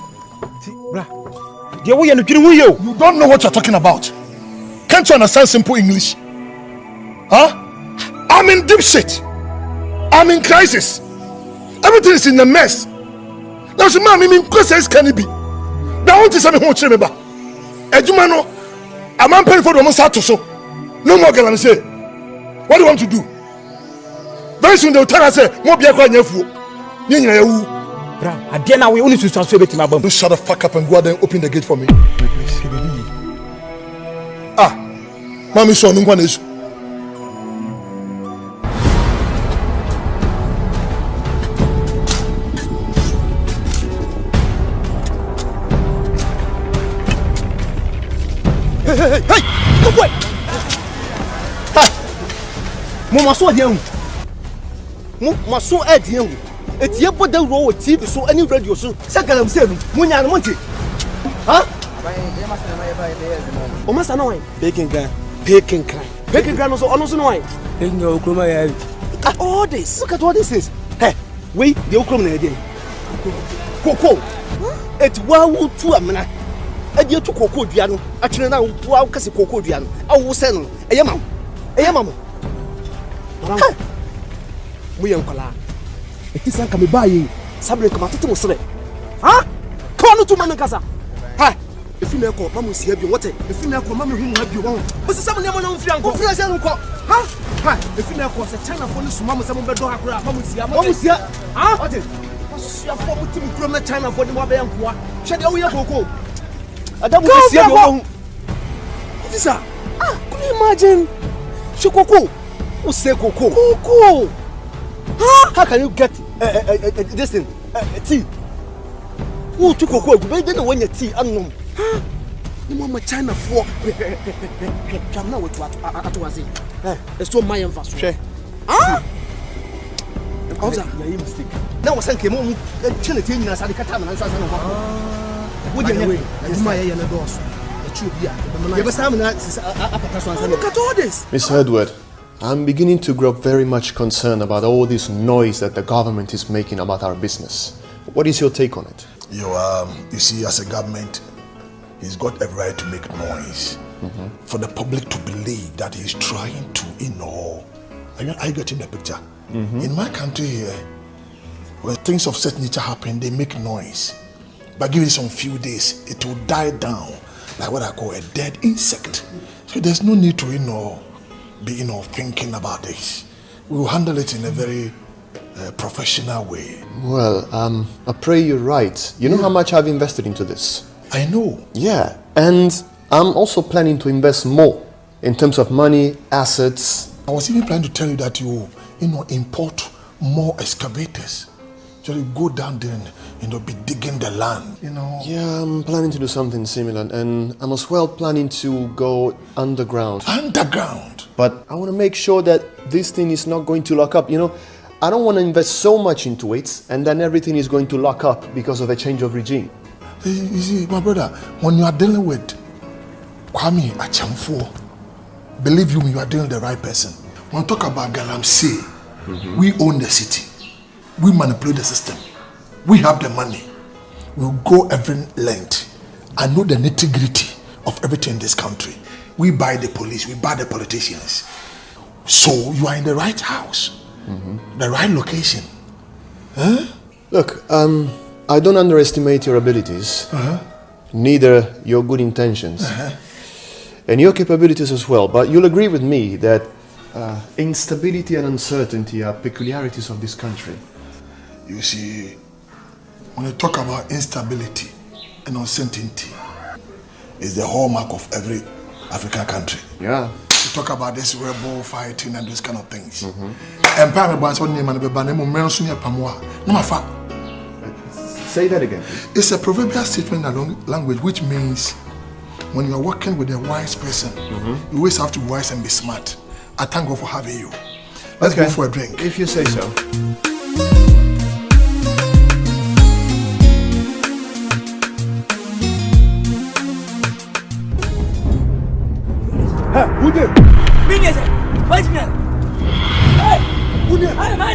[SPEAKER 9] Dear we no twiri hu ye o.
[SPEAKER 4] You don't know what you're talking about. Can't you understand simple English? Huh? I'm in deep shit. I'm in crisis. Everything is in a mess. Now, so mama, me process can it be? Now, what is something who chime ba? Ejuma no, a man paying for the almost out to so. No more Galamsey. What do you want to do? Very soon they will tell us, more be a quite nefu.
[SPEAKER 14] Bra, I dare now we only to transfer it to my bum.
[SPEAKER 4] Don't shut the fuck up and go out there and open the gate for me. Ah, mommy saw no one is.
[SPEAKER 14] Hey, go away. Mama saw the young. Mama saw at you. It's your body roll TV so any radio so. Second, I'm saying, Munya and Monty. Huh? O must know Peking Gran. Peking Gran also almost know. Peking Okroma. All this. Look at what this is. Hey, wait, the Okroma again. Coco. It's wow to a man. I dear to Coco Diano. Actually, now, wow, Cassie Coco Diano. I will send a yamam. A yamam. We are Kala. It is like a buy. Sabre come to Muslim. Huh? Come to Manacasa. Hi. If you call Mamma, see you what? If you call Mamma, who have you won? What's someone on Franco? Huh? Hi. If you call a China for Mamma, some of the dog, Mamma, see, huh? What is your former team from China for the Mobile? Check out your Coco. I don't want to see you. Officer, can you imagine? Shokoko. Who say Coco? Coco. Huh? How can you get this thing? Tea. Who took Coco? They didn't win your tea. Unknown. You want China for? Come now with what I was saying. It's so my emphasis. Huh? Officer, you're mistake. Now I sent him home. Chile tea in a Sadi Katam and Sassan. What do you mean? It's my doors. Look at all this.
[SPEAKER 18] Mr. Edward, I'm beginning to grow very much concerned about all this noise that the government is making about our business. What is your take on it?
[SPEAKER 4] You see, as a government, he's got every right to make noise for the public to believe that he's trying to, are you getting the picture? In my country here, when things of certain nature happen, they make noise. But give it some few days, it will die down like what I call a dead insect. So there's no need to, be, thinking about this. We will handle it in a very professional way.
[SPEAKER 18] Well, I pray you're right. You know how much I've invested into this?
[SPEAKER 4] I know.
[SPEAKER 18] Yeah, and I'm also planning to invest more in terms of money, assets.
[SPEAKER 4] I was even planning to tell you that you import more excavators. So you go down there and be digging the land,
[SPEAKER 18] Yeah, I'm planning to do something similar, and I'm as well planning to go underground.
[SPEAKER 4] Underground?
[SPEAKER 18] But I want to make sure that this thing is not going to lock up. I don't want to invest so much into it, and then everything is going to lock up because of a change of regime.
[SPEAKER 4] You see, my brother, when you are dealing with Kwame Achamfo, believe you are dealing with the right person. When we talk about Galamsey, we own the city. We manipulate the system. We have the money. We'll go every length. I know the nitty-gritty of everything in this country. We buy the police, we buy the politicians. So you are in the right house, the right location. Huh?
[SPEAKER 18] Look, I don't underestimate your abilities, neither your good intentions, and your capabilities as well. But you'll agree with me that instability and uncertainty are peculiarities of this country.
[SPEAKER 4] You see, when you talk about instability and uncertainty, it's the hallmark of every African country.
[SPEAKER 18] Yeah.
[SPEAKER 4] You talk about this rebel fighting and those kind of things.
[SPEAKER 18] Say that again.
[SPEAKER 4] It's a proverbial statement in language which means when you are working with a wise person, you always have to be wise and be smart. I thank God for having you. Let's go for a drink.
[SPEAKER 18] If you say so.
[SPEAKER 3] Who did? Wait a minute. Hey, who did? I'm my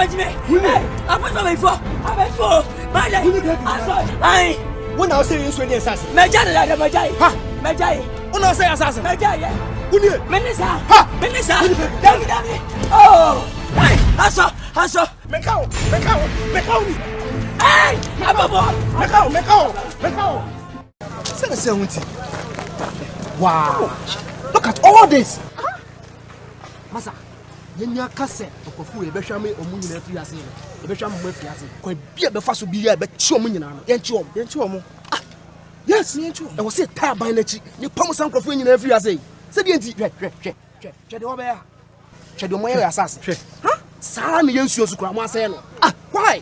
[SPEAKER 3] Jimmy. Hey, I'm my for. My day. When I was saying you the assassin. Majai. When I say assassin. Majai. Who did? Menisa. Damn. Oh. Hey, I saw. Make out. Hey, I'm a boy. Make out. Say the same thing.
[SPEAKER 19] Wow. Look at all this. Masa, yenya kase okofu ebehwa me omu nyina afi ase. Ebehwa mo afi ase. Kwa bia be fa so bia be chi omu nyina no. Yenchi omu. Yes, yenchi omu. E wo se ta ban na chi. Ni pam sankrofo nyina afi ase. Se die nti hwe de wo be ya. Hwe de mo ye asase. Ha? Sara ne yensuo su kura mo ase no. Why?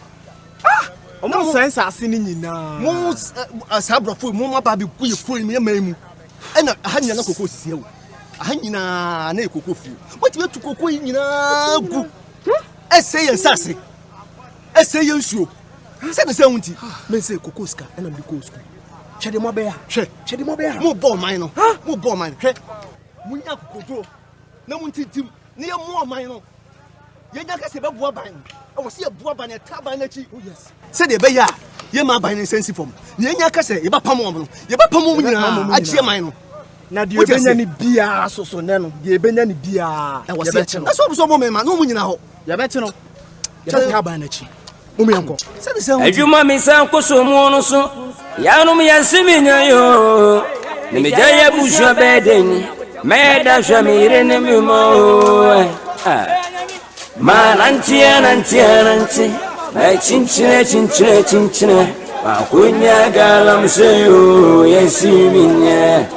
[SPEAKER 14] Omo sense ase ni nyina.
[SPEAKER 19] Mo asabrofo mo ma ba be ku ye kuro mi emamu. Ena ahanya na kokko sisia wo. Ahanyina na ekoko fu. What you to kokko nyina gu. Ese ye sase. Ese ye nsuo. Se de se wunti. Men se kokko ska ena bi ko school. Chede mo be ya. Chede mo be ya. Mo ball mine no. Mo ball mine. Hwe. Munya kokko. Na muntitim. Ne ye mo mine no. Ye nya ka se be boa ban. E wo se ye boa ban e ta ban na chi. Oh yes. Se de be ya. Ye ma ban sensi form. Ne nya ka se ye ba pam o no. Ye ba pam o nyina. Achie mine no.
[SPEAKER 14] Na die benya ni bia soso ne no. Die benya ni bia.
[SPEAKER 19] E wo se. Eso so mo me ma no mu nyina ho.
[SPEAKER 14] Ye be che no. Ye be ta ban na chi. Mo me yanko.
[SPEAKER 19] Se de se ho.
[SPEAKER 1] Adwuma mi san koso mu no so. Ya no me yansimi nyayo. Ne me jaye busua bedeni. Me da hwa me ire ne me mo. Ma nanti. Ma chinchine. Ma kunya galamsey o yesiminya.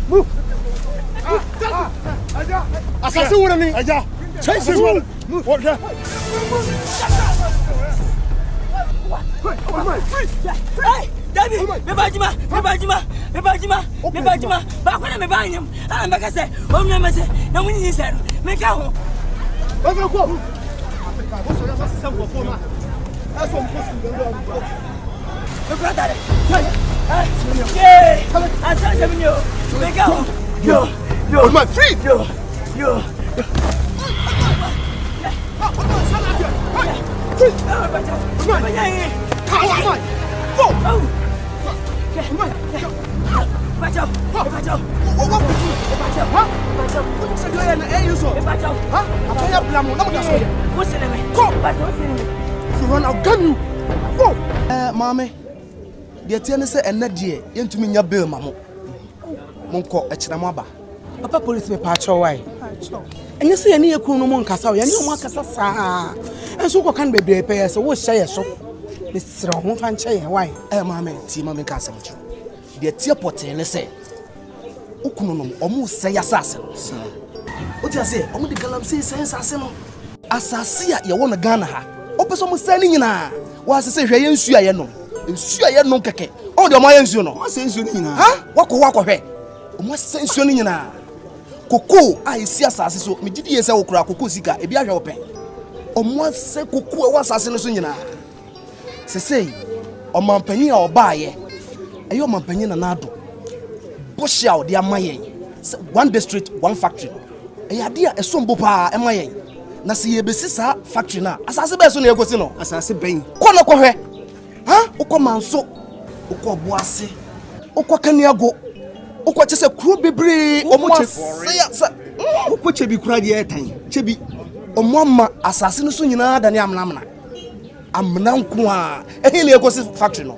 [SPEAKER 19] Move. Assassin, what I mean? Chase him. Move. What?
[SPEAKER 3] Hey, Daddy, me bajima. Ba kwa me ba nyam. Ah, me ka say, o me say, na munyi ni say, me ka ho.
[SPEAKER 19] Let's go. What's your last system for phone? That's what I'm supposed to do.
[SPEAKER 3] Me brother. Yeah. Asante minyo. Me ka ho. Yo.
[SPEAKER 19] My feet.
[SPEAKER 3] Yo.
[SPEAKER 19] Mommy, the tennis and Nadia, into me your bill, Mamma. Monko, a Chinamaba. Papa police me patch away. And you see any cool no cassa, and you want cassa. And so can be a pair, so what say so? Mr. Won't find chair, why? Mamma, Timmy Castle. The teapot, and say, Ukunum almost say assassin. What you say? Only the Galamsey says assassin, you want a Ghana. Open some standing in her. Was to say, Suya no keke. Oh, the Mayans, you know. What sense you in her? Huh? Walk away. What sense you in her? Coco, I see assassin, so me did yes, I will crack Coco Sika, a beer open. On what say Coco was assassin in her. Say, on my penny or buy ye. A your companion and Nado. Bush out the Amaye. One district, one factory. A idea a sombopa, Amaye. Nasi besisa factory na asase be so na ekosi no asase ben kono ko hwe ha ukọ manso ukọ boase ukọ kaniago ukọ chese kuro bebre omo che ukọ chebi kura de etan chebi omo ama asase no so nyina da ne amnamna nko a ehe na ekosi factory no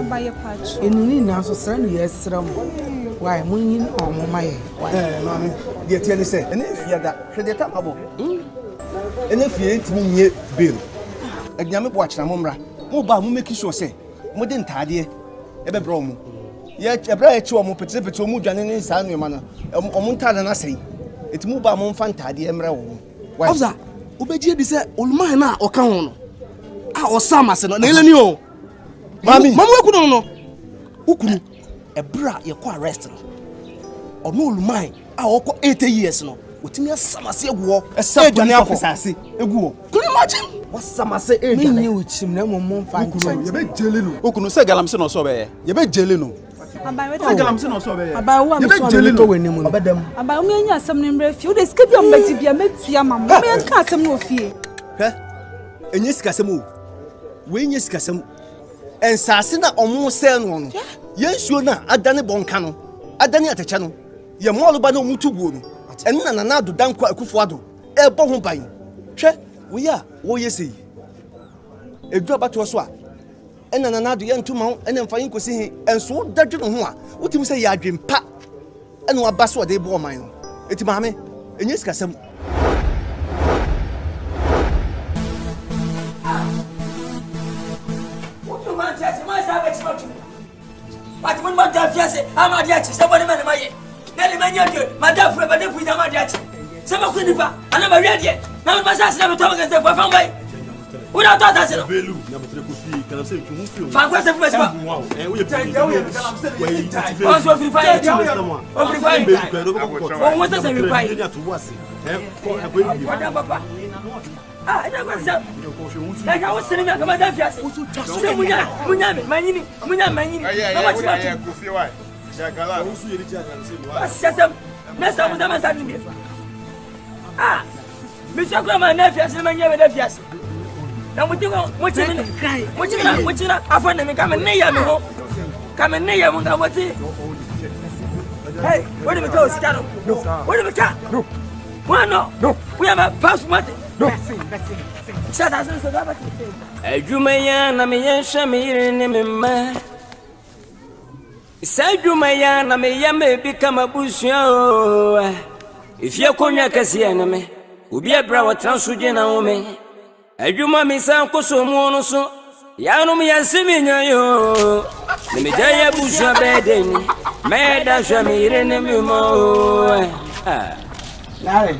[SPEAKER 5] baye patch enuni na so sra no yesra mo why munyin omo maye
[SPEAKER 19] no de tie ne se ene fia da hwe de ta mabo ene fie ntimi nye bill agyame bo akira mo mra mo ba mo make sure say mo de ntade e be bro mo ye ebra ye chi o mo pete o mo dwane ne sa no ma no o mo ntade na sei etimu ba mo mfa ntade mra wo why oza obeji bi se oluman na o ka ho no a o sama se no na ele ni o mami wakunu no ukunu ebra ye ko arrest no ono oluman a o ko 80 years no otimi asamase eguo edwane afisase eguo can you imagine wasamase edwane
[SPEAKER 5] me nyi uchim na mo mfa nche
[SPEAKER 14] ye be jele no okunu se galamse no so be ye be jele no
[SPEAKER 5] Galamsey no so be. Aba wo am so me to wani mu. Obedam. Aba wo anya asem ne mra fie. Wo de sika bi am bagi bia metua mam. Me ka asem no fie.
[SPEAKER 14] Hɛ? Enye sika asem o. We enye sika asem. Ensase na omo sɛ no no. Yensuo na adane bonka no. Adane atacha no. Ye molo ba na omutu buo no. Ɛnna na na do danko akufo ado. Ɛbɔ ho ban. Hwɛ, wo ya, wo yesi. Edu abato so a. Ɛnna na na do ye ntuma ho, ɛnna mfa yin kosi he. Enso dadwe no ho a. Wotimi sɛ ya adwempa. Ɛna waba so de bo man no. Eti maame, enye sika asem.
[SPEAKER 3] But when my dad says, I'm a diachi, somebody man, my Nelly Mania, my dad for a bad with my diachi. Some of Quinipa, I never read yet. Now my son's never talking against the found way. Without that, that's it. I never said. Like I was sitting at my dad. Ah, Mr. Grandma, nephews, and my nephews. Now, what you want? What's in it? What's in it? I find them come and near me. Come and near me. What's it? Hey, where do we go, Scott? Where do we go? No. Why no? No. We have a past money. No. Shut us.
[SPEAKER 1] Ajumaya na meyesha meyire mema. Sajumaya na meyame bikama busyo. Ifye konya kasiya na me. Ubiya bra watransuje na ome. Ajuma misa koso muono so. Yanu miyasimi nyayo. Nimejaya busyo bedeni. Meda shamire memo.
[SPEAKER 5] Lare.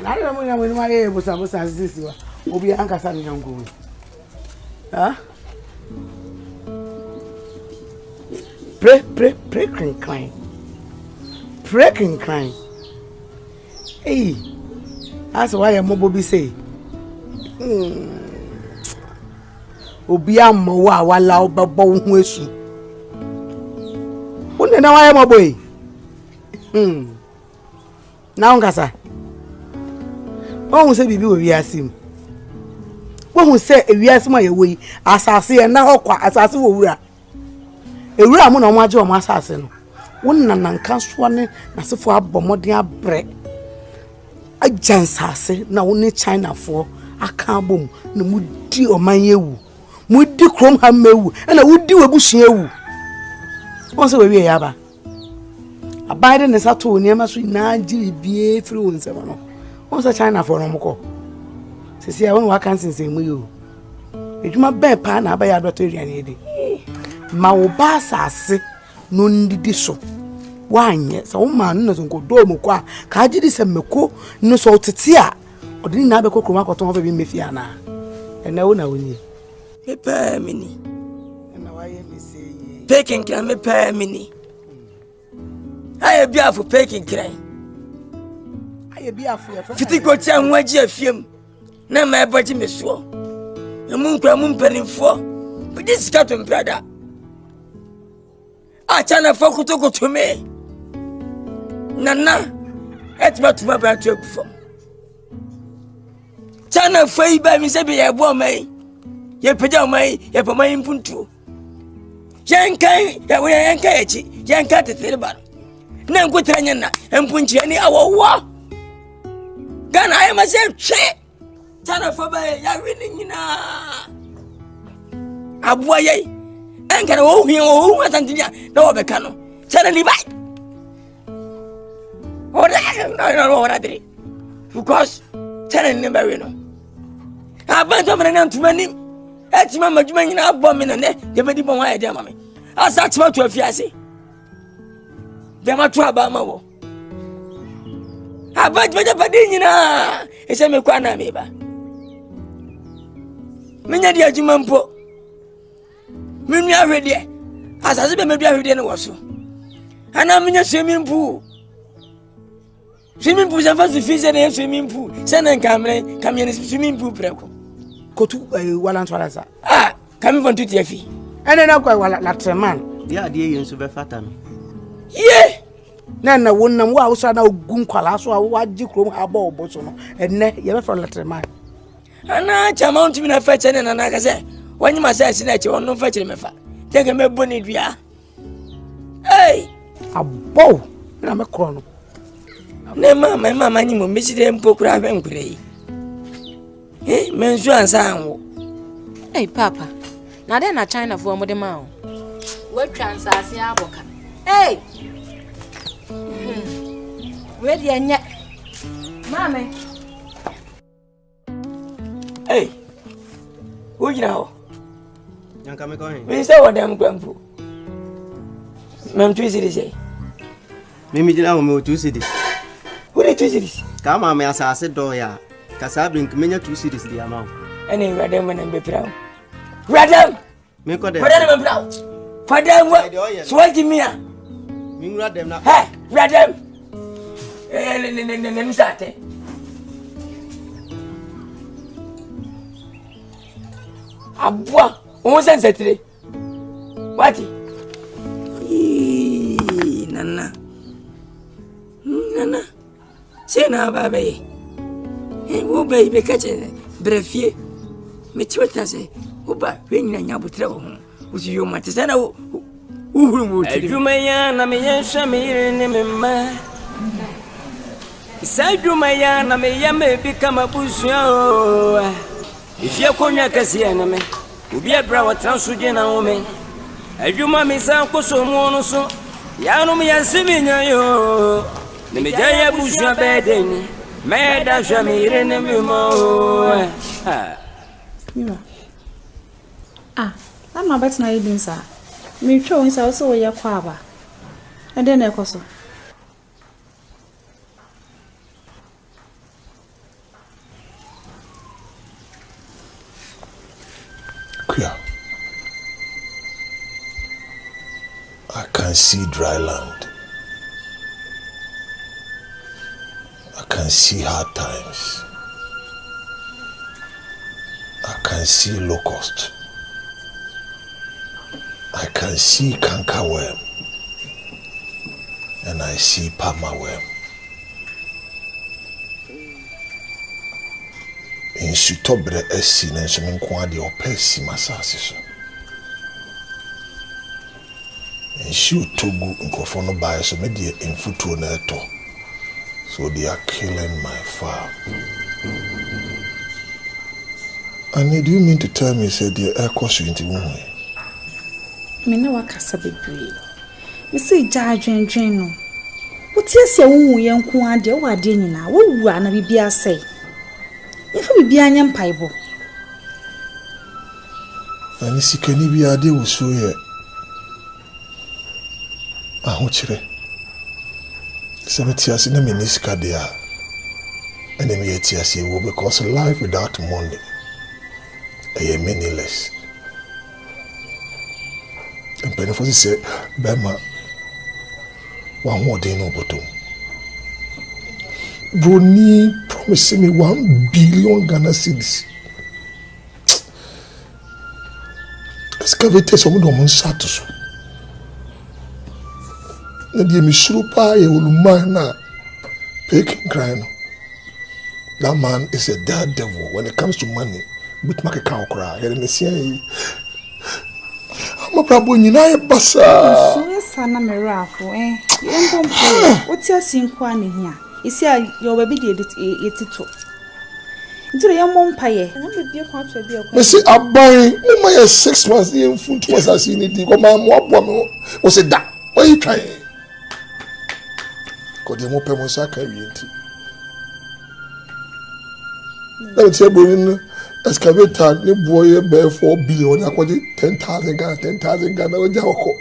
[SPEAKER 5] Lare mo nyamwe ma ye busa sisi wa. Obi ankasa nyango we. Pray crying. Pray crying. Hey. That's why your mobile be say. Obi ammo wa wala obabo hu esu. Wonde na why moboy? Na onkasa. Wọ́n say bibi we wiasim. Wọ́n say wiasim ayewe asase e na hokwa asase wo wura. Ewura mo na mo age o mo asase no. Won nananka so ne nasefo abomoden abre. Ajansase na woni China fo aka bom na mudi oman yewu. Mudi krom ha mewu na wudi webusu yewu. Wọ́n say we wie ya ba. Abide ne sato ni ema so na agi bie firi won se no. Wọ́n say China for no mko. Sisi ya won wa kan sense mu yo. Eduma be pa na abaya doto riane de. Ma wo ba asase no ndidi so. Wanye so wo ma no so nko do mu kwa ka agidi se meko no so tete a odini na be kokoma koton fa bi mefia na. Ena wo na woni.
[SPEAKER 3] Me pa mini. Ena wa ye mi se ye. Peking kran me pa mini. Aye bia for peking kran. Aye bia for ya. Fiti ko tia nwaji afiem. Na ma ebaji meso. Emu nkra mu mpanimfo. Bi disika to mprada. Achana fokuto to me. Nana, etma tuma ba to egufo. Chana fai ba mi se be ye bo mai. Ye peja mai, ye pa mai mpuntu. Yankai, ya we yankai echi, yankai tetere ba. Na nkutra nyana, mpunchi ani awowo. Gana ay ma se twe. Chana fa ba ya wini nyina. Abua ye. Enkara wo hia wo Asante dia na wo beka no. Chana ni bai. No, because telling them very no. I went over and to many. That's my major in our bombing and they made him my idea, mammy. I sat to a fiancé. They might try about my war. I bet with a padina. It's a Mekwana, maybe. Many dear Jimampo. Many are ready. As I said, maybe I didn't was so. And I'm in a swimming pool. Swimming pool is a physical swimming pool. Send and come in swimming pool. Go to Wallan. Ah, coming from 2 TFE.
[SPEAKER 5] And then I'll go like a man.
[SPEAKER 2] Ya de yen so be fata no.
[SPEAKER 5] Ye! Na wonnam wo a wo so na ogun kwala so a wo agye krom abo obo so no. Enne ye be from letterman.
[SPEAKER 3] Ana chama untimi na fa chene na na ka se. Wanyi ma se na che wonno fa chene mefa. Tege me boni dua. Hey!
[SPEAKER 5] Abo! Na me kro no.
[SPEAKER 3] Ne mama nyi mo meside mpokura hwe nkure yi. Mensu ansa anwo.
[SPEAKER 15] Hey papa. Na de na China for mo de ma o. What transase aboka. Hey. Where the anya? Mama.
[SPEAKER 3] Hey. Who you know?
[SPEAKER 2] Yanka me ko hen.
[SPEAKER 3] Me say what them grampo. Mem 2 cities say.
[SPEAKER 2] Me dina wo me 2 cities.
[SPEAKER 3] Who the 2 cities?
[SPEAKER 2] Ka ma me asase do ya. Kasa blink menya 2 cities di amount.
[SPEAKER 3] Any radam when be proud. Radam.
[SPEAKER 2] Me ko dem.
[SPEAKER 3] Radam be proud. Fadam what? So what give me a?
[SPEAKER 2] Me radam na.
[SPEAKER 3] Hey, radam. Ne msate. Abwa, on sense today. What? Nana. Say na baby. Hey, wo baby catch brefie. Me chweta say, oba when na nyabutra wo. Usi yo mate sana wo uhuru mu tiri.
[SPEAKER 1] Adwumaya na me yehwe me ne me ma. Sadwumaya na me ya me bi kama busua o. Ifia konya kase na me. Obi abra wa transuje na wo me. Adwuma me san koso mu no so. Ya no me yasimi nyayo. Ne me jaya busua bedeni. Me da jamire ne me mo.
[SPEAKER 7] I'm not betting I didn't, sir. Me showing also your quaba. And then I also.
[SPEAKER 4] Queer. I can see dry land. I can see hard times. I can see locust. I can see cankerworm. And I see palmer worm. In Sutobre Essin and Seminquadi or Percy Massasis. And shoot Togu and Kofono by so media in Futu Neto. So they are killing my farm. And do you mean to tell me, said the air cost you into one way?
[SPEAKER 7] Me no wakasa bebre. Me say jadwen no. Wotie se wo ye nko ade wo ade nyina wo wura na bibia sei. Ifa bibia nya mpaibo.
[SPEAKER 4] Ani sikani bi ade wo so ye. Aho kire. Semeti ase na me niska de a. And me yeti ase wo because life without money is meaningless. And Pennyford said, Bema, one more day no bottom. Bruni promising me 1 billion Ghana cedis. Excavate some of them status. And the Mishrupa, you will mind picking crying. That man is a dead devil when it comes to money. But make a cow cry. And the sea. I'm a problem in I bassa.
[SPEAKER 7] So yes, Anna Merafu, eh? You what's your sinquani here? You see, your baby did it too. Do your mom pay?
[SPEAKER 4] I say, I buy my 6 months in food was as in it. Come on, what woman was it that? Why are you trying? Because the more people are carrying it. Let's say, Borin. Excavator, the boy bear 4 billion, I call it 10,000 Ghana, 10,000 Ghana, or Jawako.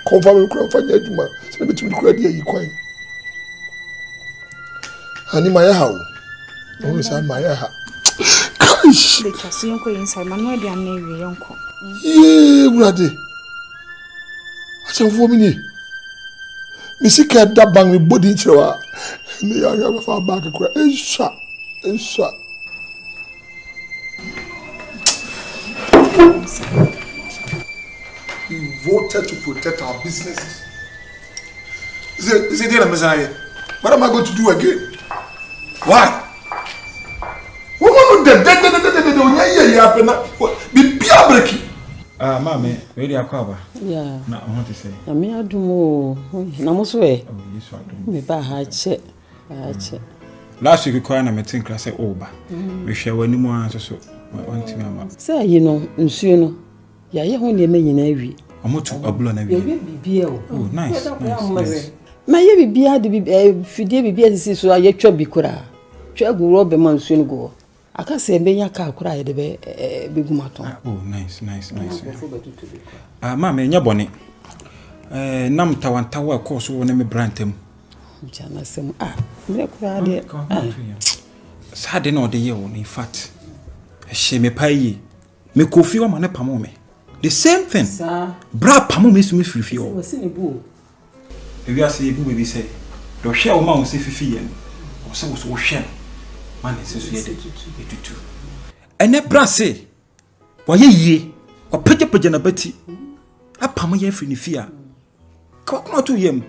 [SPEAKER 4] Confirm crop for Yajuma, so between credit you coin. And in my house, no, it's my house. Gosh,
[SPEAKER 7] they can see you inside my mother and Navy, uncle.
[SPEAKER 4] Yeah, brother. I said, 4 minutes. Missy cat that bang with body chow, and the young have a back a cry, and shot, and shot. voted to protect our businesses. Is it there, Messiah? What am I going to do again? Why?
[SPEAKER 9] Mammy, really a cover.
[SPEAKER 12] Yeah.
[SPEAKER 9] Now, I want to say.
[SPEAKER 12] I mean, I do more. Namuswe.
[SPEAKER 9] Oh, yes, I do.
[SPEAKER 12] Me ba ha che.
[SPEAKER 9] Last week, we called a think class at Oba. We share any more answers. So, one thing,
[SPEAKER 12] say, you know, Nsuno. Ya ye ho ne me nyina wi.
[SPEAKER 9] Omo to ablo na wi.
[SPEAKER 12] Ye bibia o.
[SPEAKER 9] Oh, nice.
[SPEAKER 12] Ma ye bibia de fidie bibia sisi so ye twa bi kura. Twa gu robe man Nsuno go. Aka se be nya ka kura ye de be gumaton.
[SPEAKER 9] Oh, nice. Ma me nya bone. Nam tawantawa course wo na me brantem.
[SPEAKER 12] Jana sem me kura de.
[SPEAKER 9] Sade na ode ye wo in fact. She me payi. Me kofi wa mane pamo me. The same thing. Sir. Bra pamo me sumi fifi o.
[SPEAKER 12] Wasi ne bu.
[SPEAKER 9] Ebi ase bu be say. Do hwe o ma wo se fifi ye. O se wo so hwe. Man se so ye de tutu. Ene bra se. Wa ye yie. Wa peje na bati. Apamo ye firi ne fia. Ka kuma to yem.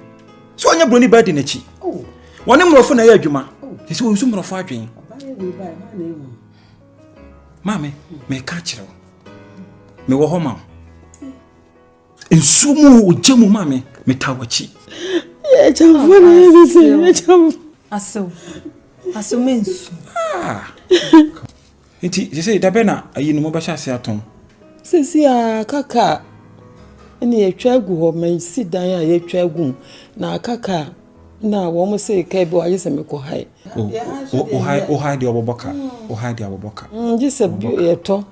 [SPEAKER 9] So anya broni ba de na chi. Oh. Wone mrofo na ye adwuma. Se wo nsu mrofo adwen. Mame, me catch you. Me wo homa. Ensumu ojemu mame, me tawachi.
[SPEAKER 12] Ye chamfu na ye se, ye chamfu.
[SPEAKER 20] Aso mensu.
[SPEAKER 9] Inti, je say dabena ayi no mo ba hyase aton.
[SPEAKER 12] Sisi kaka. Eni ye twagu ho me si dan a ye twagu na kaka na wo mo say kai bo ayi se me ko hai.
[SPEAKER 9] O hai de oboboka. O hai de oboboka.
[SPEAKER 12] Just a to.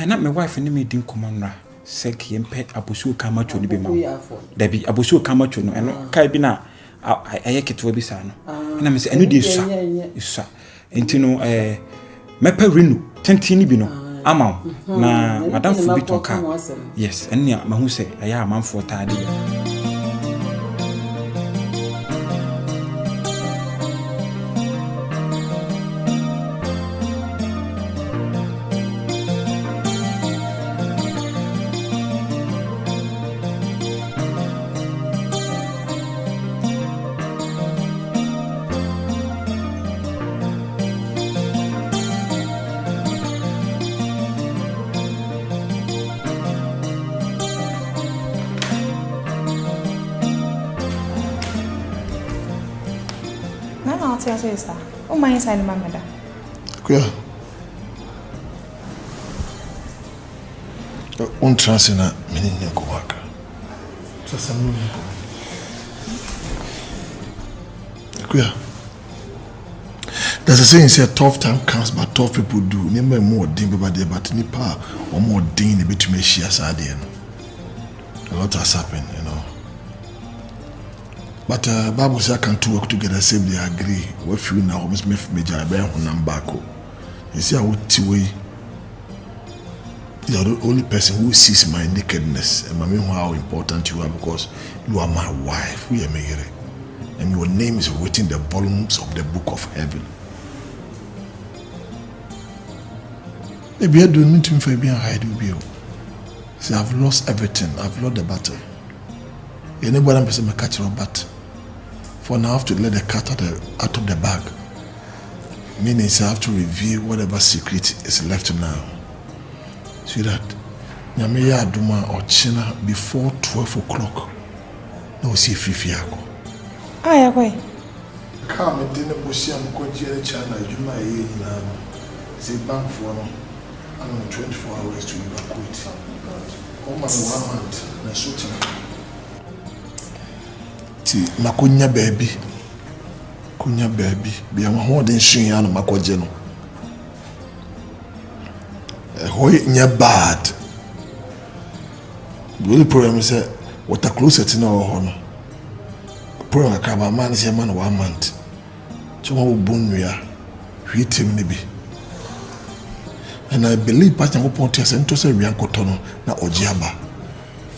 [SPEAKER 9] Na my wife ni me din komandra. Sek yempe abosu kamacho ni be ma. Dabi abosu kamacho no eno kai bi na ayeketwa bi sa no. Na me say enu de isa. Enti no mepe renu tentini bi no. Ama na madam fu bi tonka. Yes, enia mahu say aya amanfo taade.
[SPEAKER 7] Sir. Oh, my inside, my mother.
[SPEAKER 4] Queer. Un transina, menina Kuwaka. Queer. There's a saying, say, tough time comes, but tough people do. Remember more ding about the but nipa or more ding between she as a lot has happened, you know. But Bible says I can two work together, same they agree. What few now Miss Major Nambako. You see, I would way. You are the only person who sees my nakedness and I mean how important you are because you are my wife. We are married. And your name is written in the volumes of the book of heaven. Maybe I don't mean to me for being hide you. See, I've lost everything. I've lost the battle. Anybody person may catch your bat. For now I have to let the cat out of the bag. Meaning I have to reveal whatever secret is left now. See that? Nyamiya Aduma or China before 12 o'clock. No see Fifiako.
[SPEAKER 7] Aya kwe.
[SPEAKER 4] Come and dinner Busia Mukojia China, you may say bank for 24 hours to evacuate. Oh my 1 month, na shooting. Makunya baby. Kunya baby. Be a holding shin and Makojeno. A hoy nya bad. The only problem is that what a closet in our honor. Problem a crab man is a man 1 month. So I will bone we are. Hit him maybe. And I believe Pastor Pontius and Tosa Riancotono na Ojiaba.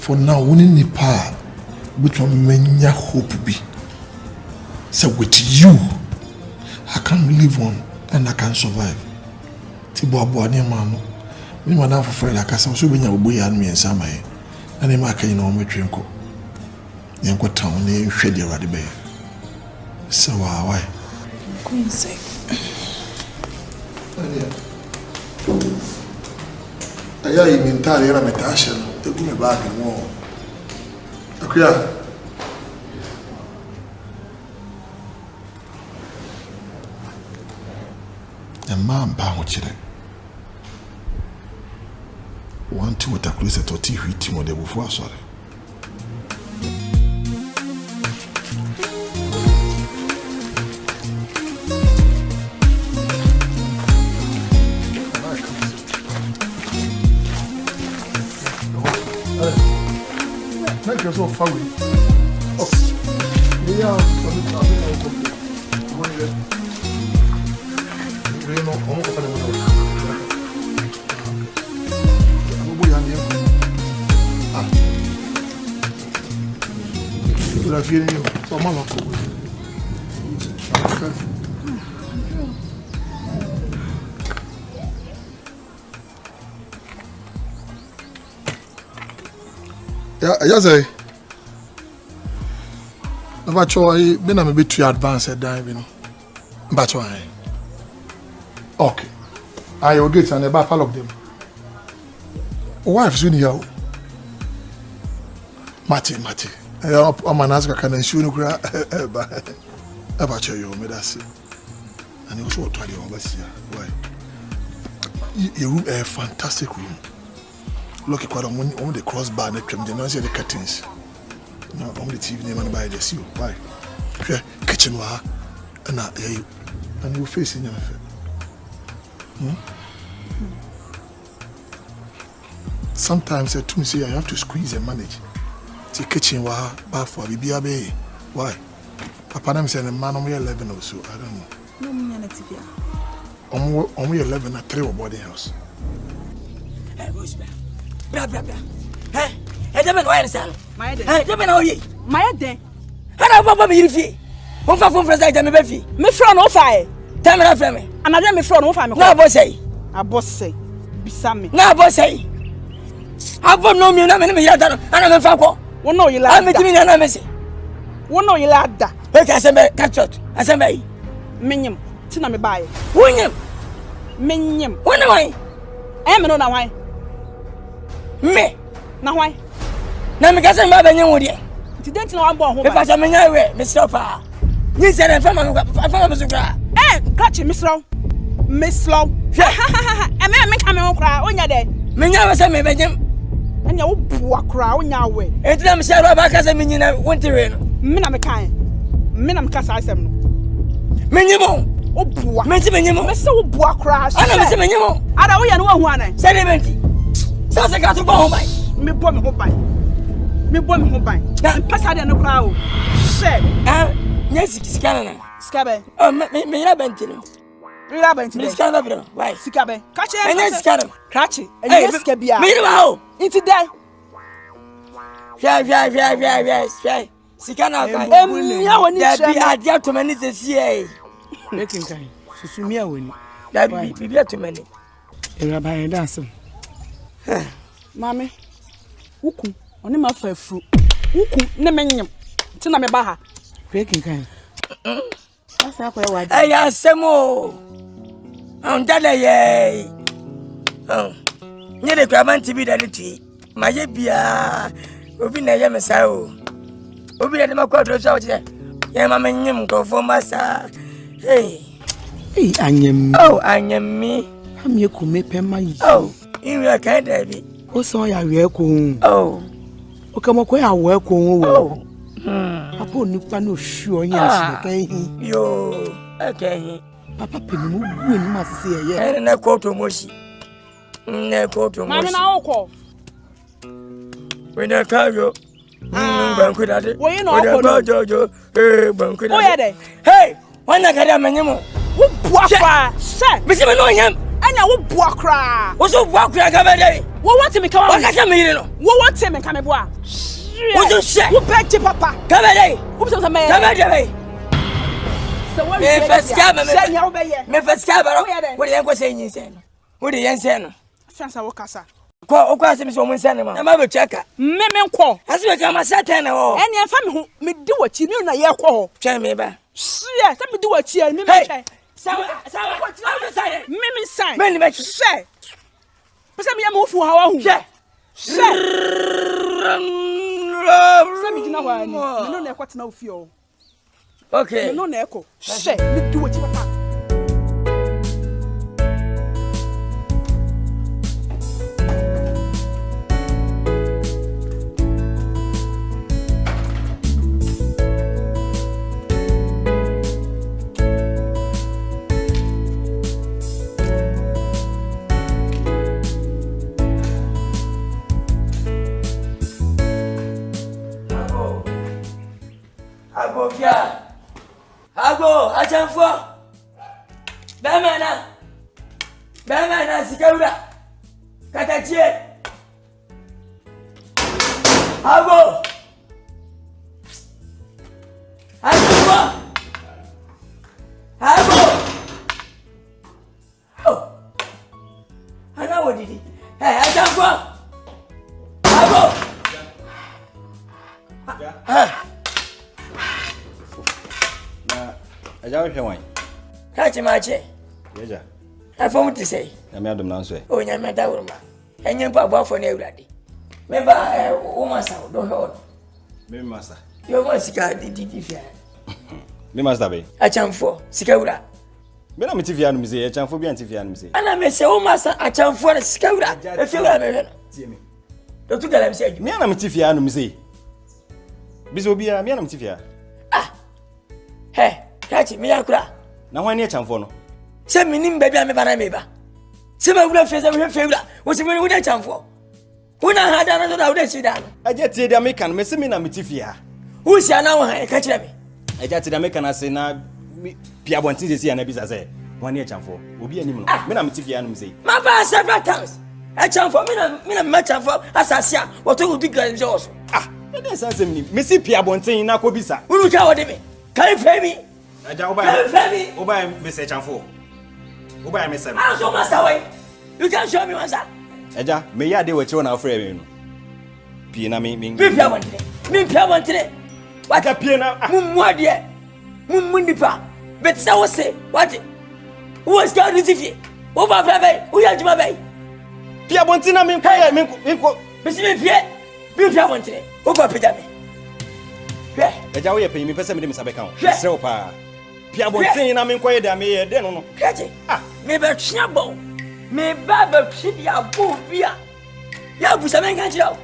[SPEAKER 4] For now, winning the power. Which one may hope be? So with you, I can live on and I can survive. Tibo Abuani Mamo. Me man have a friend like I saw so many boy and me and Samay. And I'm not no more drink. Young town, name Shady Radibay. So, why?
[SPEAKER 7] Queen say.
[SPEAKER 4] I am entirely a meditation. They give me back in war. Okay. A man bound with children. 1 2 with a cruise at TV Timo de before, sorry. Thank you so far. Oh, yeah, yes, but I been a bit too advanced at diving. But why? Okay. I will get and about all of them. Wife's in here. Mati. I'm an asker can ensure about you, Medasi. And you also try your best here. Why? Your room a fantastic room. Look at on the crossbar and the curtains. No, on the TV name and by the seal. Why? Kitchen wa and you facing your affair. Sometimes to me say I have to squeeze and manage. The kitchen wa bar for BBA. Why? Papa them say the man on 11 or so. I don't know.
[SPEAKER 6] No me na TV.
[SPEAKER 4] On 11 at 3 boarding house.
[SPEAKER 3] Bra. Hey, Demen why stand?
[SPEAKER 6] My day.
[SPEAKER 3] Hey, Demen how ye?
[SPEAKER 6] My day.
[SPEAKER 3] Ana papa me yirifi. Won fa fon fresh me be fi.
[SPEAKER 6] Me fro no fa.
[SPEAKER 3] Tell me na frame me.
[SPEAKER 6] Another me fro no fa me.
[SPEAKER 3] Na boss say.
[SPEAKER 6] A boss say. Bisa me.
[SPEAKER 3] Na boss say. Abo no me na me me yada no. Ana me fa ko.
[SPEAKER 6] Won no yila.
[SPEAKER 3] Am me timi na me say.
[SPEAKER 6] Won no yila da.
[SPEAKER 3] Hey, ka sembe catch shot. Asembe.
[SPEAKER 6] Menyim. Ti na me bae.
[SPEAKER 3] Wonyim.
[SPEAKER 6] Menyim.
[SPEAKER 3] Wona why?
[SPEAKER 6] Me no na why?
[SPEAKER 3] Me.
[SPEAKER 6] Na why?
[SPEAKER 3] Na me ka sembe ba nyim wo de.
[SPEAKER 6] Ti denti na wan bo ho ba.
[SPEAKER 3] Me fa me nya we, me stop ah. Ni se na fa ma me so kra.
[SPEAKER 6] Catch me slow. Me slow. Me ka me kra. Onya de.
[SPEAKER 3] Me nya we se me be nyim.
[SPEAKER 6] Anya wo bua kra onya we.
[SPEAKER 3] Enti na me share ba ka se me nyina wontere no.
[SPEAKER 6] Me na me kan. Me na me ka sa asem no.
[SPEAKER 3] Me nyimo.
[SPEAKER 6] Wo bua.
[SPEAKER 3] Me ti me nyimo.
[SPEAKER 6] Me se wo bua kra.
[SPEAKER 3] Ana me se me nyimo.
[SPEAKER 6] Ada wo ya no hu anan.
[SPEAKER 3] Se de menti. Sa se ka to bo ho bai.
[SPEAKER 6] Me bo me ho bai. Me bo me ho bai. Na pasa de no kra o. She.
[SPEAKER 3] Nya sika na.
[SPEAKER 6] Sika be.
[SPEAKER 3] Oh me ira benti no.
[SPEAKER 6] Ira benti.
[SPEAKER 3] Me sika na bro. Why?
[SPEAKER 6] Sika be. Ka che.
[SPEAKER 3] Enya sika na.
[SPEAKER 6] Krachi. Enya sika bia.
[SPEAKER 3] Me ira ho.
[SPEAKER 6] Inti dai.
[SPEAKER 3] Fia. Sika na ka.
[SPEAKER 6] Ya woni
[SPEAKER 3] che. Ya bi adia to mani se sie.
[SPEAKER 14] Making kind. Susumia woni.
[SPEAKER 3] Ya bi to mani.
[SPEAKER 14] Era ba en dance.
[SPEAKER 6] Mami. Wuku. Oni ma fa afru. Wuku ne menyem. Ti na me ba ha.
[SPEAKER 14] Making kind. Asa ko e wadi.
[SPEAKER 3] Ya semo. On dale ye. Nye de kwa man tibi da liti. Ma ye bia. Obi na ye mesa o. Obi na de makwa do so che. Ye ma menyem ko fo masa. Hey.
[SPEAKER 14] Anyem.
[SPEAKER 3] Oh, anyem mi.
[SPEAKER 14] Am ye ko me pema yi.
[SPEAKER 3] Oh, in your kind David.
[SPEAKER 14] O so ya we ko.
[SPEAKER 3] Oh.
[SPEAKER 14] O ka mo ko ya we ko wo.
[SPEAKER 3] Oh.
[SPEAKER 14] Papa nipa no hwu onya ahye kan hi.
[SPEAKER 3] Yo, okay.
[SPEAKER 14] Papa penimu gu ni ma sese ye.
[SPEAKER 3] Na koto moshi. Na koto moshi.
[SPEAKER 6] Mami na okọ.
[SPEAKER 3] We na kayo. Banku dade.
[SPEAKER 6] We na okọ.
[SPEAKER 3] Jojo. Banku dade.
[SPEAKER 6] O ye de.
[SPEAKER 3] Hey, wana kada manyemo.
[SPEAKER 6] Wo bua kwa. Se.
[SPEAKER 3] Bisi me no nyam.
[SPEAKER 6] Anya wo bua kra.
[SPEAKER 3] Wo so bua kra ka be dey.
[SPEAKER 6] Wo want me ka wa.
[SPEAKER 3] Wa ka se me yire no.
[SPEAKER 6] Wo want me ka me bua.
[SPEAKER 3] Wo so she.
[SPEAKER 6] Wo beje papa.
[SPEAKER 3] Ka be dey.
[SPEAKER 6] Wo so me.
[SPEAKER 3] Ka be dey.
[SPEAKER 6] So what
[SPEAKER 3] me faska me.
[SPEAKER 6] Se nya wo be ye.
[SPEAKER 3] Me faska ba no. Wo de yen ko se yin se no. Wo de yen se no.
[SPEAKER 6] Fansa wo kasa.
[SPEAKER 3] Ko asem so mo nsa ne ma. Na be cheka.
[SPEAKER 5] Me nko.
[SPEAKER 3] Asem ka ma satan na ho.
[SPEAKER 5] Ene enfa me ho me di wachi me na ye kɔ ho.
[SPEAKER 3] Twen me ba.
[SPEAKER 5] Shia, se me di wachi me me twen.
[SPEAKER 3] Sawa.
[SPEAKER 5] Me sign.
[SPEAKER 3] Me ni me
[SPEAKER 5] she. Pese me ya mo fu ha wa hu. She. Se me gina wa ni. Me no na ekɔtena ofi o.
[SPEAKER 3] Okay.
[SPEAKER 5] Me no na ekɔ. She, me di wachi papa.
[SPEAKER 3] Ago, achanfo. Bemana sikawura. Katachie. Ago. Achanfo. Ago. Oh. Ana wodidi. Hey, achanfo. Ago.
[SPEAKER 21] Aja hwe wan.
[SPEAKER 3] Catch my che.
[SPEAKER 21] Yeja.
[SPEAKER 3] I found to say.
[SPEAKER 21] Na me adom na so e.
[SPEAKER 3] Oh, nya me da wurma. Enye pa boafo na ewurade. Me ba o masa do he on.
[SPEAKER 21] Me masa.
[SPEAKER 3] Yo ma sika di fia.
[SPEAKER 21] Me masa be.
[SPEAKER 3] Achamfo, sika wura.
[SPEAKER 21] Me na me tifia no me say, achamfo bi antifia no me say.
[SPEAKER 3] Ana me se o masa achamfo na sika wura. E fi wura me hwe no.
[SPEAKER 21] Tie me.
[SPEAKER 3] Do tu galamsey aju.
[SPEAKER 21] Me na me tifia no me say. Bizo bia me na me tifia.
[SPEAKER 3] He, catch me yakura.
[SPEAKER 21] Na hwan ne achamfo no.
[SPEAKER 3] Se minim ba bia me bana me ba. Se ma wura feza me hwe wura. Wo se me wura achamfo. Una hada na do da wura sida no.
[SPEAKER 21] Aje tie dia me kan me se me na me tifia.
[SPEAKER 3] Wo sia na wo han ka kire me.
[SPEAKER 21] Aje tie dia me kan ase na pia bontin se sia na bisa se. Hwan ne achamfo. Obi anim no. Me na me tifia no me say.
[SPEAKER 3] Ma ba several times. Achamfo me na me achamfo asasia. Wo to DIGGER nse oso.
[SPEAKER 21] Me dey sense me si pia bontin na ko bisa.
[SPEAKER 3] Unu ka wo de me. Can you pay me?
[SPEAKER 21] Aja oba me say chamfo. Oba me say.
[SPEAKER 3] I'm so master way. You can show me master.
[SPEAKER 21] Aja me ya de we che na afre me no. Pie na me.
[SPEAKER 3] Me pia wantene. What
[SPEAKER 21] a pie na
[SPEAKER 3] mummu ade. Mummu nipa. Bet say what say? What? Who is going to see? Oba fra bay. Who ya juma bay?
[SPEAKER 21] Pia bontina me ko.
[SPEAKER 3] Me si me pia wantene. Oba pija me.
[SPEAKER 21] Eja wo ye pe mi pese me de misabe kan. Srew pa. Pia bontin na me nkoye de me ye de no.
[SPEAKER 3] Kaje. Me be twa bo. Me ba ba twi dia bo bia. Ya busa men kan jira.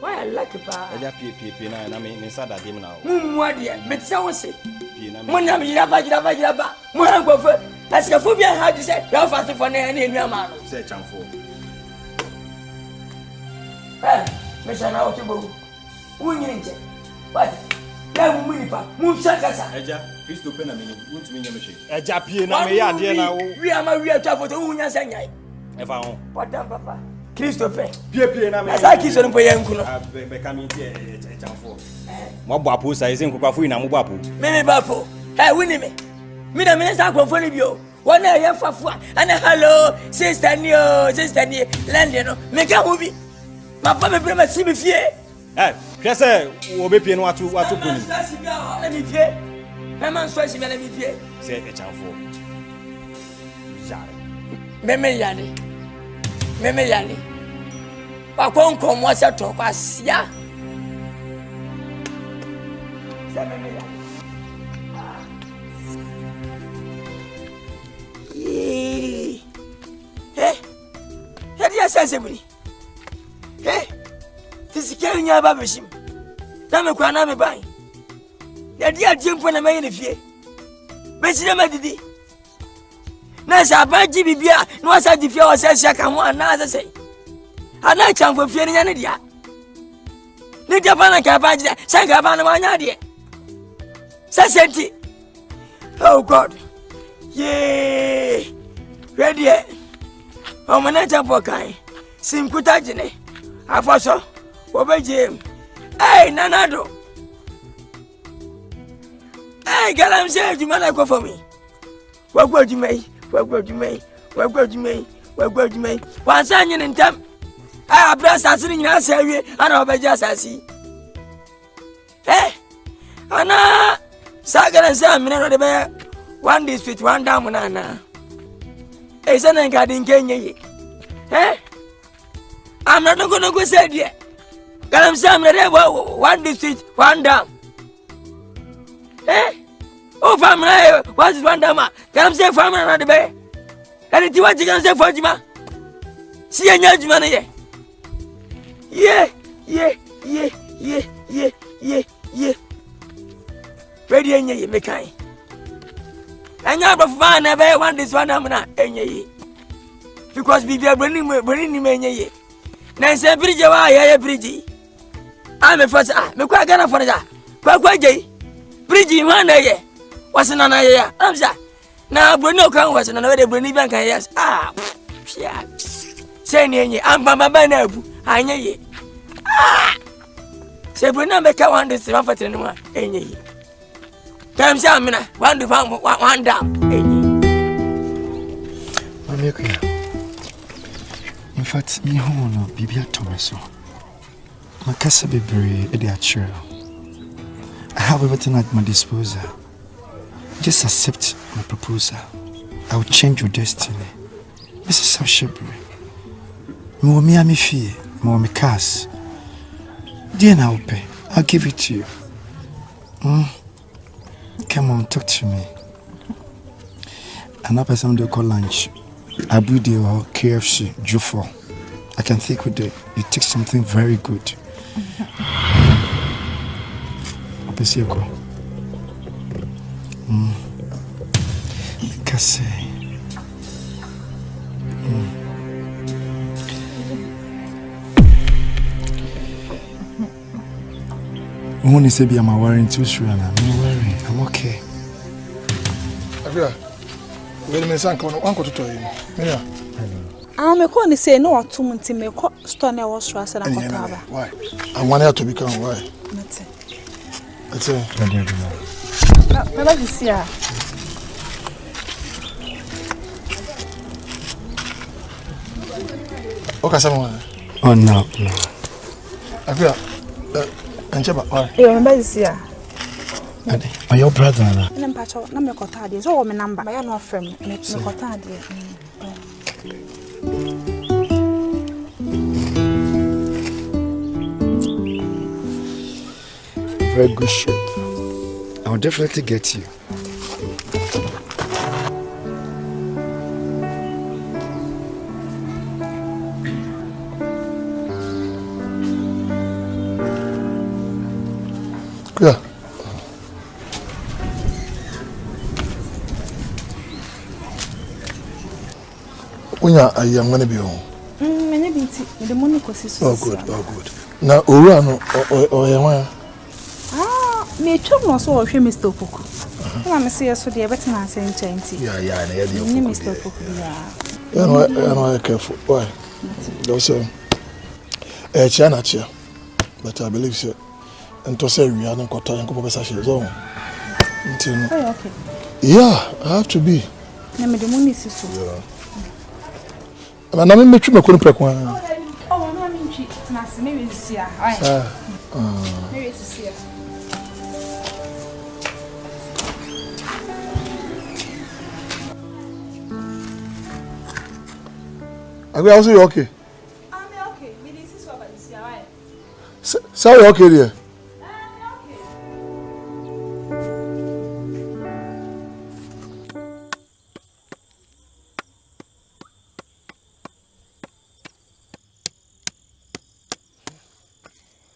[SPEAKER 3] Why I like pa.
[SPEAKER 21] Eja pie na me sada dem na.
[SPEAKER 3] Mummu ade. Me tsa wo se.
[SPEAKER 21] Pie na me.
[SPEAKER 3] Mo na me jira ba. Mo han go fe. Aska fo bia ha di se. Ya fa se fo na enu ama no.
[SPEAKER 21] Se chamfo.
[SPEAKER 3] Mesha na otibo. Unyenje. What? Ya mumunipa. Mumshakasa.
[SPEAKER 21] Eja, Kristo pe na me ntumi nya me hwe. Eja pie na me ya de na wo.
[SPEAKER 3] Wi ama wi atwa foto unya sanyai.
[SPEAKER 21] E fa ho.
[SPEAKER 3] Padam papa. Kristo pe.
[SPEAKER 21] Pie na me.
[SPEAKER 3] Asa kiso no poye nku no.
[SPEAKER 21] Be ka mi tie chamfo. Mo bo apo sai zen kokwa fo ina mo bo apo.
[SPEAKER 3] Me bapo. Wini me. Mi na me sa kwofo ni bio. Wona ye fafo ana hello sister ni land no. Me ka hu bi. Ma pa me prema si me fie.
[SPEAKER 21] Kwese wo be pie no watu kuni.
[SPEAKER 3] Na mi fie. Me man so si me na mi fie.
[SPEAKER 21] Se e chamfo.
[SPEAKER 3] Jare. Meme yale. Wa konko mo se to kwa sia. Se meme yale. Dia sensibly. Fisikali nya ba beshim. Na me kwa na me ban. Ya dia jempo na me ne fie. Besi na didi. Na sa ba ji bibia, na wasa di fie wasa sia ka ho ana za sei. Ana chamfo fie nya ne dia. Ne dia ba na ka ba ji, sa ka ba na ma nya de. Sa senti. Oh God. Yeah. Ready. O mana chamfo kan. Simkuta jine. Afoso. Obejem. Hey, Nanado. Hey, Galamsey, you man go for me. What would you make? We're going to me. Once I in them. I have breast as in your say, and I'll just as see. Eh? Anna Saga and Sam, the bear. One district, one down, Anna. A son and garden Kenya. Eh? I'm not going to go say yet. Galamsey, one district, one down. Eh? Oh, family, what's one down? Galamsey, family, not the bear. And it's what you can say for Jima. See a young man here. Yeah. Ready, and ye, Mekai. And you have never want this one, and ye. Because we are bringing me. Nancy Bridge, I Bridge. I'm a first, I'm quite gonna for that. Quite gay. Bridge, one day. What's an idea? I'm sorry. Now, Bruno Kang was another Bonivan. Yes. Ah, say, I'm Bamba Banabu. I know ye. Ah, say, Bruno make a one this one for 21. Any. Come, Samina, one to one down.
[SPEAKER 11] In fact, me home, Bibia Thomaso. My casa be buried at the actual. I have everything at my disposal. Just accept my proposal. I will change your destiny. Mrs. Sashibri. More me, I'm fear, more me cast. Dear now, pay. I'll give it to you. Come on, talk to me. And up as I'm call lunch. I breed your KFC, Jufo. I can think with it. You take something very good. Opesieko. Kase. Only say be I'm wearing too sure and I'm not worrying. I'm okay.
[SPEAKER 4] Avia. Wait a minute, uncle. Uncle to tell you. Yeah.
[SPEAKER 6] I'm a corner say no 2 months in my stone was rust and
[SPEAKER 4] why? I want her to become why? That's it.
[SPEAKER 6] I like to see her.
[SPEAKER 4] Okay, someone.
[SPEAKER 11] Oh no.
[SPEAKER 4] Avia. And Cheba, why?
[SPEAKER 6] You remember to see her?
[SPEAKER 11] Are your brother?
[SPEAKER 6] I'm patch out. I'm a cottage. So, my number. I am not from me. Cottage.
[SPEAKER 11] Very good shape. I'll definitely get you.
[SPEAKER 4] Yeah. When I am going to be home.
[SPEAKER 6] The money costs.
[SPEAKER 4] Oh, good. Now, Urano or Yawa.
[SPEAKER 6] Me chum no so hwe Mr. Opoku. Na me say so de better na say nchenti.
[SPEAKER 4] Yeah, na
[SPEAKER 6] ye de Opoku. Mr. Opoku ya.
[SPEAKER 4] No, careful. Why? Those China chair. But I believe so. And to say we are not got time to professor zone.
[SPEAKER 6] Okay.
[SPEAKER 4] Yeah, I have to be.
[SPEAKER 6] Na me the money is so.
[SPEAKER 4] Yeah. Na me metwi makonu prekwa.
[SPEAKER 6] Oh, na me ntwi. Na se me we see ah. Me we see ah.
[SPEAKER 4] Are we also okay?
[SPEAKER 6] I'm okay. Me this is what I see ah.
[SPEAKER 4] Sorry, okay there.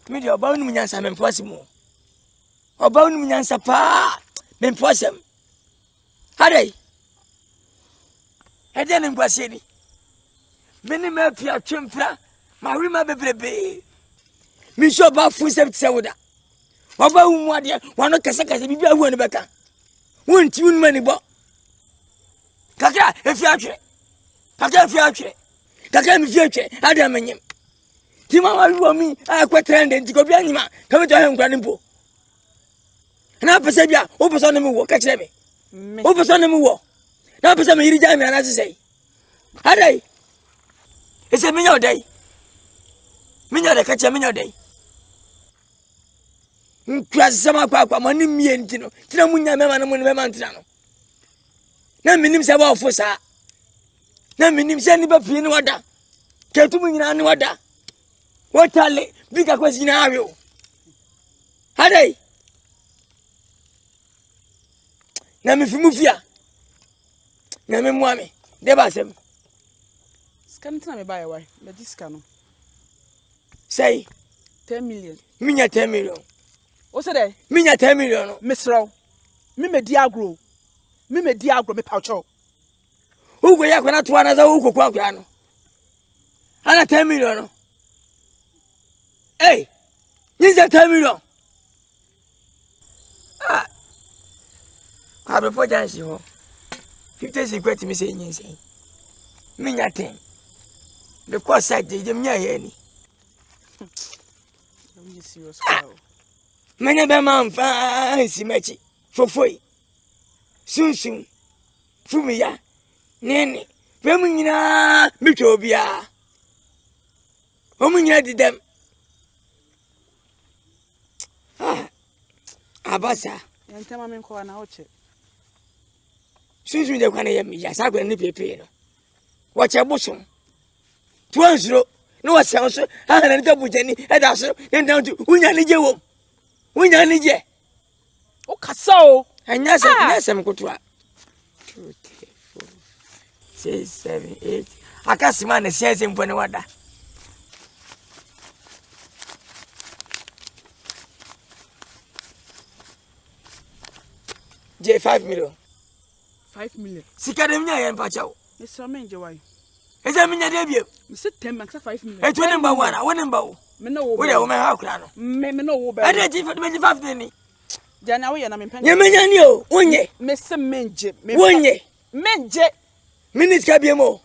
[SPEAKER 3] Me the oba unu nyansa me impossible. Oba unu nyansa pa me impossible. Hade. Hade ne ngwase ni. Me ni me pia twempra, ma rima bebrebe. Me sho ba fu sem tse woda. Oba unu ade, wano kasa bibi ahu ne beka. Wonti unu mani bo. Kakra efi atwe. Kakra efi atwe. Kakra mi fi atwe. Ade amanyem. Tima wa mi akwa trend nti ko bia nyima ka me to he nkra ne mpo na pese bia o pese ne me wo ka kire me o pese ne me wo na pese me yiri ja me ana sei Adai. It's a minyo day. Minyo de catch a minyo day. Sama kwa mani mientino. Tina munya mema na muni mema ntinano. Na minim se ba ofosa. Na minim se ni ba fie ni wada. Ketu mu nyina ni wada. Wotale bika kwesi na awe o. Adai. Na me fimu fia. Na me muame. De ba sem.
[SPEAKER 5] Scan tina me buy why? The discount.
[SPEAKER 3] Say
[SPEAKER 5] 10 million.
[SPEAKER 3] Minya 10 million.
[SPEAKER 5] O say dey?
[SPEAKER 3] Minya 10 million.
[SPEAKER 5] Misro. Me di agro. Me di agro me paucho.
[SPEAKER 3] Ugo ya kwa na to anaza ugo kwa kwa no. Ana 10 million no. Hey. Ninja 10 million. Ah. Kwa before jansi ho. 50 secret me say nyin say. Minya 10. The course side je minya ye ni.
[SPEAKER 5] Don't you serious?
[SPEAKER 3] Mene be man fa simachi. Fofoi. Sunsun. Fumiya. Nene. Be mu nyina mitwa obia. Omu nyina didem. Ah. Abasa.
[SPEAKER 5] Yantama men ko na oche.
[SPEAKER 3] Sunsun de kwa na yam ya sa kwa ni pepe no. Wache bosom. Tuanzuro. No was so I had a bujani and also and down to Unyanijo. Unyanije.
[SPEAKER 5] Oh, Casso.
[SPEAKER 3] And yes, I'm good to 2, 3, 4, 6, 7, 8. I can't see man says him for no wonder. J 5 million.
[SPEAKER 5] 5 million.
[SPEAKER 3] Sikademia and Pachao.
[SPEAKER 5] Mr. Menjawai.
[SPEAKER 3] Is that mean debut?
[SPEAKER 5] Mr. 10 max 5 million.
[SPEAKER 3] It's number 1. I wouldn't bow.
[SPEAKER 5] No,
[SPEAKER 3] we are how crown.
[SPEAKER 5] Me no,
[SPEAKER 3] I did it for 25 penny.
[SPEAKER 5] Janawi and I'm in penny.
[SPEAKER 3] Yamanyo, one ye.
[SPEAKER 5] Mr. Menje,
[SPEAKER 3] one ye.
[SPEAKER 5] Menje.
[SPEAKER 3] Minutes cabiamo.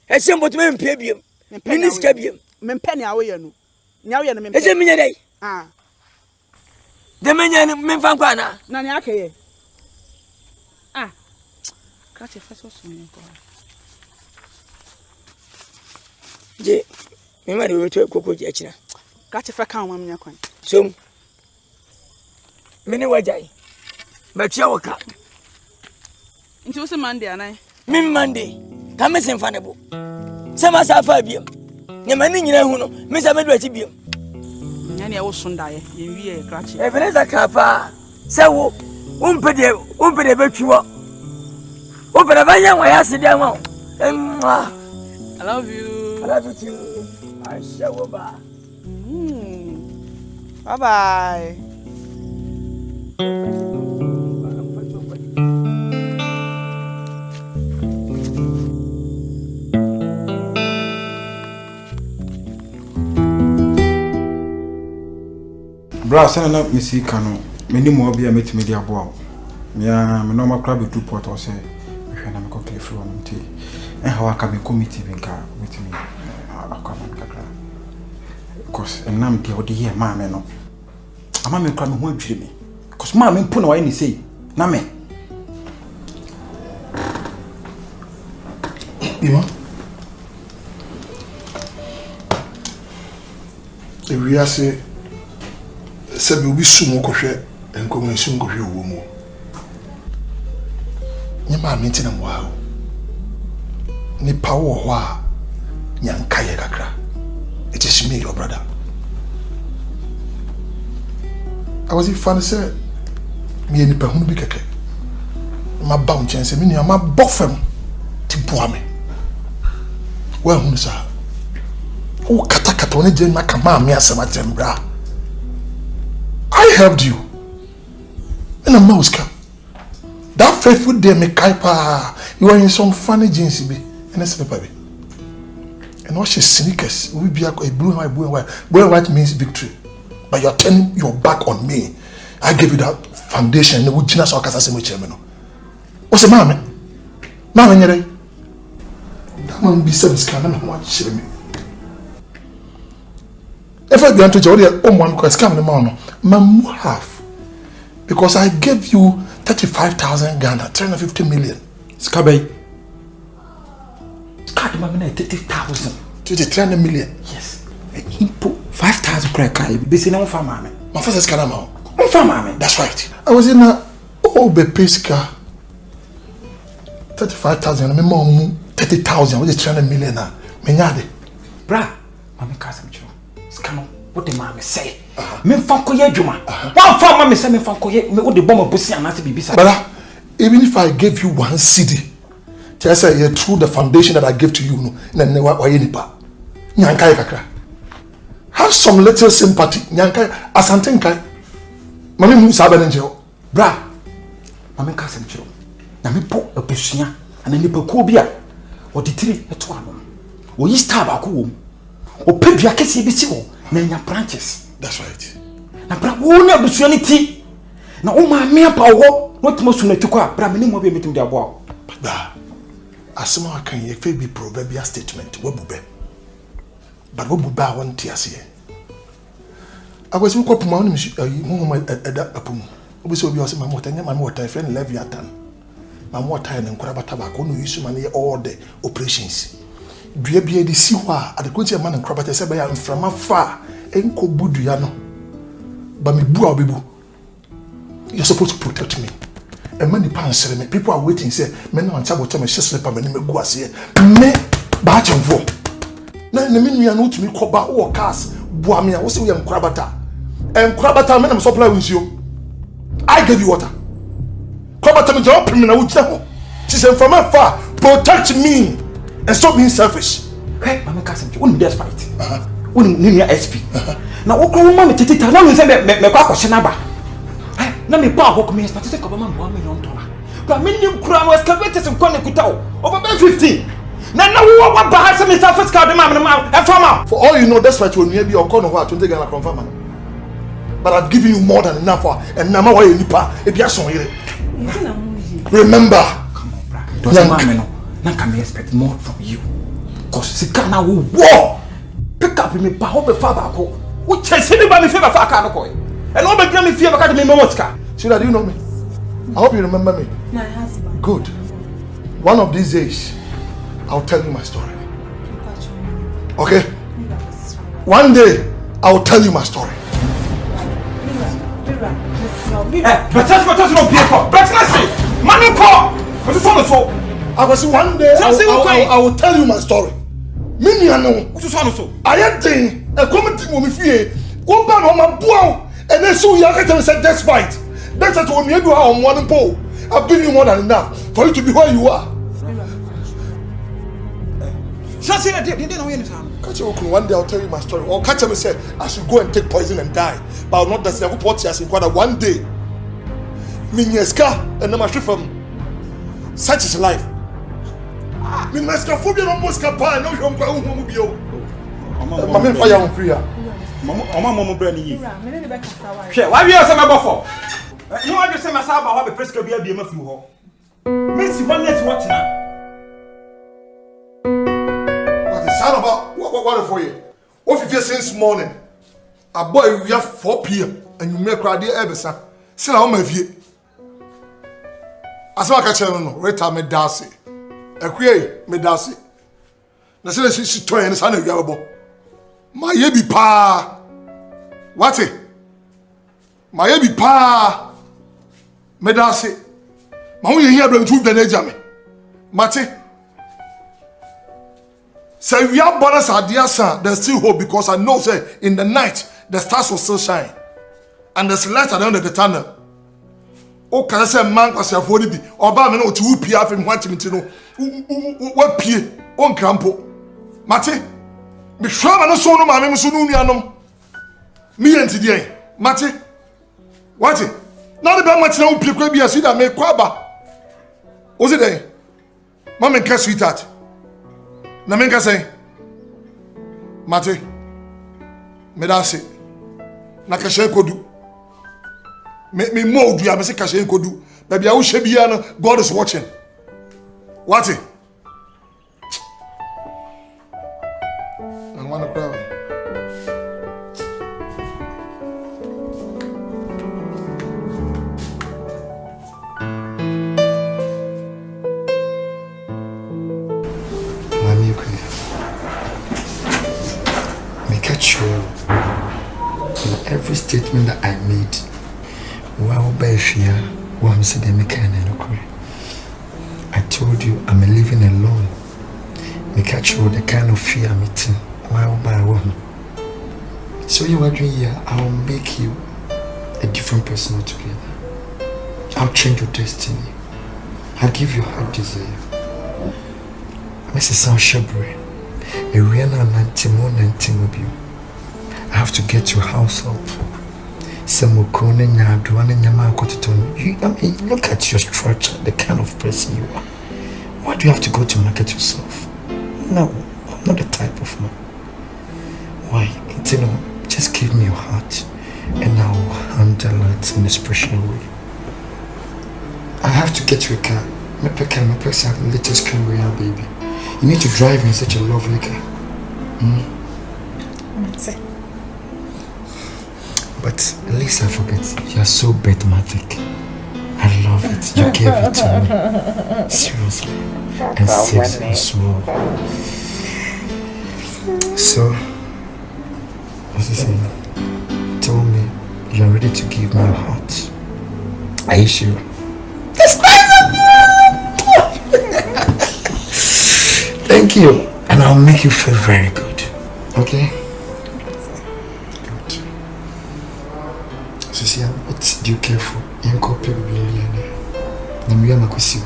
[SPEAKER 3] A simple to men pabium. Minutes cabium.
[SPEAKER 5] Men penny away. Now you're a
[SPEAKER 3] it's a minute day.
[SPEAKER 5] Ah.
[SPEAKER 3] The man men fankwana.
[SPEAKER 5] Nanyake. Ah. Catch a first one.
[SPEAKER 3] Je, me ma do to koko je akina.
[SPEAKER 5] Ka che fa kan wam nya kwan.
[SPEAKER 3] So, me ne wajai. Ba tia waka.
[SPEAKER 5] Nti wo se Monday anai.
[SPEAKER 3] Me Monday. Ka me sen fa ne bo. Se ma sa fa biem. Nya ma ni nyina hu no, me sa me do achi biem.
[SPEAKER 5] Nya ne wo sunda ye, ye wie e krachi.
[SPEAKER 3] E bene za ka fa. Se wo, umpede betwi wo. Wo bere ba nya wa ya se dia wo.
[SPEAKER 5] I love you.
[SPEAKER 3] I love you too. I shall go back.
[SPEAKER 5] Bye bye.
[SPEAKER 9] Bra, send up Missy Cano. Many more be a media bow. Yeah, my normal club with 2 port or say, if you're not going from tea. And how I can be committee with me. Because and I'm the old year, mamma. No, I'm a man coming home to me. Because mamma put away any say, Name.
[SPEAKER 4] Ima, if we are say, Sabi will be soon koshe and come and soon go here woman. Yama meeting them wow. Ni power wa nyankaya kakra. It is me, your brother. I was funny say me ni pe hunu bi keke. Ma ba un chance me ni ma bofem ti boa me. Wa hunu sa. O kata oni je ma kama me asema tembra. I helped you. And a mouse cap. That faithful day me kaipa. You are in some funny jeans be. And that's baby. And what she sneakers will be a blue and white, blue and white. Blue and white means victory. But you're turning your back on me. I gave you that foundation. The wood so what's the mammy? Mammy, that man be some scanner and watch me. If I be to Jordan, one because come the man, Mamu half. Because I gave you 35,000 Ghana, 350 million.
[SPEAKER 9] Skabe. Card mammy 30,000.
[SPEAKER 4] 300 million.
[SPEAKER 9] Yes. Impo 5,000 crack. Be seen on farm mammy.
[SPEAKER 4] My first is Canama.
[SPEAKER 9] On farm mammy.
[SPEAKER 4] That's right. I was in a Bepisca 35,000. My mom 30,000 with 300 million. Menyade.
[SPEAKER 9] Bra, mammy cousin Joe. Scano, what the mammy say? Me fanko ye juma. One farm mammy say me fanko ye me what the bomb of pussy and not to be beside.
[SPEAKER 4] Brother, even if I gave you 1 cedi, just say you through the foundation that I give to you, then why any pa? Nyankai kakra. Have some little sympathy. Nyankai Asante nkai. Mami mu sabe nje.
[SPEAKER 9] Bra, mami cousin Joe. Na me po obesuya and ni peko bia. O di 3 eto ano. O yi star ba ko wo. O pedua kese bi si wo na nya branches.
[SPEAKER 4] That's right.
[SPEAKER 9] Na bra wo na obesuya ni ti. Na o ma me pa wo. What most na ti kwa bra me ni mo be meeting dey abo.
[SPEAKER 4] Bra. Asamoah Akan ye fe be proverbial statement wo bube. But wo bube a won ti ase. Agwesi ko puma won mi mo ma eda apum. Obi se obi o se ma mo tanya ma mo ta friend Leviathan. Ma mo ta ne nkora bata ba ko no yisu ma ne all the operations. Dua bia de si ho a adekonti ma ne nkora bata se ba ya mframa fa enko budu ya no. Ba me bu a obebu. You're supposed to protect me. And many parents me, people are waiting, say, men on table tell me, she sleep and me go as here. Me, batch and vote. Now, the minute you know to me, coba or cast, Buamia, what's we am crabata? And crabata, men, I'm supply with you. I gave you water. Crabata, me don't pay me now. She said, from afar, protect me and stop being selfish.
[SPEAKER 9] Hey, Mamma Cousin, you wouldn't despite. Wouldn't need your SP. Now, what can Mamma Tita? Now, you say, me question about. Na me ba hok me start say ko ba man $1 million. But me nim kura mo excavator some corner kutaw. Over 15. Na wo ba ha say me first card ma e farmer.
[SPEAKER 4] For all you know, that's why you will be on corner 20 Ghana confirm. But I've given you more than enough and now why you nipa e bia son yire. Remember.
[SPEAKER 9] Come on, bra. Doesn't matter no. Na can me expect more from you. Cause sika na wo war. Pick up me ba ho be fa ba ko. Wo chese me ba me favor fa aka no ko. And all the me fear because me momoska.
[SPEAKER 4] Shida, do you know me? I hope you remember me.
[SPEAKER 20] My husband.
[SPEAKER 4] Good. One of these days, I'll tell you my story. Okay? One day, I'll tell you my story. I was one day, I will tell you my story. I am saying, a committee will be free. Go back on my bow. And then so you can say despite. That's what when you do on one pole. I've given you more than enough for you to be where you are. One day I'll tell you my story. Or catch him and say I should go and take poison and die. But I'll not that's never put you as in one day. Minyeska and then my from such is life. Minyeska phobia almost kappa no you go bio. Mama fire on prayer.
[SPEAKER 21] Mama brand yi. Hwe, why we say me bofo? You want to say my saba how be prescribe bia bia mafi ho. Messi one net what na.
[SPEAKER 4] What is sound about? What for you? What if you since morning? A boy we have 4 p.m. and you make crowd there ebesa. Say na o ma fie. Asama ka chere no, reta me dase. Ekwe me dase. Na say she toy na sa na wiabo. My yebi pa. What it? My yebi pa. Medase. My who you hear them through the nejame. Mate. Say we are bonus idea, sir. There's still hope because I know, say in the night the stars will still shine, and there's light at the end of the tunnel. O can I say man was your body be? Or ba me no 2 p.m. from what me to know. What pie on crampo. Mate. Me shwa na so no ma me so no nuanom me enti dey mate what na the be mate na wo pie kwa bia so da me kwa ba o se dey ma me ka sweetheart na me ka say mate me da se na ka she kodu me mo du ya me se ka she kodu ba bia wo hye bia no God is watching what
[SPEAKER 11] Mami, sure in every statement that I made, wow, Bafia, one said they make an enquiry. I told you I'm living alone. We catch you the kind of fear I'm eating. Wow, by one. So you are doing here, I'll make you a different person altogether. I'll change your destiny. I'll give you heart desire. Mrs. San Shabri, Ariana 91 I have to get your house up. Look at your structure, the kind of person you are. Why do you have to go to market yourself? No, I'm not the type of man. Why? Just give me your heart and I will handle it in a special way. I have to get you a car. My person have the latest Camry, baby. You need to drive in such a lovely car.
[SPEAKER 7] That's it.
[SPEAKER 11] But at least I forget. You are so bedmatic. I love it. You gave it to me. Seriously. And sexy as well. So, what's he saying? Tell me you are ready to give me your heart. Are you sure? That's nice of you! Thank you. And I'll make you feel very good. Okay? Good. Cecilia, but do you careful? You can't pay me. I'm going to see you.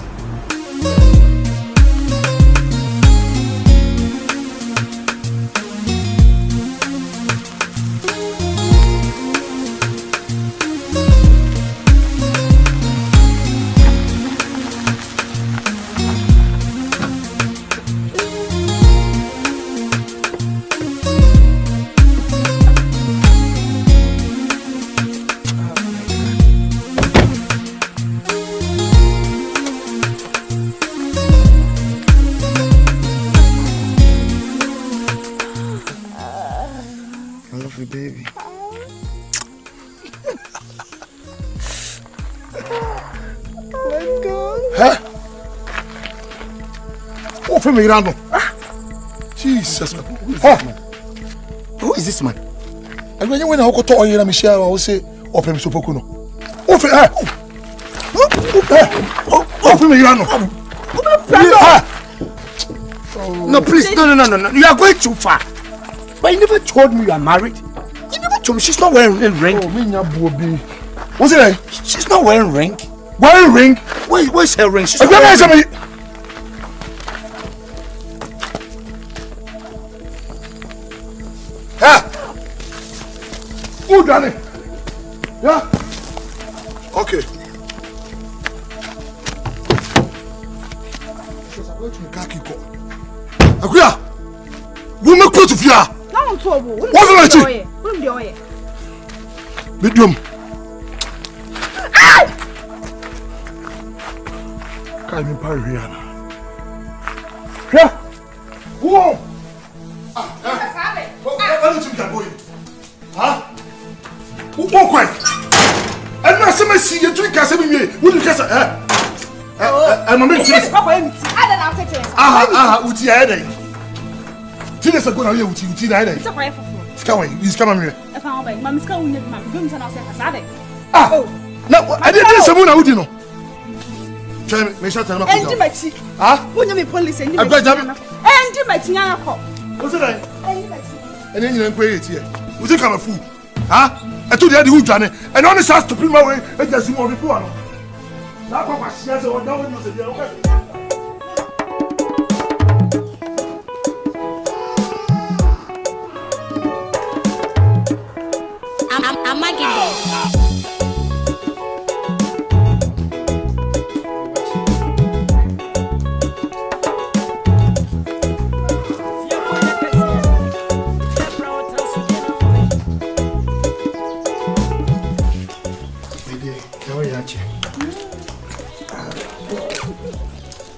[SPEAKER 4] Jesus. Who is this man? And when you went to talk to Michelle, I will say, open so Pokuno. Open
[SPEAKER 14] No, please, no. You are going too far. But you never told me you are married. You never told me she's not wearing a ring.
[SPEAKER 4] Oh, me Bobby. What's it?
[SPEAKER 14] She's not wearing ring.
[SPEAKER 4] Wearing ring?
[SPEAKER 14] Where's her ring? She's
[SPEAKER 4] not wearing ring. Who done it? Yeah? Okay. Akuya! Woman close to fear! What's the matter? Medium. Can't even parry here. Yeah? Whoa! Why don't you get going? Huh? Who quiet? And now some see you drink as a me. Would you guess? I'm a man. Uti head. Tina said, go now, Uti head. It's a quiet for he's coming here. If I'm away, Mamma's going with my gooms and I'll say, no, I didn't say, who do you know? Tell me, shut up. And you might see. Who you police and you might see. What's it? And then you don't pay it here. Was it come a fool? I told you who done it, and honest has to put my way and just more before. That's what she has or no one was
[SPEAKER 15] I'm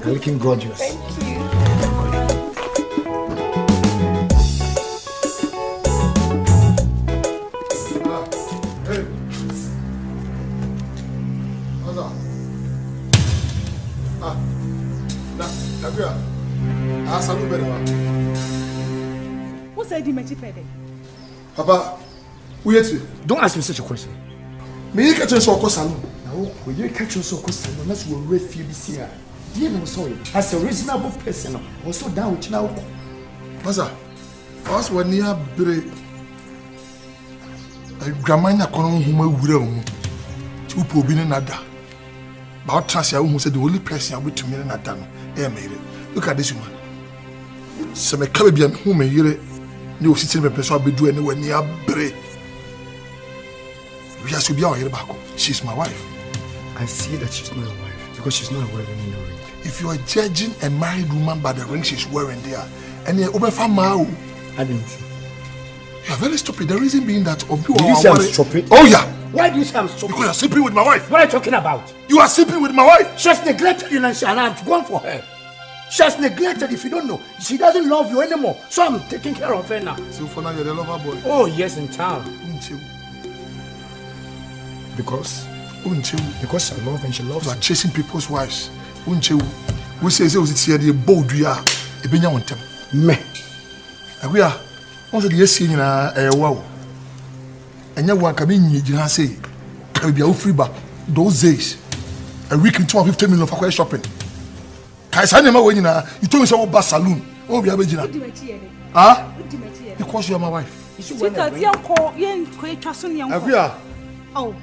[SPEAKER 11] You're looking gorgeous.
[SPEAKER 15] Thank you.
[SPEAKER 6] What's I did, my chief?
[SPEAKER 4] Papa, wait.
[SPEAKER 11] Don't ask me such a question.
[SPEAKER 4] Me catch us or salon.
[SPEAKER 11] Now, when you catch us or salon, that's what we feel this year. You know, sorry. As a reasonable person, also down with now.
[SPEAKER 4] Master, us were near break. A grandma who will two poor being another. But Tassia, who said the only person I would to me and not done. Look at this woman. Some Caribbean who may hear it. You see, the person will be doing anywhere near break. We have to be out here back. She's my wife.
[SPEAKER 11] I see that she's not your wife because she's not wearing any ring.
[SPEAKER 4] If you are judging a married woman by the ring she's wearing there, and you're over from Mao,
[SPEAKER 11] I didn't see.
[SPEAKER 4] You're very stupid. The reason being that
[SPEAKER 11] Did you say I'm stupid?
[SPEAKER 4] Oh yeah.
[SPEAKER 11] Why do you say I'm stupid?
[SPEAKER 4] Because you're sleeping with my wife.
[SPEAKER 11] What are you talking about?
[SPEAKER 4] You are sleeping with my wife.
[SPEAKER 11] She has neglected you and I'm going for her. She has neglected, if you don't know. She doesn't love you anymore. So I'm taking care of her now.
[SPEAKER 4] So for now you're the lover boy.
[SPEAKER 11] Oh yes, in town. Because she loves and she loves
[SPEAKER 4] you. Are chasing people's wives. We say it's here the bold we are. Ebenya wontem.
[SPEAKER 11] Me.
[SPEAKER 4] We are. Also the year in a wow. And you want to be in say, can be a free bar. Those days, a week in 250 million for shopping. Kaisa never when you told me so about saloon. Oh, we are Virginia. Ah? Because you are my wife.
[SPEAKER 6] Oh.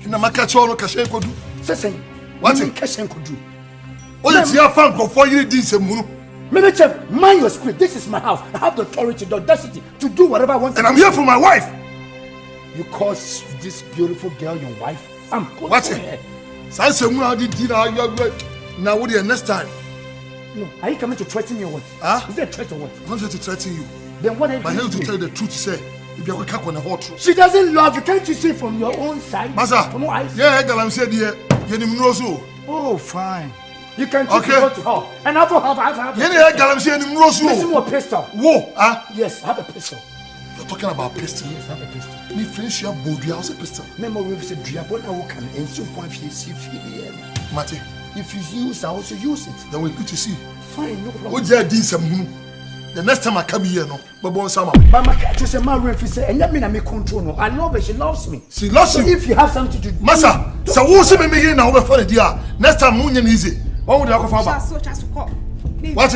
[SPEAKER 4] Na makacho no kashen kodu.
[SPEAKER 11] Sesen.
[SPEAKER 4] What in kashen kodu? Only tia fan go for you this munu.
[SPEAKER 11] Manager, mind your spirit. This is my house. I have the authority, the audacity to do whatever I want.
[SPEAKER 4] And I'm here for my wife.
[SPEAKER 11] You call this beautiful girl your wife? I'm going
[SPEAKER 4] what?
[SPEAKER 11] For her.
[SPEAKER 4] Now what the next time?
[SPEAKER 11] No, are you coming to threaten me or what?
[SPEAKER 4] Huh?
[SPEAKER 11] Is that a threat or what?
[SPEAKER 4] I'm not here to threaten you.
[SPEAKER 11] Then what are you
[SPEAKER 4] I'm here to tell you the truth to say. If you're on a hot truth.
[SPEAKER 11] She doesn't love you. Can't you see from your own side?
[SPEAKER 4] Masa.
[SPEAKER 11] From your eyes?
[SPEAKER 4] Yeah, Galamsey dear. You
[SPEAKER 11] oh, fine. You can take
[SPEAKER 4] okay.
[SPEAKER 11] Go to her. And I have
[SPEAKER 4] yeah, Galamsey and
[SPEAKER 11] listen to a pistol.
[SPEAKER 4] Whoa, ah?
[SPEAKER 11] Yes, I have a pistol.
[SPEAKER 4] You're talking about pistol?
[SPEAKER 11] Yes, I have a pistol.
[SPEAKER 4] Me friends, you have bold. You have a pistol.
[SPEAKER 11] Remember, we said, "Driabona wokan." And so, if you see,
[SPEAKER 4] Mate,
[SPEAKER 11] if you use, I also use it.
[SPEAKER 4] Then we're good to see.
[SPEAKER 11] Fine, no problem.
[SPEAKER 4] What did some? The next time I come here, no, but
[SPEAKER 11] my cat is a man. If you say, and that mean I make control. No, I love her. She loves me.
[SPEAKER 4] She loves
[SPEAKER 11] so
[SPEAKER 4] you.
[SPEAKER 11] If you have something to do,
[SPEAKER 4] Masa, so what's me here now? We're funny, dear. Next time, moon easy. What would you go for? What?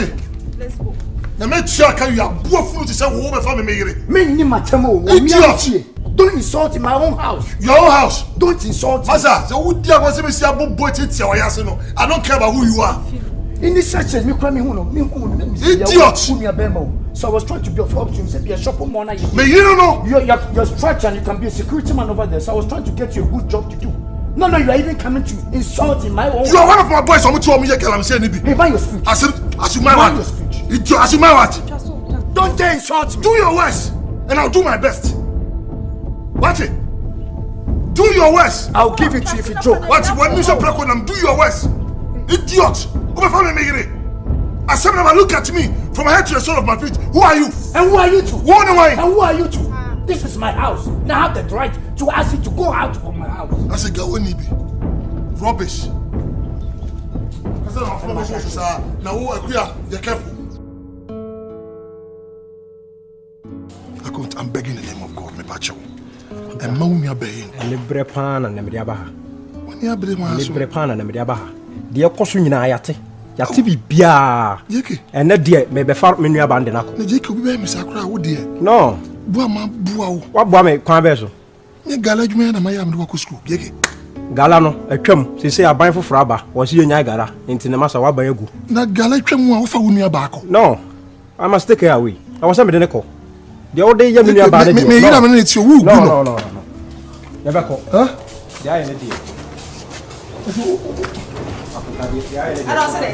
[SPEAKER 6] Let's go.
[SPEAKER 4] Now make sure you are both food to say what we're family here.
[SPEAKER 11] Me ni matemo.
[SPEAKER 4] Idiot!
[SPEAKER 11] Don't insult in my own house.
[SPEAKER 4] Your own house.
[SPEAKER 11] Don't insult.
[SPEAKER 4] Masa, so who dare want to say about boy it? I don't care about who you are.
[SPEAKER 11] In this section, me cry me who
[SPEAKER 4] idiot.
[SPEAKER 11] So I was trying to be of help to you. Be a shopper more.
[SPEAKER 4] Me, you don't know.
[SPEAKER 11] You're stretched and you can be a security man over there. So I was trying to get you a good job to do. No, you are even coming to insult in my own.
[SPEAKER 4] You are one of my boys. I'm going to Galamsey.
[SPEAKER 11] Hey, mind your speech.
[SPEAKER 4] I said my what? I said my what?
[SPEAKER 11] Don't dare insult me.
[SPEAKER 4] Do your worst, and I'll do my best. What it? Do your worst.
[SPEAKER 11] I'll give it to you if you joke.
[SPEAKER 4] What? When you say pregnant, do your worst. Idiot! I said never look at me from my head to the sole of my feet. Who are you?
[SPEAKER 11] And who are you two?
[SPEAKER 4] Who am I?
[SPEAKER 11] And who are you two? This is my house. Now I have the right to ask you to go out from my house.
[SPEAKER 4] I said, go in, rubbish. Now who are you? You're careful. I'm begging in the name of God, me pacho. And Maumia begging.
[SPEAKER 21] And the Brepan and the Mediabaha.
[SPEAKER 4] When you are
[SPEAKER 21] Brepan and the Mediabaha. Dear Cosuina Yate. Yati be bia. And that dear may be far menu abandon.
[SPEAKER 4] The Jacob be Miss Accra, would dear.
[SPEAKER 21] No.
[SPEAKER 4] Buama Buao.
[SPEAKER 21] What Buame Quabezo?
[SPEAKER 4] The Gallage man and my am to school.
[SPEAKER 21] Galano, a chum, she say a buy for Fraba, was you in Niagara, into the Massa Wabayagu.
[SPEAKER 4] Not Galachum for Uniabaco.
[SPEAKER 21] No, I must take her away. I was a medical. The old day, you mean about it. No. Never call.
[SPEAKER 4] Huh?
[SPEAKER 21] The idea.
[SPEAKER 6] I don't say.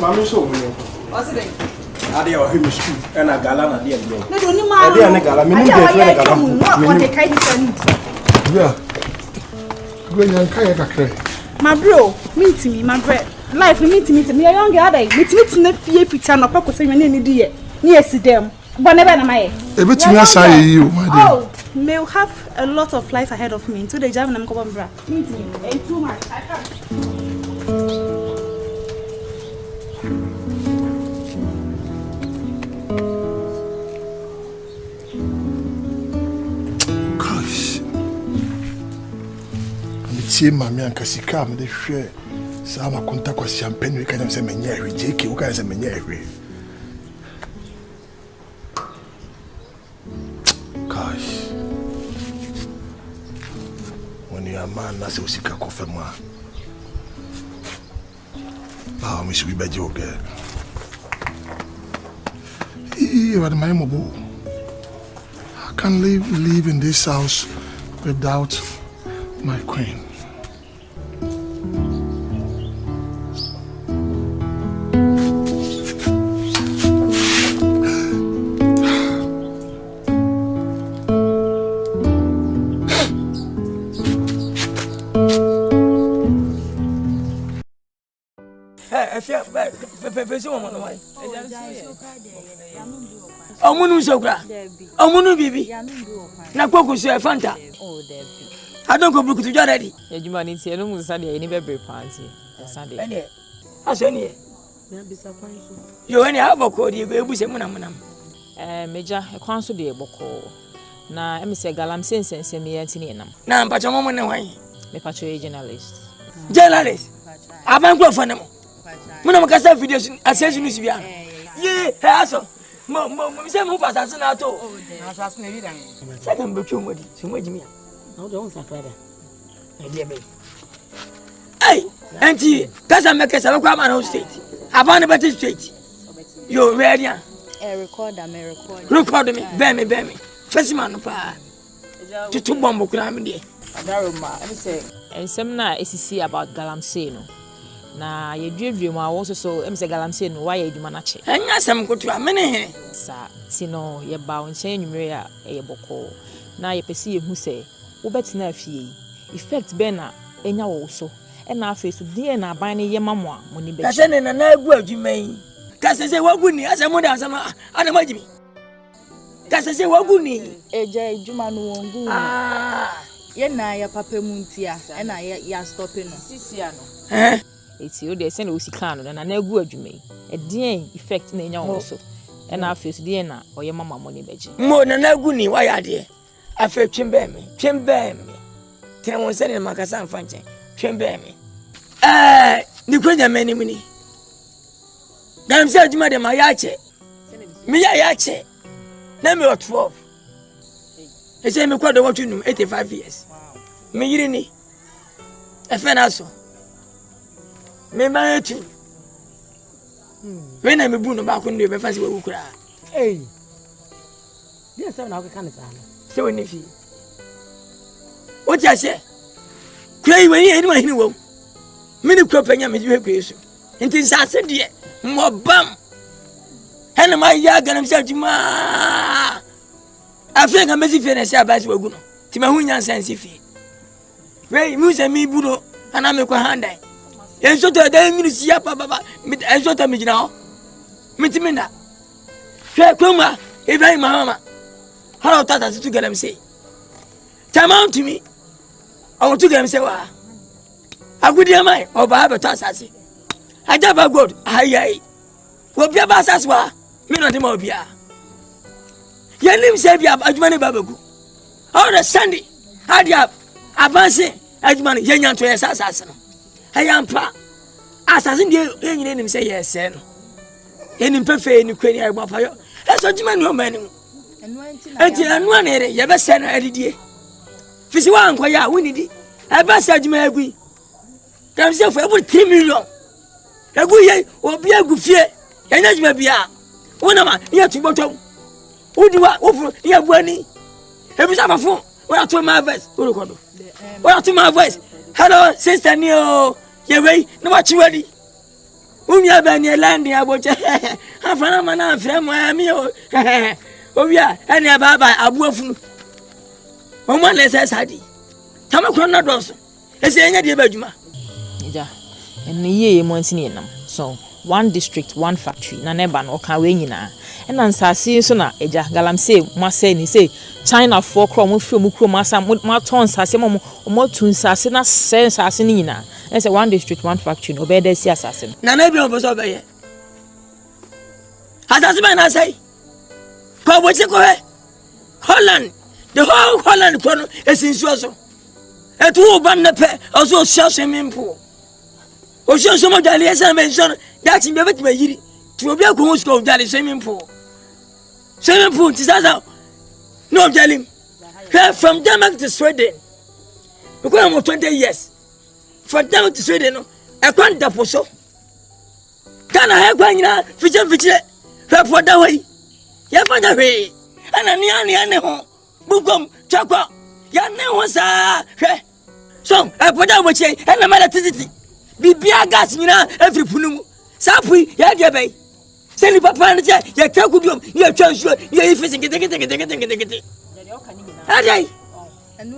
[SPEAKER 21] Mammy, so
[SPEAKER 6] what's it?
[SPEAKER 21] I did him school and a galana, dear.
[SPEAKER 6] No, don't you my bro, meet me, my bread. Life, meet me. A young guy, meet me, not fear if you turn up, because I'm an idiot. Yes, them. But never am I. Oh, may have a lot of life ahead of me. Today, Jam and Cobra. Meet me. Ain't too much. I can't.
[SPEAKER 4] It's mammy and Cassica, the share. Some contact with champagne, we can say, Menary, Jake, you can say, Menary. Gosh. When you're a man, that's what you can confirm. Oh, Miss Wibajo girl. You are the my mobile. I can't live in this house without my queen.
[SPEAKER 3] Omunu sokra. Omunu bibi. Na kwako so Fanta.
[SPEAKER 16] Oh, Debbie.
[SPEAKER 3] I don't go book to you already.
[SPEAKER 16] Ejuma ni tie no mu Sunday ni bebre panty. Sunday.
[SPEAKER 3] Ene. Aso ni. Na bisa kwan so. Yo ene aboko di ebu se munam.
[SPEAKER 16] Meja e kwan so de eboko. Na emi se galamsey nsensem ye ntini enam.
[SPEAKER 3] Na mpacho mo ne wan.
[SPEAKER 16] Me pacho journalist.
[SPEAKER 3] Journalist. Aban ko fa nemo. Munam kasa video access news bia. Ye, aso. Mo se mo pasase na to.
[SPEAKER 5] Asase na bi dan.
[SPEAKER 3] Second betwe modi. So mo jimi. Na do on sakrada. Na dia be. Hey, anti, kasa make sa kwa man state. Aban better state. Yo ready?
[SPEAKER 16] Record me.
[SPEAKER 3] Record me. Be me. First man no pa. Tutu bombo kura me de.
[SPEAKER 16] Adaroma, I say, ensem na esisi about galamsey no. Na ye dwedwe mu awo so em se galamsey no wa ye adwuma na che.
[SPEAKER 3] Enya sem kotu amene he.
[SPEAKER 16] Sa ti no ye ba won chen nwumre a ye boko. Na ye pesi ye hu se wo betina afie effect be na enya wo so. E na afa so die na aban ne ye mamo a mo ni be.
[SPEAKER 3] Kase ne na agu adwuma yi. Kase se wagu ni asemo da asema ana majimi. Kase se wagu ni
[SPEAKER 16] eja adwuma no wongu. Ye na ya papa muntia e na ya stop no. Sisia no. Eti o de se na osika no na agu adwumai e den effect na enya wo so e na afa so den na oye mama mo ni beji
[SPEAKER 3] mo na agu ni wa ya de afa twembe me tena won se ne makasa mfa nchen twembe me ni kwenya mani muni dam se adwuma de ma ya che me ya che na me 12 e se me kwado what you 85 years me yiri ni e fe na so me maeti when I me bu no ba ko ndo be fa se wa wukura
[SPEAKER 5] dia se na o ka ne sa no
[SPEAKER 3] se woni fi o ti ase kwai we ni ma hini wo me ni ko panya me jiwe kwai so nti nsase de mo bam hena ma ya ganam se adwuma afrika me si fi na se abasi wagu no ti ma hu nyansa si fi we mu se mi bu no ana me ko handai enso to da mi si ya papa enso to mi jina ho mitimina hwe kwama Ibrahim mama how tata to galamsey tamam to me I want to galamsey wa agudi amai oba be to asase ajaba god ayai wo bia ba asase wa mi no de ma bia ya nim se bia adwuma ne babagu all the Sunday adia avance adwuma ne yenya to yes asase no ayampa asase ndi enyine nim se yes no enim pefe ni kwani agba payo eso jima ni o mani mu enti anu anere ye be se na adidie fisi wa anko ya wonidi e ba se jima agui kam se fo e bu 3 million agu ye obi agu fie yenya jima bia wona ma ye tubotom udi wa ofuru ye buani e bi sa fafo wa to my voice o record wa to my voice hello sister ni o ye we na wa chiwadi umya bani landi aboche afana mana fremu ami o obia eni baba abuafunu omo na se sadi tamakro na doso ese enya de badwuma
[SPEAKER 16] ja eni ye mo ntini enam so one district one factory na neba no ka we nyina ena nsase so na eja galamsey mo ase ni say China for kro mo fi mo kro mo asa mo ton nsase mo tu nsase na se nsase ni nyina I say one district, one factory. No better see assassin.
[SPEAKER 3] Nana be on boso be ye. Assassin na say. Ko bo che ko he. Holland. The whole Holland kono is in so. Et tout ban ne paix, also chercher même pour. Au chien sur mon d'aller, ça mentionne, that's in the way. Tu veux bien qu'on se trouve d'aller, c'est même pour. C'est même pour, tu sais ça. No, darling. From Denmark to Sweden. Because I'm 20 years. From Denmark to Sweden, I can't double so. Can I have one now? Feature, her for that way. Ya for that way. And a near home. Boom, Chakwa. Ya never was so I put out what say, and a matter be gas, you know, every punum. Sapui, ya gabe. Send it papa and say, ya tell you, your chance, you're facing it. Hey, and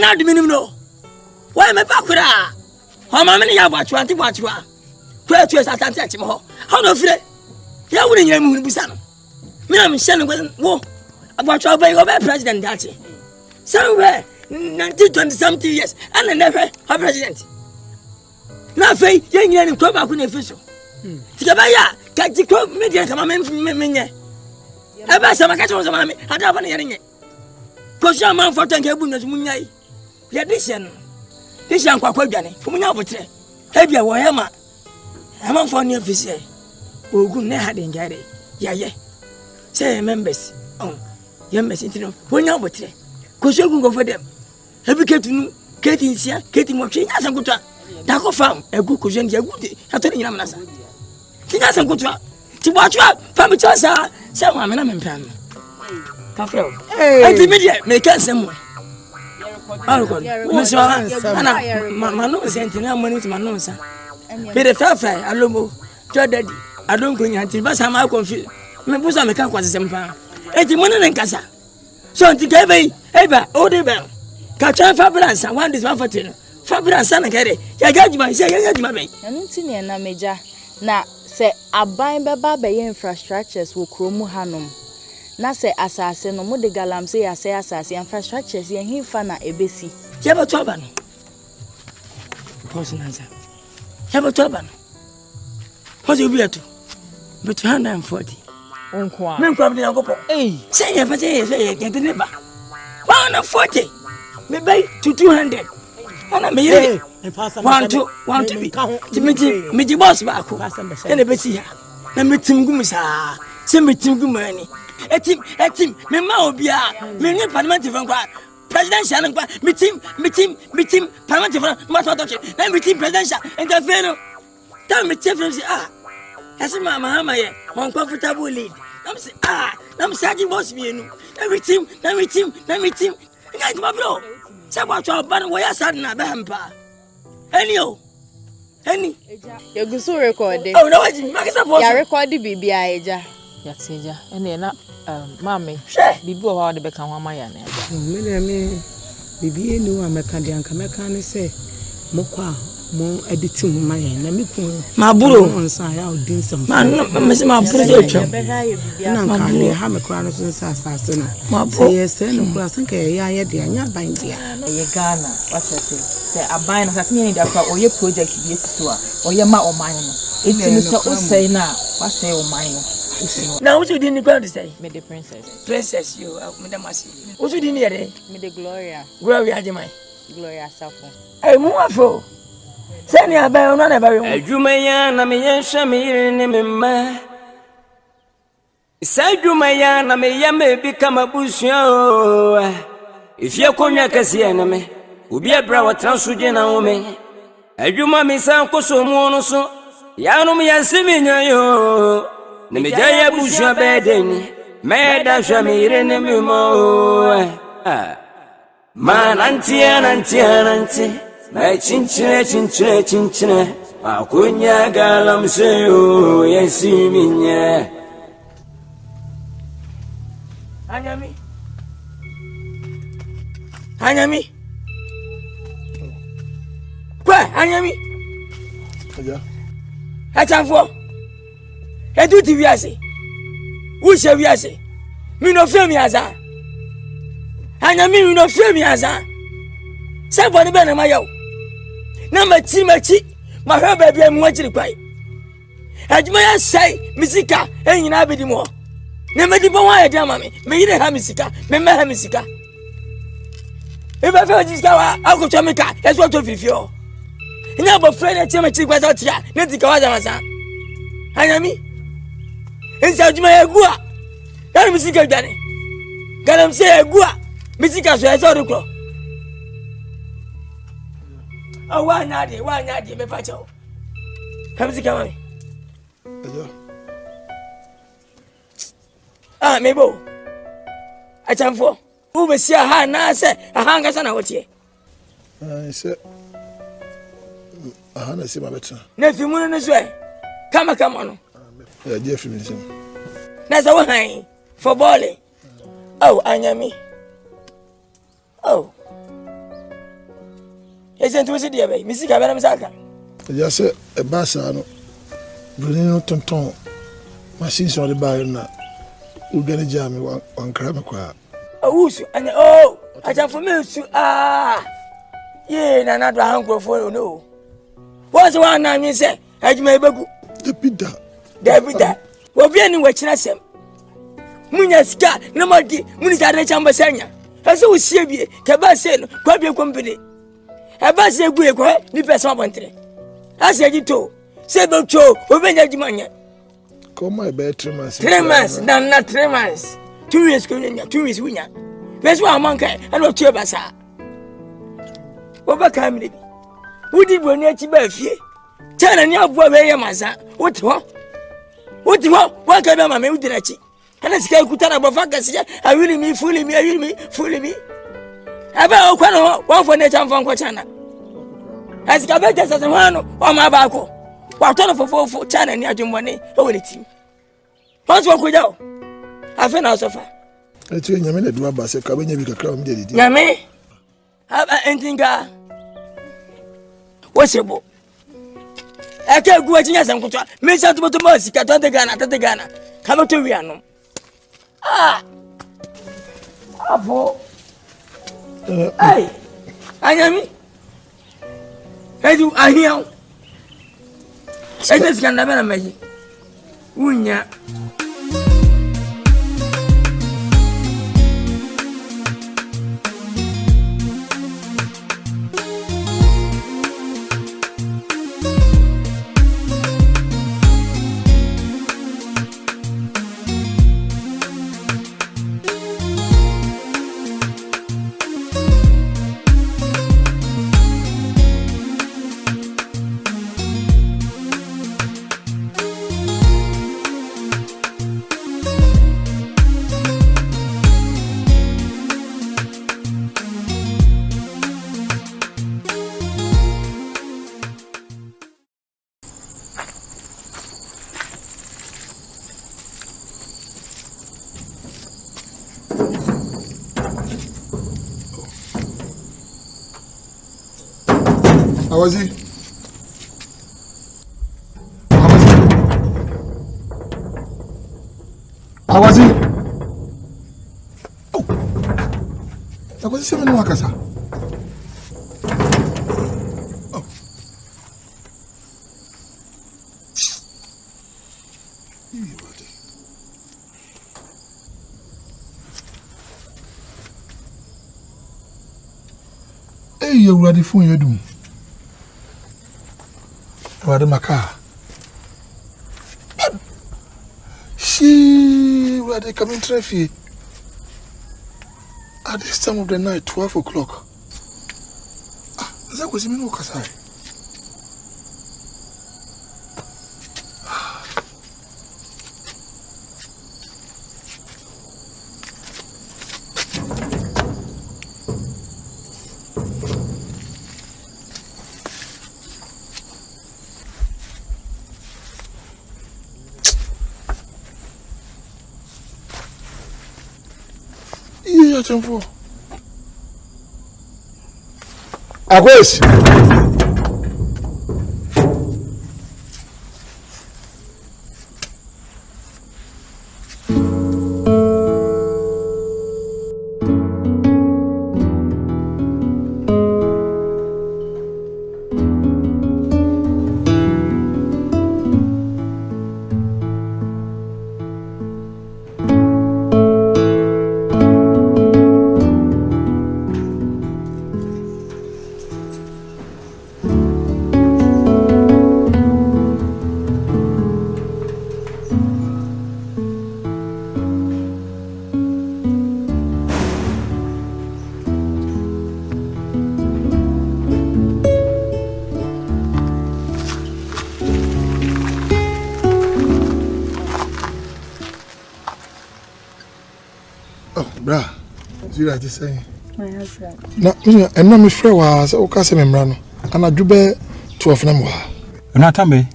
[SPEAKER 3] not the minimum. Why am I back with her? How many are what you want to watch you are? Where to Asante more? How no fear? You wouldn't hear me, Busan. Me, I'm selling with war about your bay of a president. That's it. Somewhere 1920 years, and I never a president. Nothing, young and club, I couldn't official. Tigabaya, catch the club, media, come on, about some catchers of mammy, I don't want to hear it. Because your man for 10 cabinets, Munyai. Yet this young Quaquagani, coming out with it. Heavy a Wayama. I'm on for near Fisher. Oh, good near in Gary. Yeah. Say, members. Oh, young messenger, when you're with it. Because you can go for them. Have you kept Katie here, Katie Mochi, as a good one. Taco farm, a good cushion, you're good. I tell you, Namasa. Think as a good one. To watch you up, Family Chassa, someone, I'm in Pam. Hey, immediate, make us someone. Miss my nose ain't no money to my nose. Be the fair, I lobo, your daddy. I don't go until but I'm confused. My bosom can't was some pound. 80 money in Casa. So to give a Eba, old Eba. Catch a fabulous and one is one for 10. Fabulous and I get it. I got my say, I got my baby.
[SPEAKER 13] I don't see any major. Now, say, I buy Baba infrastructures will chromo hanum. Na se asase no mo de galamsey ase asase infrastructures ye himfa na ebesi
[SPEAKER 3] ye ba toba no person answer ye ba toba no what you be at but 240
[SPEAKER 13] onko a
[SPEAKER 3] me nko abde yakopo say ye pete ye ye de neba 140 me buy to 200 ana me ye 1 me boss ba ko ene besi ya na metim gum sa se metim gum ani etim me ma obia me ni parliament fan kwa presidential kwa metim parliament fan ma to talk na metim presidential interfere tam me chef say ase mama ye on comfortable lead nam say nam saji boss me nu na metim ngai ma bro say kwa to ban wo ya sad na be hampa any
[SPEAKER 13] you go so record
[SPEAKER 3] oh no what you make support
[SPEAKER 13] ya record bibia eja
[SPEAKER 16] Yateja, ene na mama bibi o ha de beka ho ama ya na
[SPEAKER 5] me bibi enu ameka de anka meka ne se mokwa mo edit mu ma ya na meku
[SPEAKER 3] ma buro
[SPEAKER 5] onsa ya odin sam
[SPEAKER 3] me se ma buro de twa
[SPEAKER 5] na nka le ha mekra no so sa asase no
[SPEAKER 3] ma buro
[SPEAKER 5] yes no kura sanka ya ye de anya ban dia
[SPEAKER 16] ye Ghana what you say aban no sase ni da kwa oye project bi esiso a oye ma oman no etimi se o sei na wa sei oman no.
[SPEAKER 3] Now what you didn't go to say?
[SPEAKER 13] Me the princess.
[SPEAKER 3] Princess, you, Madam Massey. What you didn't hear?
[SPEAKER 13] Me the Gloria.
[SPEAKER 3] Gloria, Jemai.
[SPEAKER 13] Gloria Safo.
[SPEAKER 3] Hey, Muafo. Send me a bell, not a very. You may, I may, Shamir, Nimma. Said you may, I may become a bush. If you're cognac as the enemy, will be a brow transugena woman. And you, mammy, Sanko, so monoso. Yanumi, and Simeon. Nimejaya busha bedeni meda shamire nemimo nanti na chinchine akunya galamsey yesiminye anyami kwa anyami achanfo edu ti wiase wo se wiase mi no fe mi aza anya mi no fe mi aza se bo ni be na mayo na machi ma hwe ba bia mu agiri kwai aduma ya sai misika enyina abedi mo na medi bo wa ya dia ma me yire ha misika me ha misika If I feel this guy, I'll go to America. That's what you feel. And now, but friend, I tell my chick was out here. Let the cause of my son. I am me. Inside my gua. That is Mr. Danny. Galamsey gua. Mr. Casso, I saw the clock. Oh, why not? Me pacho. Come see, come on. Ah, Mabo. I jump for. Who will see a hand? I say, a hunger son out here.
[SPEAKER 4] I said, I see my better.
[SPEAKER 3] Nephew, moon this way. Come on.
[SPEAKER 4] Yeah, Jeffrey.
[SPEAKER 3] That's a one for Bolly. Oh, Anyami. Oh. Isn't to see the way, Missy Cabaram Saka.
[SPEAKER 4] Just a bassano. Bruno Tonton. My sister on the bar now. We're gonna jam one crab.
[SPEAKER 3] Oh, and oh, I jump for me. Ah, yeah, another uncle for you. No. What's the one I say? I may be good. The pita. Well, be anywhere, Chinasem. Munyaska, no more, Munisa Chambasania. As we see, Cabasen, Quabia Company. A bass a good, the person wanted. I said you too. Say, Doctor, open your demon.
[SPEAKER 4] Call my bed 3 months.
[SPEAKER 3] 3 months, not 3 months. 2 years, 2 years winner. That's why I'm monkey and not your bassa. Overcome me. Who did when you're fear? Tell a new boy, Massa. What? What can I make with the Nachi? And I say, Kutana Bafaka, I really me, fooling me. About one for nature from Cochana. As Cabetas as a one or my barco. What told for China near to money, over the team. What's what we do? I found out so far.
[SPEAKER 4] I tell you, a do about a cabin you can come did it.
[SPEAKER 3] Yammy, have anything, what's your book? I can't go at some control. Miss out to Mercy, cut on the Ghana. Come to Riano. Ah, hey, I am me. Hey, you are here. I just can't have a magic. Unya.
[SPEAKER 4] How was he? How was he? Oh, that was 7 workers. Oh, hey, you're ready for your doom. What am I car? But she were they coming traffic at this time of the night, 12 o'clock. Ah, that was me no kasai. For Agwes. Zira ti say.
[SPEAKER 6] My husband.
[SPEAKER 4] Na me frɛ wa sɛ o ka sɛ me mra no. Anadwo bɛ 12 na mo ha.
[SPEAKER 9] Na tambe.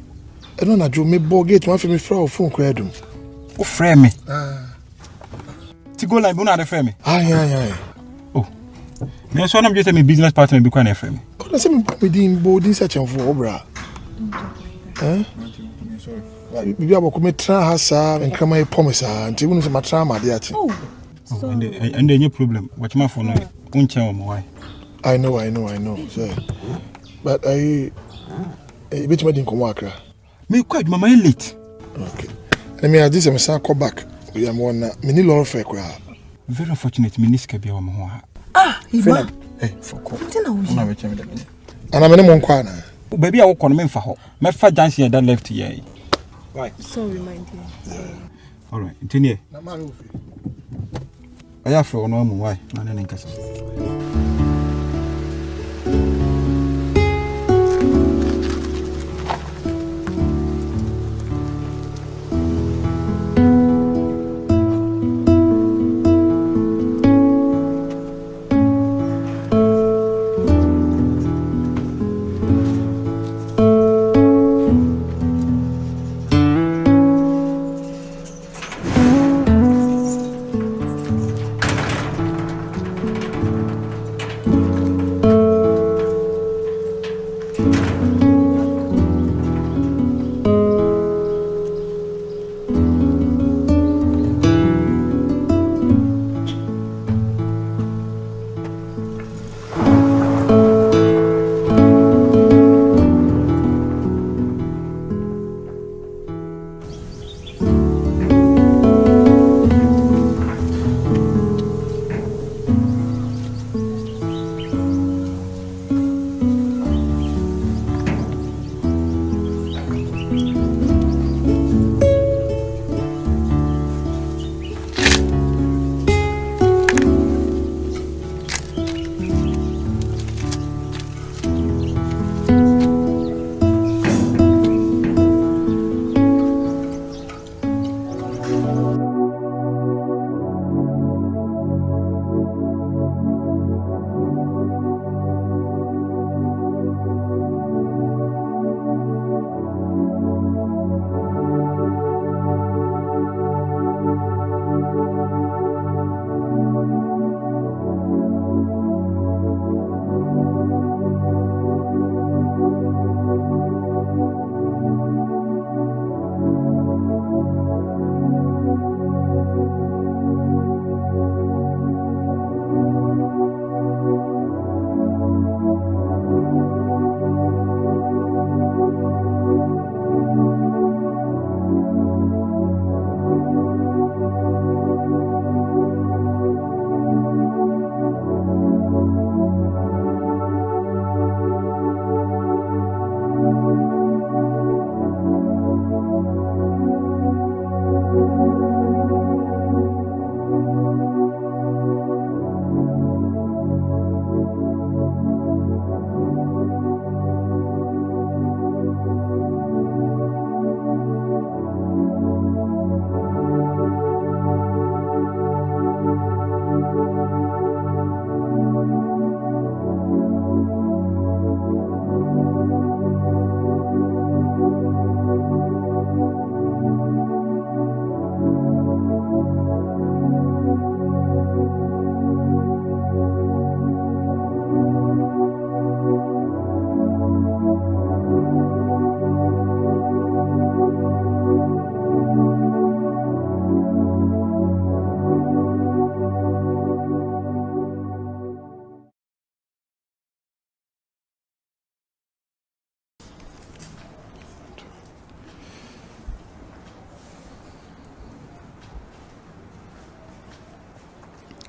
[SPEAKER 4] Eno na jo me bo gate ma fe me frɛ o phone kɔ adum.
[SPEAKER 9] O frɛ me. Ti go line bu na de frɛ me.
[SPEAKER 4] Ai.
[SPEAKER 9] Oh. Me so na me just me business partner bi kwa na frɛ me.
[SPEAKER 4] O na sɛ me din bo din search for obra. Bibi aboko me tra ha sa nkrama e promise ah nti wonu se ma tra ma de ate.
[SPEAKER 6] Oh. So
[SPEAKER 9] And any problem. Watch my phone. Unche o why.
[SPEAKER 4] I know. So, but I bit me din komo akra.
[SPEAKER 9] Me quite mama late.
[SPEAKER 4] Okay. Let me this me say call back. We am one me ni lorry fare kra.
[SPEAKER 9] Very unfortunate me niska bia o me ho ha.
[SPEAKER 20] Iba.
[SPEAKER 4] For call.
[SPEAKER 20] Ntina wo.
[SPEAKER 4] Una we cheme dem. Ana me ne mo nkwa na.
[SPEAKER 9] Baby a wo kono me mfa ho. Me fa junction that left here.
[SPEAKER 20] Why? Sorry my dear.
[SPEAKER 9] All right. Intini.
[SPEAKER 4] Na ma no fi.
[SPEAKER 9] Aya fro ono mu why? Na ne nkasa.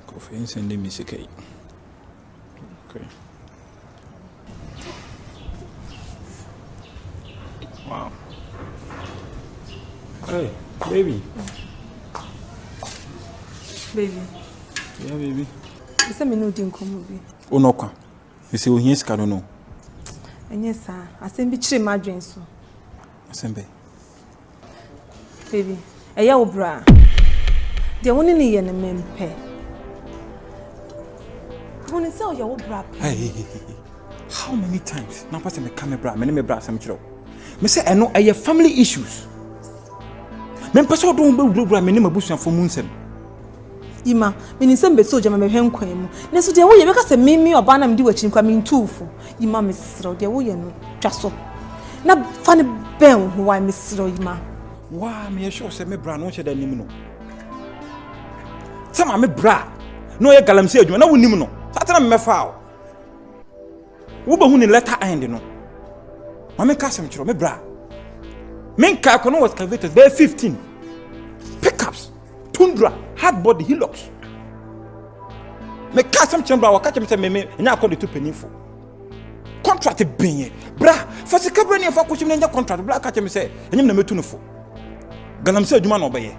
[SPEAKER 9] Coffee sending me sick. Okay. Wow. Hey, baby.
[SPEAKER 20] Baby.
[SPEAKER 9] Yeah, baby.
[SPEAKER 20] Is me no din komo bi.
[SPEAKER 9] O no kwa. You say o hia sika no.
[SPEAKER 20] Enye sa, asem bi kire madwen so.
[SPEAKER 9] Asembe.
[SPEAKER 20] Baby, eya obra. De woni ne ye ne mempe. When say your bra.
[SPEAKER 9] Hey. How many times? Now person me come bra, me bra some chiro. Me say eno eye family issues. Me person don be bra me mabusua for munsem.
[SPEAKER 20] Ima, me nsem be so jama me hwen kwan mu. Ne so de wo ye be ka se me oba na me di wachi nkwa me ntufo. Ima me sro de wo ye no twa so. Na fa ne ben ho wa me sro ima.
[SPEAKER 9] Wa me sure say me bra no che da nim no. Sama me bra no ye galamsey adwuma na wonim no. Satana me mefa o. Wo ba hu ni letter end no. Ma me ka sem chiro me bra. Me ka ko no was excavators be 15. Pickups, Tundra, hard body Hilux. Me ka sem chiro wa ka chem say me nya akọ de penifo. Contract benye. Bra, for se kabra ni fa ko chim nya contract bra ka chem say enyem na metu no fo. Galamsey adwuma no obeye.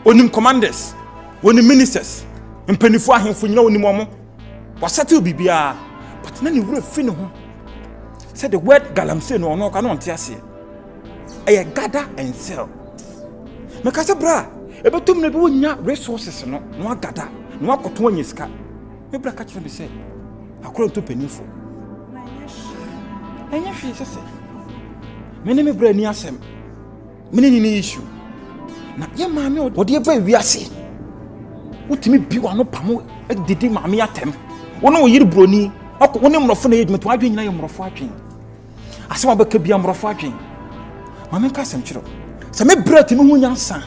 [SPEAKER 9] Onim commanders, onim ministers, mpenifo ahemfo nyina onim omo. Wa settle bibia. But na ni wura fi ne ho. Say the word galamsey no no ka no nte ase. I gather and sell. Me ka say bra, e betum na bi wonya resources no gather, no akoto anya sika. Me bra ka kire me say, akoro to penifo. Enya fi say. Me ne me bra ni asem. Me ne ni issue. Na ye maame o de ba wi ase. Wotimi bi wa no pamo didi maame atem. Wono wo yiri broni, akọ woni mrofo na yedmeto adwen nyina ye mrofo atwen. Asema ba ka bia mrofo atwen. Maame ka sem chiro. Se me brati me hu nyansa.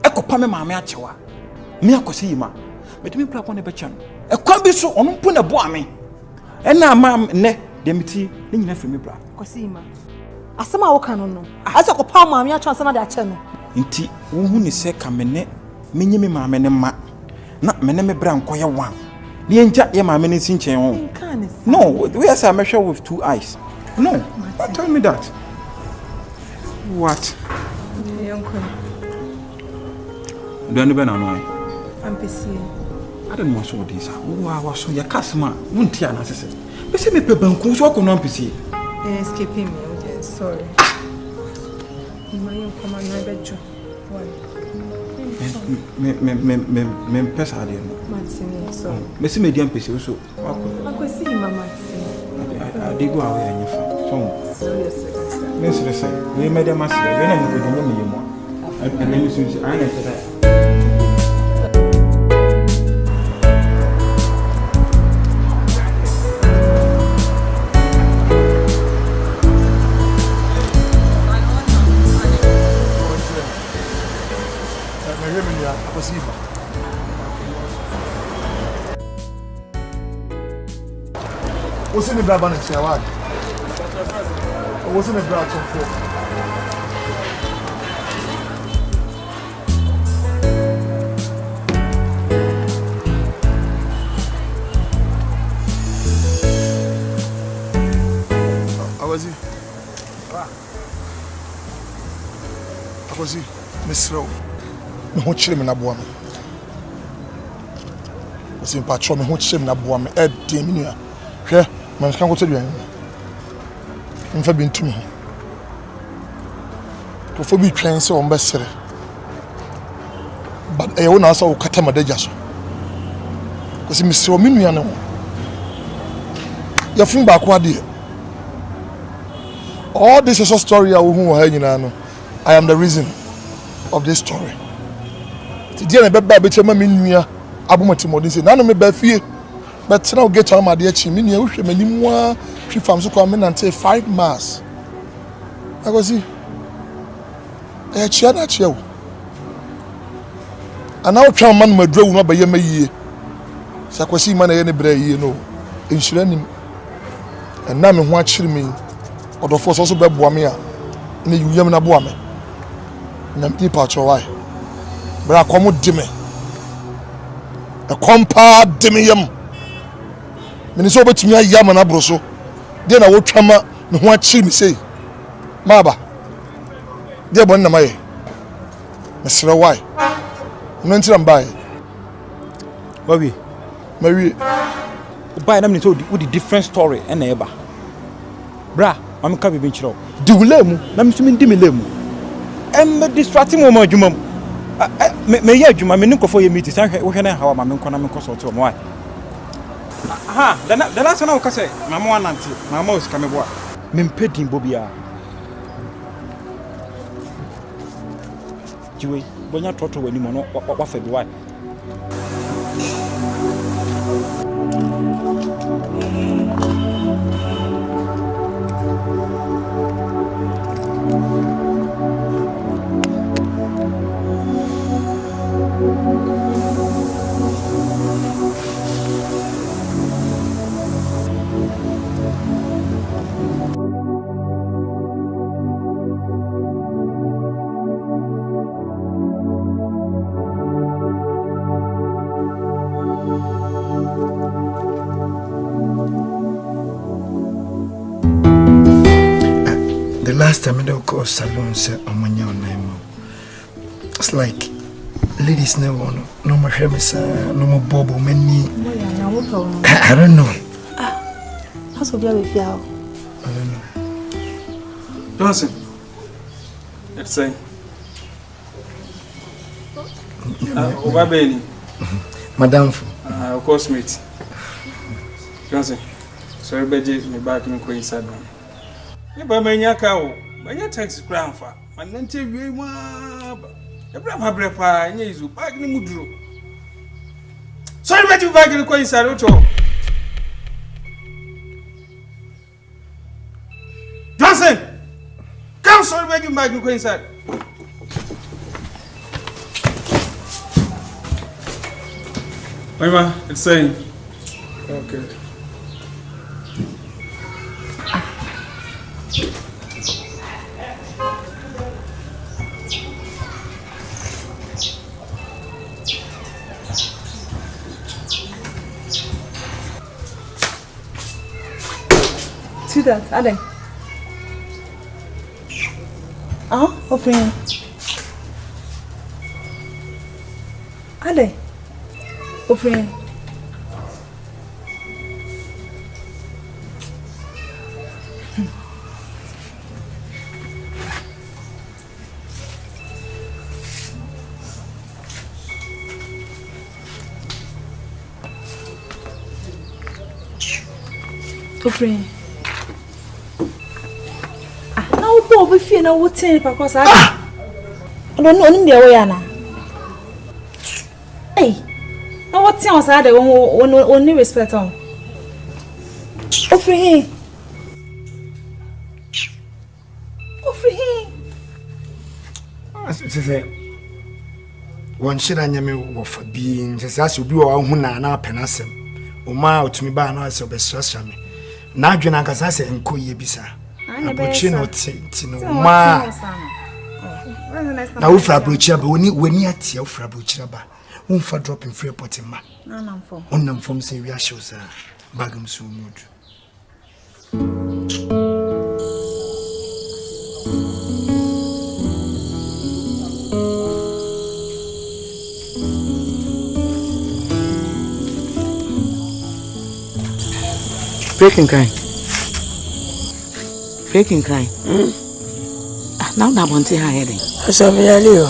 [SPEAKER 9] Ekopa me maame achewa. Me akosi yima. Me timi pra pon e be cha no. Ekwa bi so ono mpo na bo ame. Ena ma ne de meti ne nyina firi me bra.
[SPEAKER 20] Akosi yima. Asema wo kan no. Asa ko pa maame acha asema de ache no.
[SPEAKER 9] Nti wo hu ni se ka me ne menye me maame ne ma. Na me ne me bra nkoye wan. Ne nja ye maame ne sinchen ho. No, we are say measure with two eyes. No, tell me that. What? Do you know why?
[SPEAKER 20] I'm busy.
[SPEAKER 9] I don't know what this is. Wow, so your customer won't hear an assessment. But say me pe banku so ko no busy.
[SPEAKER 20] Escaping me, okay, sorry. My come on, I bet you. Why? Me pesa de no. Martin, so.
[SPEAKER 9] Me see me diam pesa so.
[SPEAKER 20] I go see mama.
[SPEAKER 9] I dey go away and you so.
[SPEAKER 20] Seriously.
[SPEAKER 9] Let's say, we made a master, then I'm going to do more. And then you see, I know that.
[SPEAKER 4] What's in the Brabant and Shawag? What's in the Brabant for? How was he? How was he? Miss Rowe. Me ho chire me na boa me. Was in patro me ho chire me na boa me. Dem me nua. Hwe, man kan go to duan. Mfa bi ntumi ho. To fo bi twen se on besere. But e wona so kata madaja so. Because Mr. Ominu no. Ya fun ba ko ade. All this is a story I who ha nyina no. I am the reason of this story. Today na beba be chema me nua abomati modin say na no me ba fie. But now get on my dear chi me nua hwe manim wa hwe fam so come until 5 miles. I go see. Chia na chia. And now try man madru no ba ye mayie. Sakwasi man ye ne bra yie no. Enhyira nim. And na me ho akire me. Odofo so be boa me a. Na yuyam na boa me. Na me pa cho why. Bra komo di me. E kompa di me yam. Me ni so betumi ayam na bro so. De na wo twama me ho akire me sei. Maba. De bon na maye. Mesra why? No ntiram bai.
[SPEAKER 9] Wabi.
[SPEAKER 4] Mary.
[SPEAKER 9] Bai na me so with the different story and eba. Bra, I'm ka bi nchiro.
[SPEAKER 4] Di wulemu
[SPEAKER 9] na me tumi di me lemu. Em distracting mo adwuma me ye adwuma me nkofo ye meet san wo hwe na hawa ma me nkona me nkoso to mo why.
[SPEAKER 21] Aha, the last one I say, Mama and Auntie, Mama is coming what? Mimpedin Bobia. Joey, when you talk to any man, what for the wife?
[SPEAKER 11] Last time I don't go salon say on my name. It's like ladies never no more hair, no more bobo many. I don't know.
[SPEAKER 20] How's your baby feel?
[SPEAKER 11] I don't know.
[SPEAKER 10] Johnson. Let's say. Obabeni.
[SPEAKER 11] Madam.
[SPEAKER 10] Of course, mate. Johnson. Sorry, Beji, me back in Queen Sadman. Eba manya kawo manya taxi crown fa manante wie ma Abraham abrepa nya izu bag ni muduro sorry beji bag ni ko inside to Johnson come sorry beji bag ni ko inside Mama it's saying okay
[SPEAKER 20] See that, Ade? Offering. Ade? Offering. Offering. Now, we feel now what ten because I don't know in the way now. Hey, now what ten was I the only respect on? Offering.
[SPEAKER 11] One shit I never for being just as you do our Huna penasem. Oma to me by no as your me. Now, Junakas, I say, and Koye Bisa. Abuchino Tino Ma. Now, for Abucha, but when you at your Frabuchaba, for dropping free potima. On them from Syria shows Bagum Sumud.
[SPEAKER 3] Breaking cry. Now that one say her heading.
[SPEAKER 8] Asamoah Leo.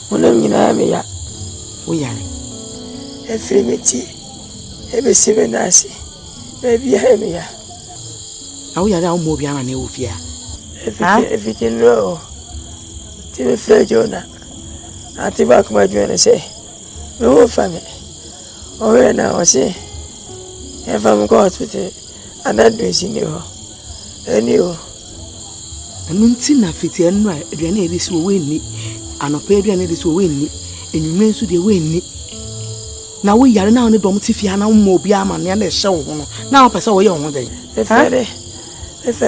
[SPEAKER 8] Unam nyina me ya.
[SPEAKER 3] Wo yare.
[SPEAKER 8] Efiri meti. Ebe sibe nasi. Baby ha me ya.
[SPEAKER 3] Awu yare awu mo bia ma na ofia.
[SPEAKER 8] Efiti no. Ti me fe Jona. Ati ba kuma Jona say. Me wo fa me. O we na o say. If I'm going to another senior, any
[SPEAKER 3] Nuntina fiti and right, Adriana this will win me, and a Pedriana this will win me, and you mean to the win me. Now we are now in the Domtifiana Mobiama and the show. Now, pass away on day.
[SPEAKER 8] The ferry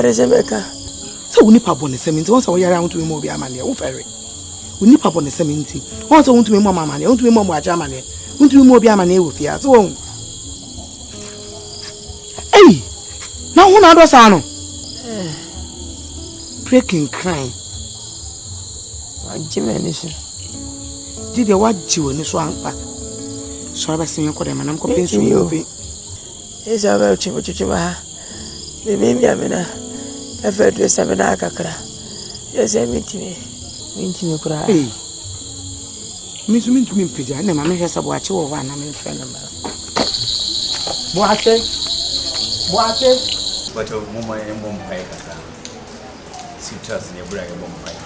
[SPEAKER 8] is a maker.
[SPEAKER 3] So we nip up on the cemetery once we are around to Mobiama, oh ferry. We nip up on the cemetery. Once I want to be Mamma, I want to be Mamma Germany, want to be Mobiama with you. So hey, now who na do sano? Breaking crime.
[SPEAKER 8] Jimenison.
[SPEAKER 3] Did you watch you in this one? So I was saying, I'm going to pay you.
[SPEAKER 8] It's about Chibuchiba. The baby Amina. I've heard the Samana Kakra. Yes, I meet me. Meet me cry.
[SPEAKER 3] Hey, Miss Mint to me, Pidge, and I'm going to watch you one. I'm in friend.
[SPEAKER 12] Boate.
[SPEAKER 21] But mama and Bompire. Citrus near Bragg Bompire.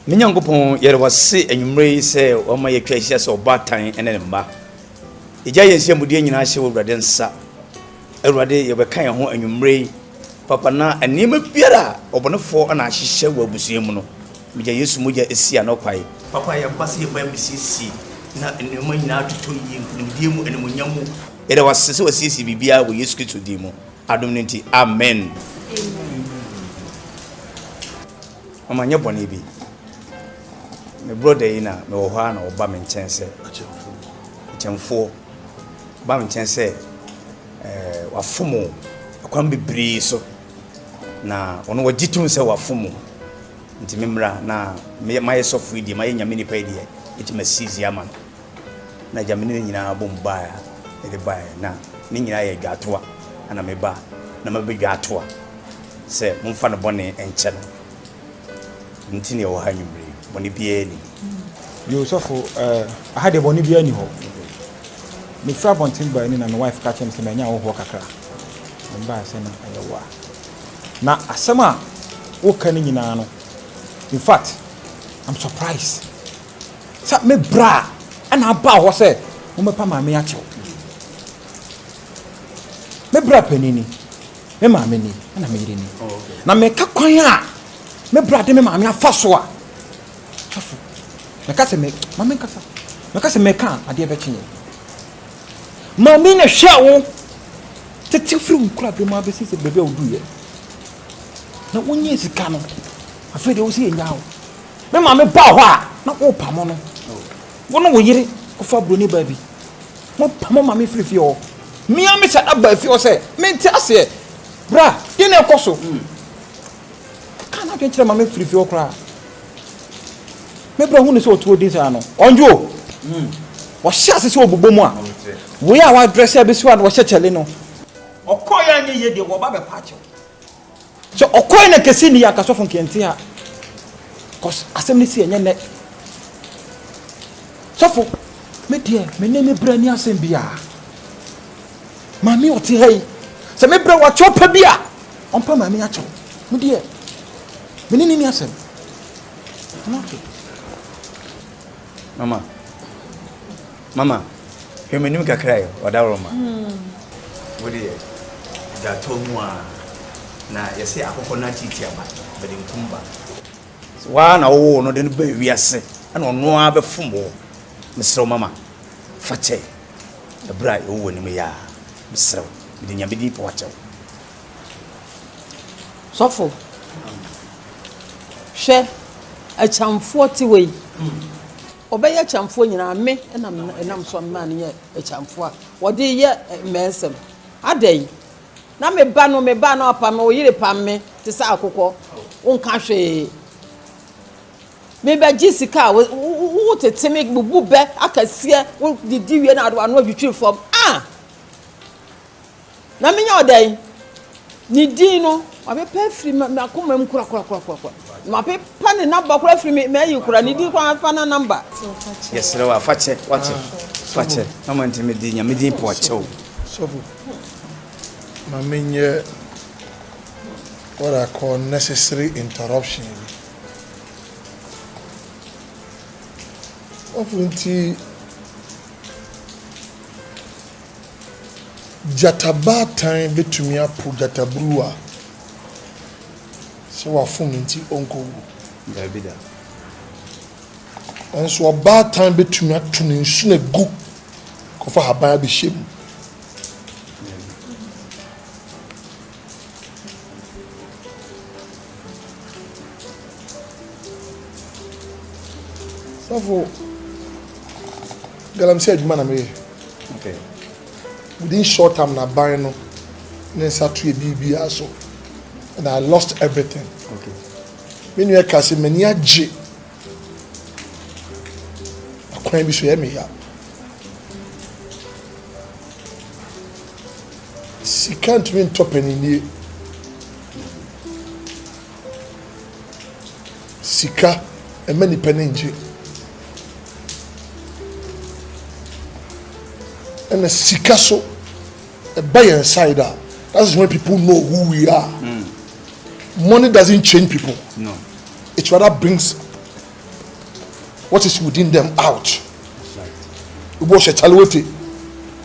[SPEAKER 21] Minyankopon yere wase enwumre se o ma ye twahia se obatan ene mba ija yensia mudie nyina hye wo wrade nsa awrade ye bekan ye ho enwumre papa na anima biara obonefo na ahyehye wo abusue mu no mija yesu moja esia no kwai papa ya base ye ba misisi na enema nyina atoto yi nimdie mu enemunyamu yere wase se wasisi bibia wo yesu kristo di mu adom nti amen mama nyebone bi my brother ina me wo ha na oba me nchense achemfo ba me nchense wafomo akwam bibiri so na ono wajitum se wafomo nti memra na my software di my nyame ni pa di iti masizi ama na jamini nyina bomba ya ede ba na ni nyina ye gatoa ana me ba na mabe gatoa se mumfa no bone enche no nti ne wo ha nwumre boni bieni
[SPEAKER 9] yo sofo I had a boni bieni ho me fra bontin ba ni na my wife ka chem se menya wo ho kakra mba se na ayewa na asema wo kan nyina no in fact I'm surprised sa me bra ana ba ho se wo me pa ma me achew me bra panini me ma me ni ana me yire ni na me ka kwan a me bra de me ma me afa so a sofo na ka se me ma me kasa na ka se me kan ade be chenye ma me na hwa wo tete firi nkura be ma be sise bebe odu ye na wonye sika no afede wo se enya wo me ma me ba ho a na wo pamo no wono wo yire ko fa bro ni ba bi mo pamo ma me firi fi ho mi a me sa aba fi ho se me nti ase bra ye na ekoso kana ke kire ma me firi fi ho kra me bra hu ne se otu odin sa no onjo wo sha se obubo mu a wo ya wa dress e be si wa no wo chechele no okoya nye ye de wo ba be pacho so okoya na kesi ni ya kasofo nkenti a cause asem ni si enye ne sofo me die me ne me bra ni asem bia mami oti hey se me bra wa chopa bia onpa mami acho me die me ni asem okay mama hemeni kakra yo wadawroma wodi da tomwa na yesi akoko na titi aba bede nkumba wa na wo no de ba wiase ana ono a befumo mesro mama fache ebra yo woni me ya mesro bede nya bedi po wache
[SPEAKER 12] sofo she a chamfo ti we obeye chamfo nyina me enam so man ye a chamfo a wode ye mensem adai na me ba no apa me wo yire pam me te sa akokọ wonka hwe me ba jisika wo tete me bubu be akasie wo didi wie na ado anu adwitwi fom na me nya odai ni din no abe pa firi me akoma m kura ma pe pa ne number kura firi me ayi kura ni din kwa fa na number
[SPEAKER 21] yes rewa fache mama ntime di nya me din po achew
[SPEAKER 4] sofo ma menye what I call necessary interruption ofunti jataba time betumi apu jatabrua so wa fun nti onko
[SPEAKER 21] Davida
[SPEAKER 4] enso oba time betumi atu ne nsu na gu ko fa haban bi shem Safo Galamsey adwuma na me
[SPEAKER 21] okay
[SPEAKER 4] within short time na ban no nsa to e bibi aso and I lost everything
[SPEAKER 21] okay
[SPEAKER 4] when you case mani age akwan bi so ye me ya si can't win top any sika e mani penenje and a sika so buy inside that. That's when people know who we are. Money doesn't change people.
[SPEAKER 21] No.
[SPEAKER 4] It rather brings what is within them out.
[SPEAKER 21] That's right.
[SPEAKER 4] We wash a chalwete,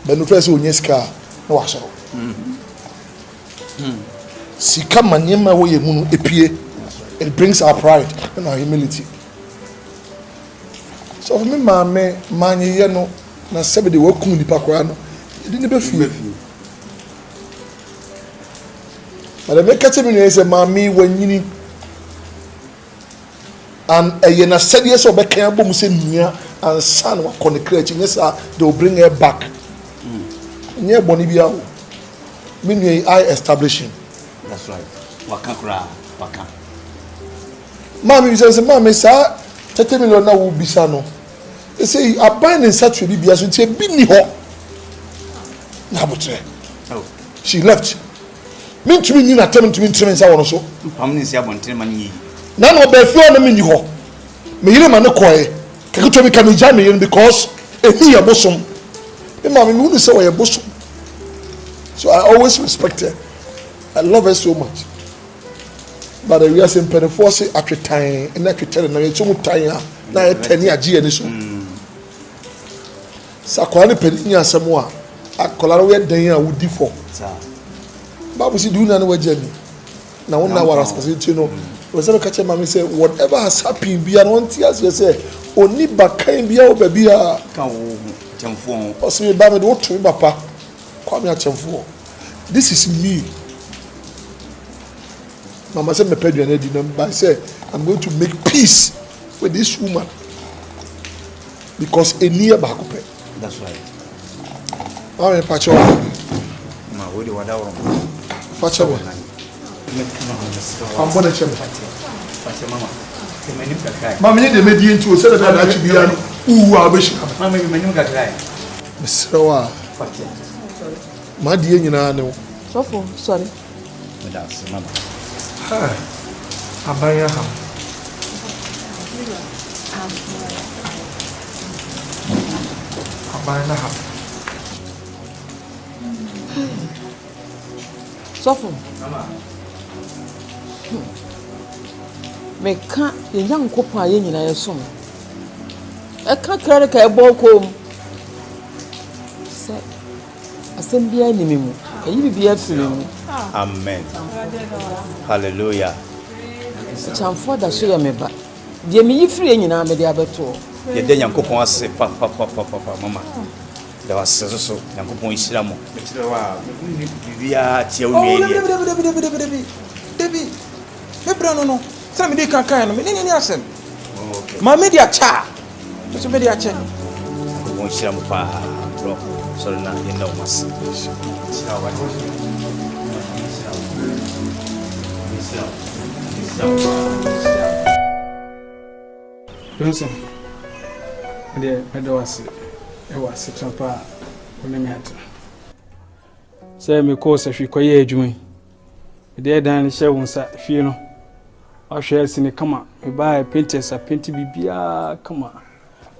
[SPEAKER 4] but no first onyeska no wasoro. Sika manyema wo ye munu epie. It brings our pride and our humility. So for me, mame manye no na sebede wo kum nipa kwa no. It didn't be fear. But I make it me say mami when you and a na said yes or back and boom say near and son wa connect yes they will bring her back. Near Bonibia meaning I establishing.
[SPEAKER 21] That's right. Wakakra waka.
[SPEAKER 4] Mami says mami sa 30 million na will be sano. They say I buy in such a bibia so say bi ni ho. Na botre. Oh. She left. Me ntumi nyi na tem ntumi ntimi nsa wono so
[SPEAKER 21] pam ni sia bontere man yi
[SPEAKER 4] na no be fi ona me nyi ho me yire ma ne koe keke to me ka me ja me yire because ehi ya bosom me ma me unu say we bosom. So I always respect her. I love her so much. But we are saying penefo say atwetan na atwetan na ye so mutan na ye tani age ani so sakwa ne pedi nya Asamoah akola we dan a wudi for Bible says, do you know what journey? Now, one hour as you know, was ever catch mommy say, whatever has happened, be an auntie as you say, only back can be our baby. Also, you buy me what to papa. Call me at Chamfo. This is me. Mama said, me pay you an edit, but I say, I'm going to make peace with this woman because a near back.
[SPEAKER 21] That's right.
[SPEAKER 4] I'm a patch of
[SPEAKER 21] my woody whatever.
[SPEAKER 4] I'm going to check. Mamma, they made you into a set of that be who are wishing. Mamma, you may not cry. Mr. My dear, you know.
[SPEAKER 12] So, sorry.
[SPEAKER 21] That's Mamma.
[SPEAKER 4] I buy a ham. I buy a ham.
[SPEAKER 12] Sofo. Me ka ye nyankopon aye nyina ye som. E ka krare ka e bo kom. Se asem bia ni memu. Ayi bibia firi mu.
[SPEAKER 21] Amen. Hallelujah.
[SPEAKER 12] Chamfo da so ye me ba. Die me yifiri nyina me de abeto.
[SPEAKER 21] Ye de nyankopon ase pa mama. Da was so nyankopon isira mo. Betire wa me bibia tia wo wie nie.
[SPEAKER 17] Debi. Me bra no. Say me dey kan no me ni asem. Okay. Ma me dia cha. So me dia cha.
[SPEAKER 21] Won isira mo pa bro. So na ye na mas. Isira wa.
[SPEAKER 10] Johnson. Ade was a trampa on me at. Say me course if you koye adwuma. Ade dan hye won sa fie no. Ahwe sine kama me buy painters a paint bibia kama.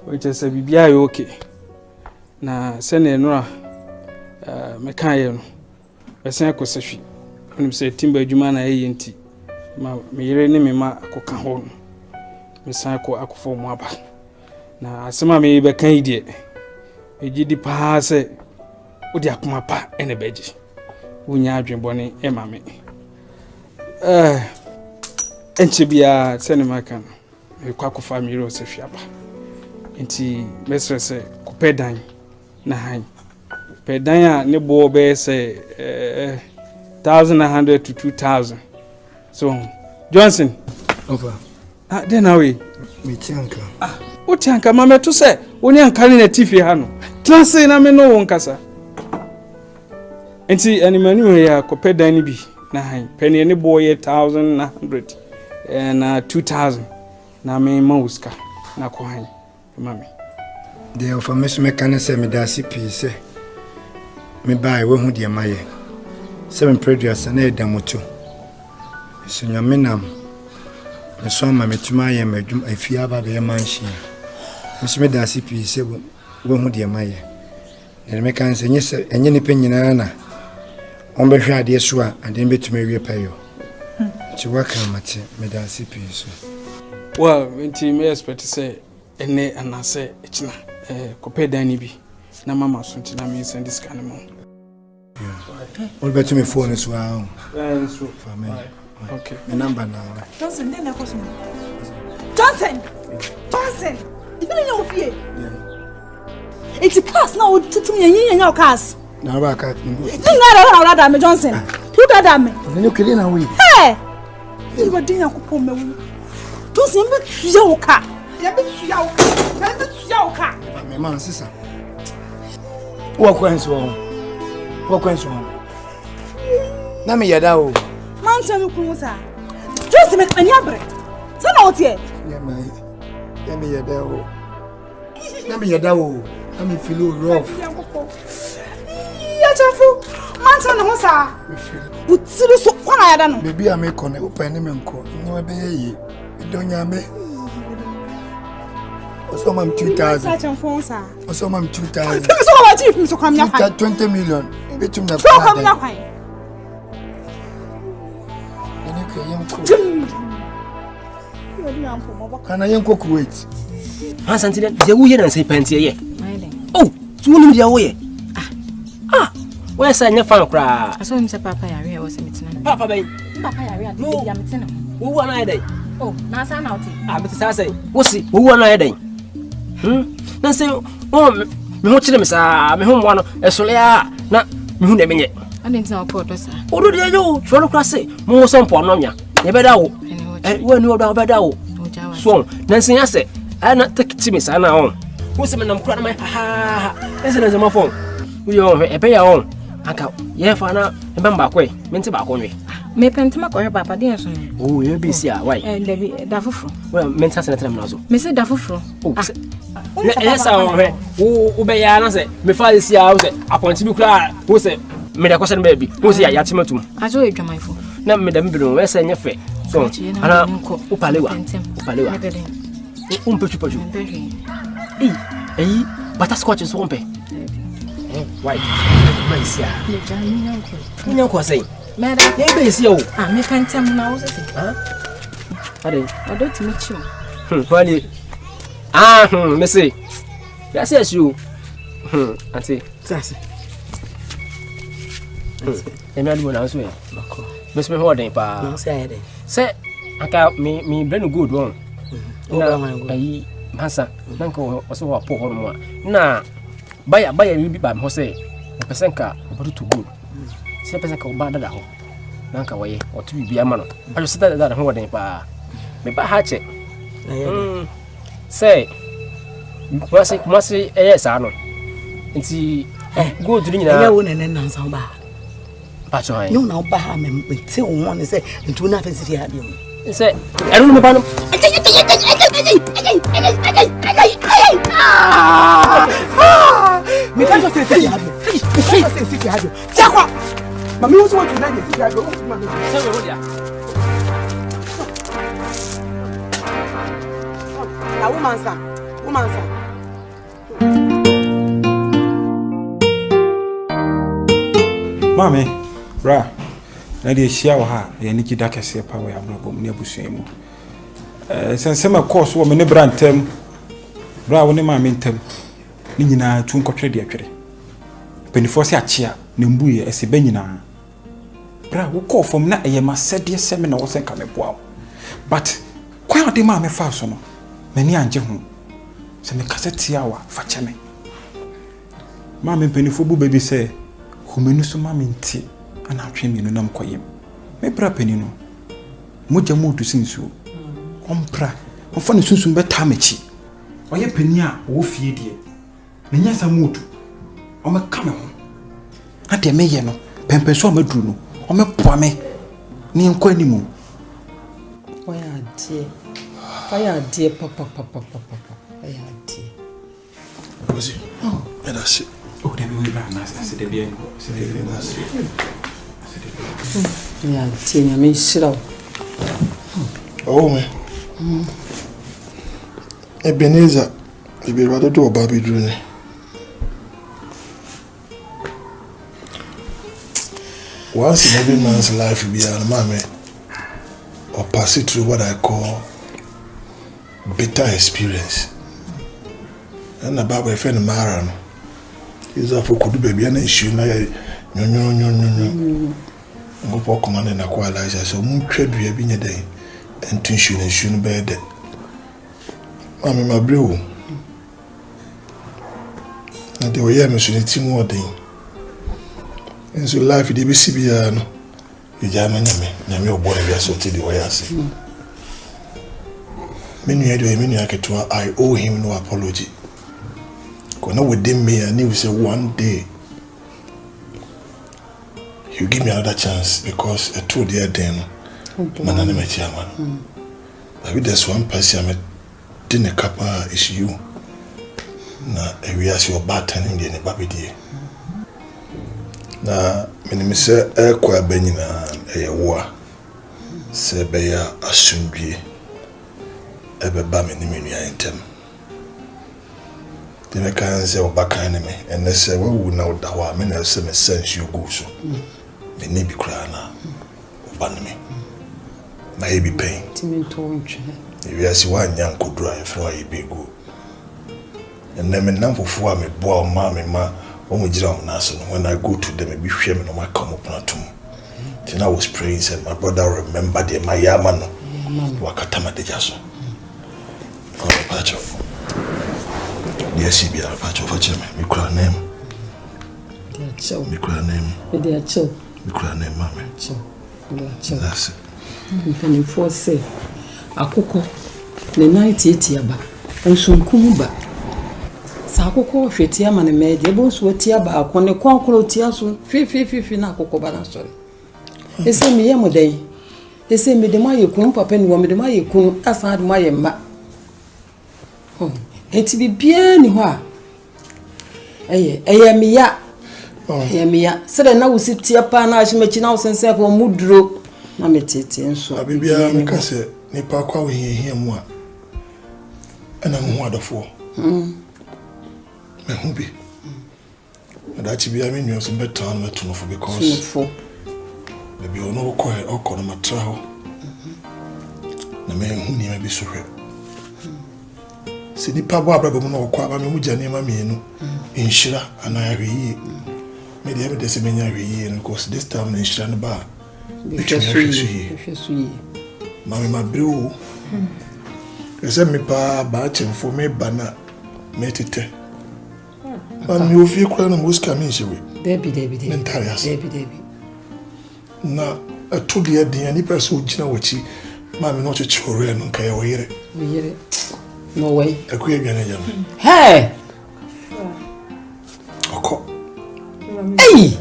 [SPEAKER 10] Which is a bibia you okay. Na sene no me kan ye no. Esen akosa hwi. Onim say timba adwuma na ye nti. Ma me yire ne me ma akoka ho no. Me san ko akofo mu aba. Na asema me be kan ide. Ejidi pa se odi akoma pa ene beji. Wonya adwenbone e ma me. Enche bia sene makan. Me kwa kofa mi ro se fiaba. Enti mesre se kopedan na han. Pedan a ne bo be se 1100 to 2000. So Johnson
[SPEAKER 11] over.
[SPEAKER 10] Then away.
[SPEAKER 11] Me tianka.
[SPEAKER 10] O tianka mama to say woni anka ne tifi ha no. Transe na me no won kasa. Enti animanu ya kopedan ni bi na han. Penny ne boy 1100 and 2000 na me mauska na ko han. Mami.
[SPEAKER 11] The information mechanic say me da CP say me buy we hu de maye. 7 produce na edamoto. So nyamenam so ma metuma ye madwum afia ba be manhye me da CP se wo hu de maye ne me kan se enye ne pe nyina na On be hwa de so a and then betumi wie payo. Ti welcome mate me da CP so.
[SPEAKER 10] Well, nti me expect say ene anase echina kope dan bi na mama so nti na me send this kind of money.
[SPEAKER 11] All better me phone as well.
[SPEAKER 10] So
[SPEAKER 11] for me.
[SPEAKER 10] Okay.
[SPEAKER 11] My number now.
[SPEAKER 20] Johnson, then I call Johnson. Johnson. You don't know fear. It's a cast now to me in your cast.
[SPEAKER 11] Now I can't.
[SPEAKER 20] Think I don't know Johnson. Who that me?
[SPEAKER 11] Then you kill in we.
[SPEAKER 20] Hey. You got dinner to pull me. Johnson, but your car.
[SPEAKER 11] My man, sister. What went wrong? What went wrong? Na me yada o.
[SPEAKER 20] Man tell me kusa. Just make me yabre. Say na otie.
[SPEAKER 11] Yeah man. Na me yada o. Na me yada o. Na me feel rough.
[SPEAKER 20] Ya chafu. Man tell no sa. Utiru so kwana yada no.
[SPEAKER 11] Baby I make on open me nko. Nwa be ye. Idonya me. Oso mam 2000. Oso mam 2000.
[SPEAKER 20] So what if me so come ya
[SPEAKER 11] 20 million. Betum na.
[SPEAKER 20] So come ya kwan.
[SPEAKER 11] Kana yenko Kuwait.
[SPEAKER 1] Asante de wo ye na say pantie ye. Oh, tu wonu de wo ye. Wo say nya fan kra.
[SPEAKER 15] Aso mi say papa ya we wo say metina.
[SPEAKER 1] Papa ben.
[SPEAKER 15] Papa ya we ade ya metina.
[SPEAKER 1] Wo wo na ye dai.
[SPEAKER 15] Oh, na sa na oti.
[SPEAKER 1] Me say say. Wo si wo wo na ye dai. Na say oh me ho kire me sa me ho mo no esole a na me hu na menye.
[SPEAKER 15] Ade ntina ko do sa.
[SPEAKER 1] Odo de yo, so no kra say mo so mpo no nya. Ye beda wo. Wo ni odo beda wo. So, na say ya say ana take me sa na on. Wo se me nam kra na mai ha. Ese na zema phone. Wo yo e be ya on. Aka ye fa na e be mba kwe. Me nti ba ko nwe.
[SPEAKER 15] Me pentima ko papa de so.
[SPEAKER 1] Oh, ye be si a why?
[SPEAKER 15] David da foforo.
[SPEAKER 1] Well, me nta se na tram na so.
[SPEAKER 15] Me se da foforo.
[SPEAKER 1] Oh. Yes, wo be ya na say me fa si a wo say appointment bi kra wo say me da question baby. Wo say ya chematum.
[SPEAKER 15] Ajo e dwamanfo.
[SPEAKER 1] Na me da mbiro we say nya fe. So, ana upalewa. Umpechu paju. Bata scotch so umpe. Why? Maisia. Nya ko say.
[SPEAKER 15] Mera,
[SPEAKER 1] ye be isi o.
[SPEAKER 15] Me kantem na wo say.
[SPEAKER 1] Ade.
[SPEAKER 15] Odo timi chiu.
[SPEAKER 1] Wali. Me say. Ya say you. Auntie.
[SPEAKER 3] Sase.
[SPEAKER 1] Emi adu na so ya. Bako. Bes me ho den pa.
[SPEAKER 3] No say den.
[SPEAKER 1] Say aka me blend good one. Na ayi masa nanka oso wa po hono mo. Na baya bi ba mo say person ka obodo to good. Say person ka oba dada ho. Nanka waye otu bi ama no. Ajo sita dada ho den pa. Me ba ha che. Say kumasi sa no. Nti good ni na.
[SPEAKER 3] Ya wo nene nan san ba.
[SPEAKER 1] Pacho
[SPEAKER 3] no na ba ha me te won ne say ntu na fa si ha bi
[SPEAKER 1] say eru me ba no
[SPEAKER 3] me kan just say ha bi si ha bi jakwa mami wo so want to na si ha bi o ma me say we hold ya la woman sa
[SPEAKER 9] Mami, bra, na de hia wo ha, ye ni gida kese pa we abrabom ne abusua mu. Sensema course wo me ne bra ntem. Bra wo ne mami ntem. Ni nyina tu nkotwe de atwere. Penifo se achia ne mbuye ese ba nyina. Bra wo call from na eye masede seme na wo se ka me boa. But kwa de ma me fa so no. Mani anje ho. Se me kaseti awa fa cheme. Mami penifo bu baby say Humenu so mami nti ana atwe mienu nam koyem me bra pani no moja mu du sinsu ompra ofo ne sunsun beta machi oye pani a wo fie die ne nyasa mutu o me kame ho ade me ye no pempe so amaduru no o me poa me ni enko animu
[SPEAKER 12] oya die papa oya die
[SPEAKER 4] Ozi medasi.
[SPEAKER 9] Oh, they will be nice. I said, they be nice.
[SPEAKER 12] Yeah, Tina, me shiro.
[SPEAKER 4] Oh, man. Ebenezer, you be rather do a baby drone. once in every man's life, be a mommy or pass it through what I call bitter experience. And about my friend Maran is a for could baby and issue. No. Go for command and acquire license. So, moon trade we have been a day and tuition and shouldn't bear that. Mammy, my brew. And they were here, Miss more day. And so, life, it be CBR. You German, Namio boy, we are so till the way I say. Many I owe him no apology. Because now within me, I knew say one day you give me another chance because I told you then, man, I'm a chairman. Maybe there's one person I didn't kappa is you. Now, we ask your baton in the baby dear. Now, when I say a qua benina a war, say bear assumed ebe ba me ni menua intem de me kan se obaka ne me ene se we na oda wa me na se me sense you go so me ni bi kra na oba ne me na e bi pain
[SPEAKER 12] timi to ntwe
[SPEAKER 4] e asi wa nya nkodura e fra e bi go ene me na fofo a me boa o ma o mo gira o na so when I go to them e bi hwe me no ma come up na tum then I was praying said my brother remember the my yama no wakatama de jaso. Oh, Pacho. Yes, be a Pacho for Jimmy. Me cry name. Me cry name.
[SPEAKER 12] They are chill.
[SPEAKER 4] Me cry name, mammy.
[SPEAKER 12] Chill. That's
[SPEAKER 4] it.
[SPEAKER 12] Can you force say? Akoko. The night etiaba. And soon kumuba. Sakoko fetiama ne me. The boss were tiaba. Kone konkolo tiasun. Fi na koko balansori. They say me yemoday. They say me the my kun papa ni me the my kun asad my ma. Oh, eti bi bia ni ho a. Eye me ya. Eye me ya. Se de na wo sitia pa na ahemachi na wo sense for muduro na metete nso.
[SPEAKER 4] Abibia me ka se nipa kwa wo hia mu a. Ana ho adofo. Me hu bi. Adachi bia me nyo so betan me to no for because. Maybe you know oko na matra ho. Na me hu ni me bi so hwe. Se nipa bo abrabo mu na oko aba me mu jane ma me nu. Inshira ana ahwe yi. Me dey be dese menya ahwe yi because this time na inshira no ba.
[SPEAKER 12] Ehwesu yi.
[SPEAKER 4] Mama ma brew. Ese me pa ba chemfo me bana me tete. Man mi ofi kwa na muska me hyewe.
[SPEAKER 12] Debi.
[SPEAKER 4] Mentari ase.
[SPEAKER 12] Debi.
[SPEAKER 4] Na to the idea any person who jina wachi mama no chore no kai oyere
[SPEAKER 12] no way
[SPEAKER 4] akuye gane jam
[SPEAKER 12] hey
[SPEAKER 4] oko
[SPEAKER 12] hey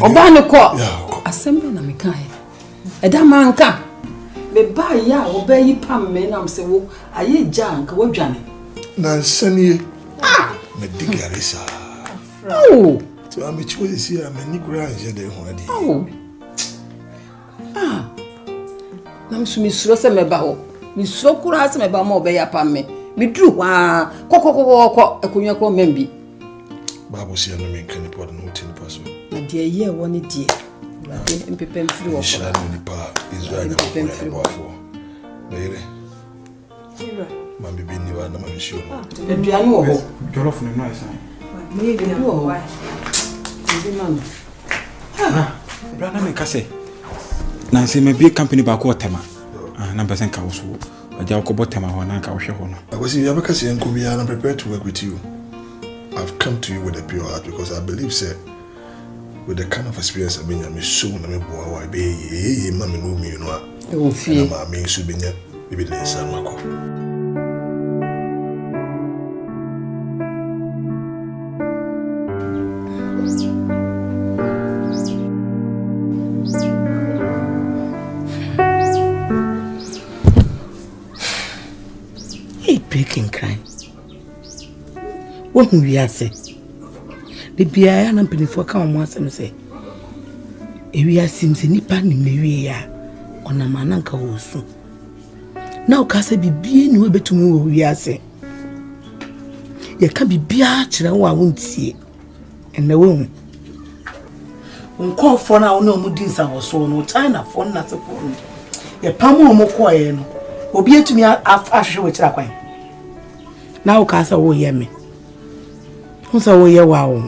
[SPEAKER 12] obane ko
[SPEAKER 4] ya
[SPEAKER 12] assembly na mekai eda manka me ba ya obayi pam me na mse wo aye janka wadwane
[SPEAKER 4] na nsanie me digare sa
[SPEAKER 12] oh
[SPEAKER 4] so I'm choose here me ni kura anje de ho ade
[SPEAKER 12] oh na msumi suro se me ba ho mi suro kura se me ba ma obayi pam me mi dru kwa kokokoko akunwa ko membi
[SPEAKER 4] babu si anu me kan po no tin paso
[SPEAKER 12] na de ye woni die na mpepe mfiri wo
[SPEAKER 4] sha ni pa Israel na po afo mere ma bibi ni wa na ma mi show no
[SPEAKER 12] eduane wo ho
[SPEAKER 9] jollof no nice
[SPEAKER 12] me eduane wo ho
[SPEAKER 9] brother me kase na se me be company ba ko tema na person ka wo so aja ko botema ho na ka wo hwe ho no
[SPEAKER 4] akwasi ya beka se enko bia na prepare to work with you. I've come to you with a pure heart because I believe say with the kind of experience I mean I'm so na me boa wa be ma me no mi no a
[SPEAKER 12] o fi
[SPEAKER 4] ma me so benya bibi le san mako.
[SPEAKER 5] Breaking crime. What we are say? The BIA and Pennyfo come once and say, if we are seems any pan in Maria on a mananka also. Now, Cassa be being able to move, we are saying. You can't be beach, and I won't see it. And the woman. Unko for na ono mu din san so no China for na se for no. Ye pamo mo ko ye no. Obi etumi ahwehwe we kira kwan. Na wo ka sa wo ye me. Wo sa wo ye wa wo.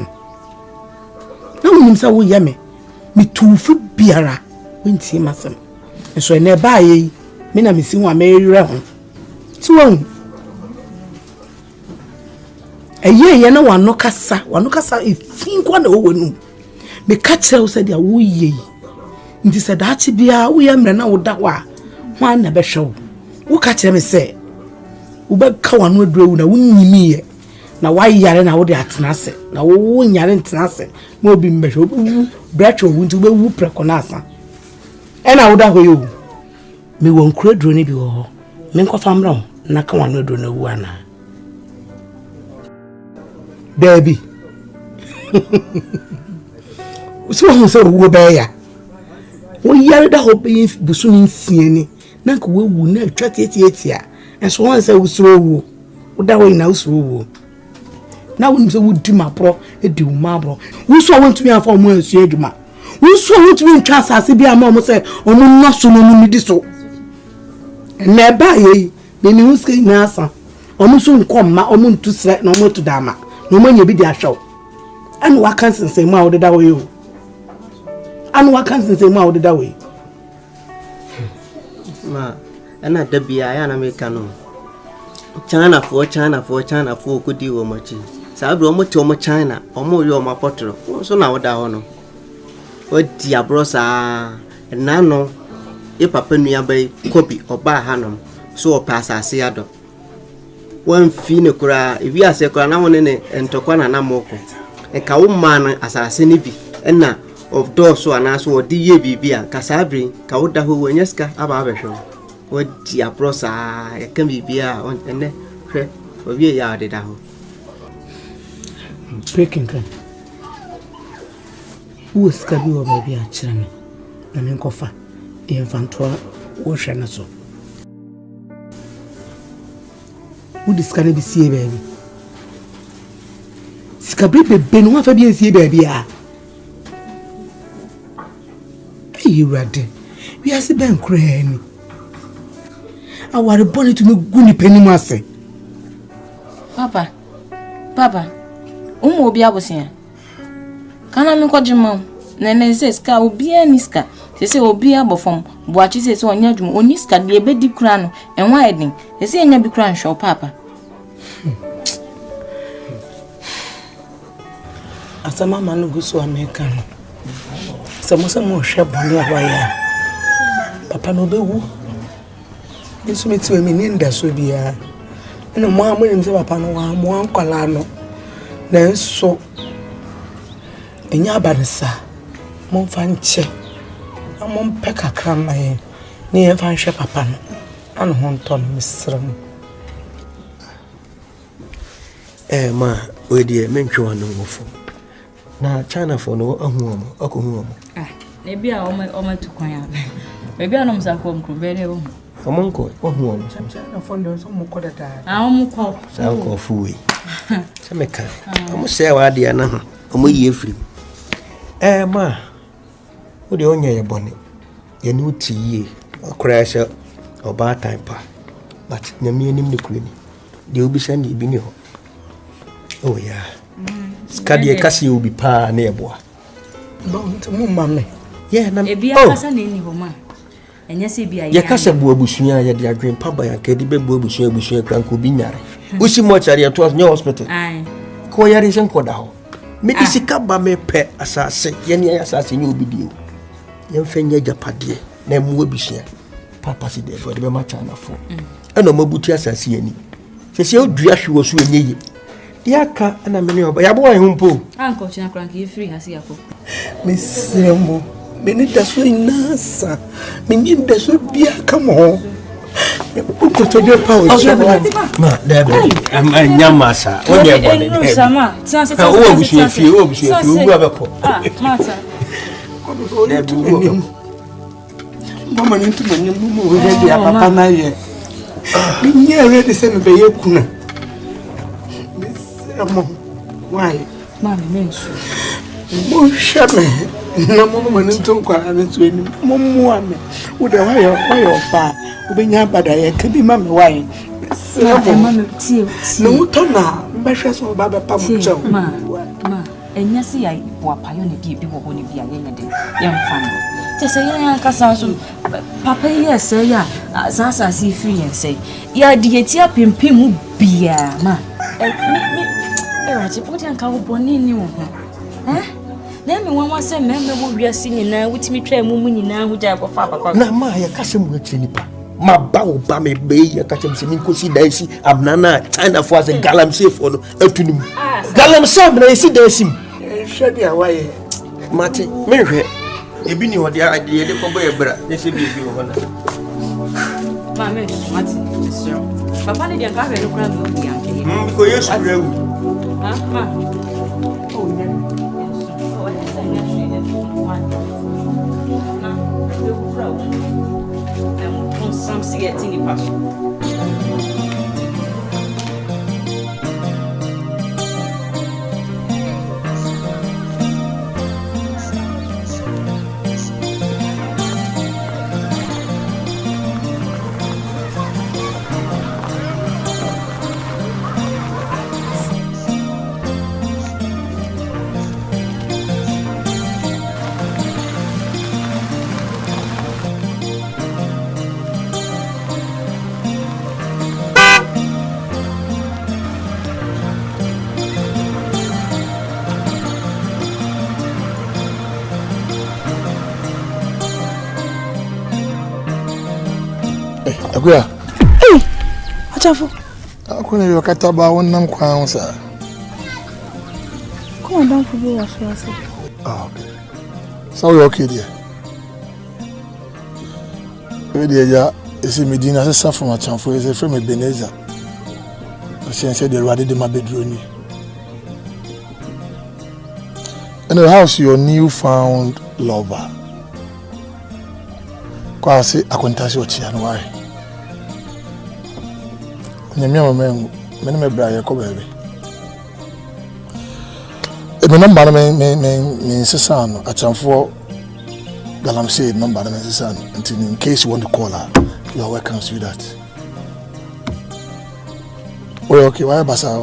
[SPEAKER 5] Na wo nim sa wo ye me. Me tufu biara wenti masem. So na ba ye me na me si wa me yere ho. Ti wo. Ye na wano kasa ifinkwa na wo nu. Me catch you said ya wo ye. Nti said achi bia wo ye mre na wo da wa. Hwan na be hwe. Wo catch me say. Wo be ka wano aduru na wo nyimi ye. Na wa yare na wo de atena se. Na wo nyare ntena se. Ma obi mbe hwe obi bracho wo nti wo be wu preko na asa. E na wo da ho yo. Me won kura duro ni bi wo ho. Me nkofa mra ho na ka wano aduru na wu ana. Baby. So so wo be ya. Wo yare da ho be busu ni nsiani. Na ko wo wu na atwa tietia. Enso won say wo suro wo. Wo da wo ina wo suro wo. Na wo nim say wo di mapro e di wo mabro. Wo so won tumi afa mo asu aduma. Wo so won tumi ntwa asase bia ma mo say omo no so no mu di so. Na ba ye me ni uske ina asa. Omo so nkom ma omo ntu sre na omo tu dama. No man ye bi di ahwe. Anu wakan sense mu a wo deda wo yo. Anu wakan sense mu a wo deda wo.
[SPEAKER 2] Ma, ana da biya ya na me kanu. China for kudi wo machi. Sabi o mo ti o mo China, o mo yo ma potro. So na wo da ho no. O di abro sa na no e papa nua bai kobi oba hanom. So o pass ase ado. Wan fi ne kura ebi ase kura na won ne entokwa na na moko e ka wo man asase ne bi na of door so ana so odi ye bibia ka sabri ka wo da ho wenyeska aba abehwo wo di aprosa e kan bibia on ene hwe obi ya de da ho
[SPEAKER 5] breaking kan wo ska bi wo baby a kire me na me nkofa e infanto wo hwe na so. Who discovered the sea baby? Scabri bebe no afa bi sea baby ah. Hey rade. We are se ben kra ni. Aware boni to me guni pani mu ase.
[SPEAKER 15] Papa. Umu obi abosia. Kana me kwaje mam. Na na se ska obi aniska. Se obi abofom. Boachi se onya dwum oniska de ebedi kura no enwa edin. Se enya bi kura nhwo papa.
[SPEAKER 5] Asama manu gusu America no. Samosa mo hwe boni awaya. Papa no bewu. Nso meti we ni nda so bia. Na mo amonim se papa no wa mo ankwala no. Na nso enya abanisa. Mo fa nche. Na mo mpe kakra mai. Ni en fa nhwe papa no. Ano ho nton misrem.
[SPEAKER 18] Ma we die mentwe wanu ngofo. Na China for no ahuomo akohuomo.
[SPEAKER 13] Na bia o tukwan ya. Maybe anom sa ko mkrobere o.
[SPEAKER 18] Omonko ohuomo.
[SPEAKER 5] China for no so mo kodata.
[SPEAKER 18] Omonko. Sa ko fuwe. Se meka. Omo se wa dia na ho. Omo yie firi. Ma wo de onye ye bone. Ye ni uti yie. Okra se oba time pa. But nyame anim ne kure ni. De obi sha ni bi ni ho. Oh yeah. Skadi kasi obi pa na eboa.
[SPEAKER 5] Bon to mumame.
[SPEAKER 18] Yeah na.
[SPEAKER 13] Ebi akasa na eni ho ma. Enya se bia ya.
[SPEAKER 18] Ye kasa bu abusua ya de adwen pa ba ya ka de be bu abusua kranko bi nyare. Usi mo chari ya to as hospital.
[SPEAKER 13] Ai.
[SPEAKER 18] Ko yare sen ko da ho. Me disika ba me pe asase. Ye ni asase ni obi dio. Ye mfenya japade na mu abusua. Papa si de for de be ma China fo. Eno mabuti asase ani. Se odua hwe so enye. Diaka ana meni oba ya bo ehumpo
[SPEAKER 13] anko china kranki free hasi yako
[SPEAKER 5] misremo meni daso inasa meni daso bia kamo uko toje pa o
[SPEAKER 18] ma dabe nyamasa onye bone
[SPEAKER 13] sama tsanse
[SPEAKER 18] o bushie fie ugu abeko
[SPEAKER 13] mata
[SPEAKER 18] dabe
[SPEAKER 5] mama nintu manyam mu we ya papa na ye ni ready se me be yakuna. Why?
[SPEAKER 13] Mami, mensu.
[SPEAKER 5] Mo shame.
[SPEAKER 4] Na mama mani ntonkwa anso enim. Mommo ame. Wo de why fa. Wo benya bada ye ka bi mama why.
[SPEAKER 15] Mama tie.
[SPEAKER 4] No wuto na mbehwe so ba ba pam chew.
[SPEAKER 15] Ma. Enya se ya wapayo ne bi wo ho ne bi ayenya de. Yem fa no. Tese yen kasa so papa yes ya sasa si free yen say. Ya de yetia pimpim bia ma. Erati poti anka wo boni ni wo ho. Na me wan say membe wo wiase nyina wutimi twa mu nyina ho ja kofa papa.
[SPEAKER 18] Na ma ya kase mu akiri nipa. Ma ba wo ba me be ya kache mse min kosi daisi abnana China for as a Galamsey for no atunum. Galamsey na yesi daisi.
[SPEAKER 4] Hwede awaye.
[SPEAKER 18] Mate me hwe. Ebi ni ode ade ye de kobo ye bra. Ne se bi wo hona.
[SPEAKER 15] Ma me mate. So. Papa ni dia ka be no kra me obi anke.
[SPEAKER 18] Because Yesu rewu.
[SPEAKER 15] Ma. Oh, yeah. Some see it in the passion.
[SPEAKER 4] Akuya.
[SPEAKER 20] Hey, achafo.
[SPEAKER 4] Akuna yo kataba wonnam kwa sa.
[SPEAKER 20] Come on down for you as well.
[SPEAKER 4] Ah, okay. So you okay there? We there ya ese medina se sa from achamfo ese from Ebenezer. I say the rade de my bedroom. In the house your newfound lover. Kwa se akwantase ochi anware. Nyamia mama me me bra ye ko bebe. E me number me sesa no achamfo Galamsey number me sesa no until in case you want to call her you are welcome to that. Oh okay, why basa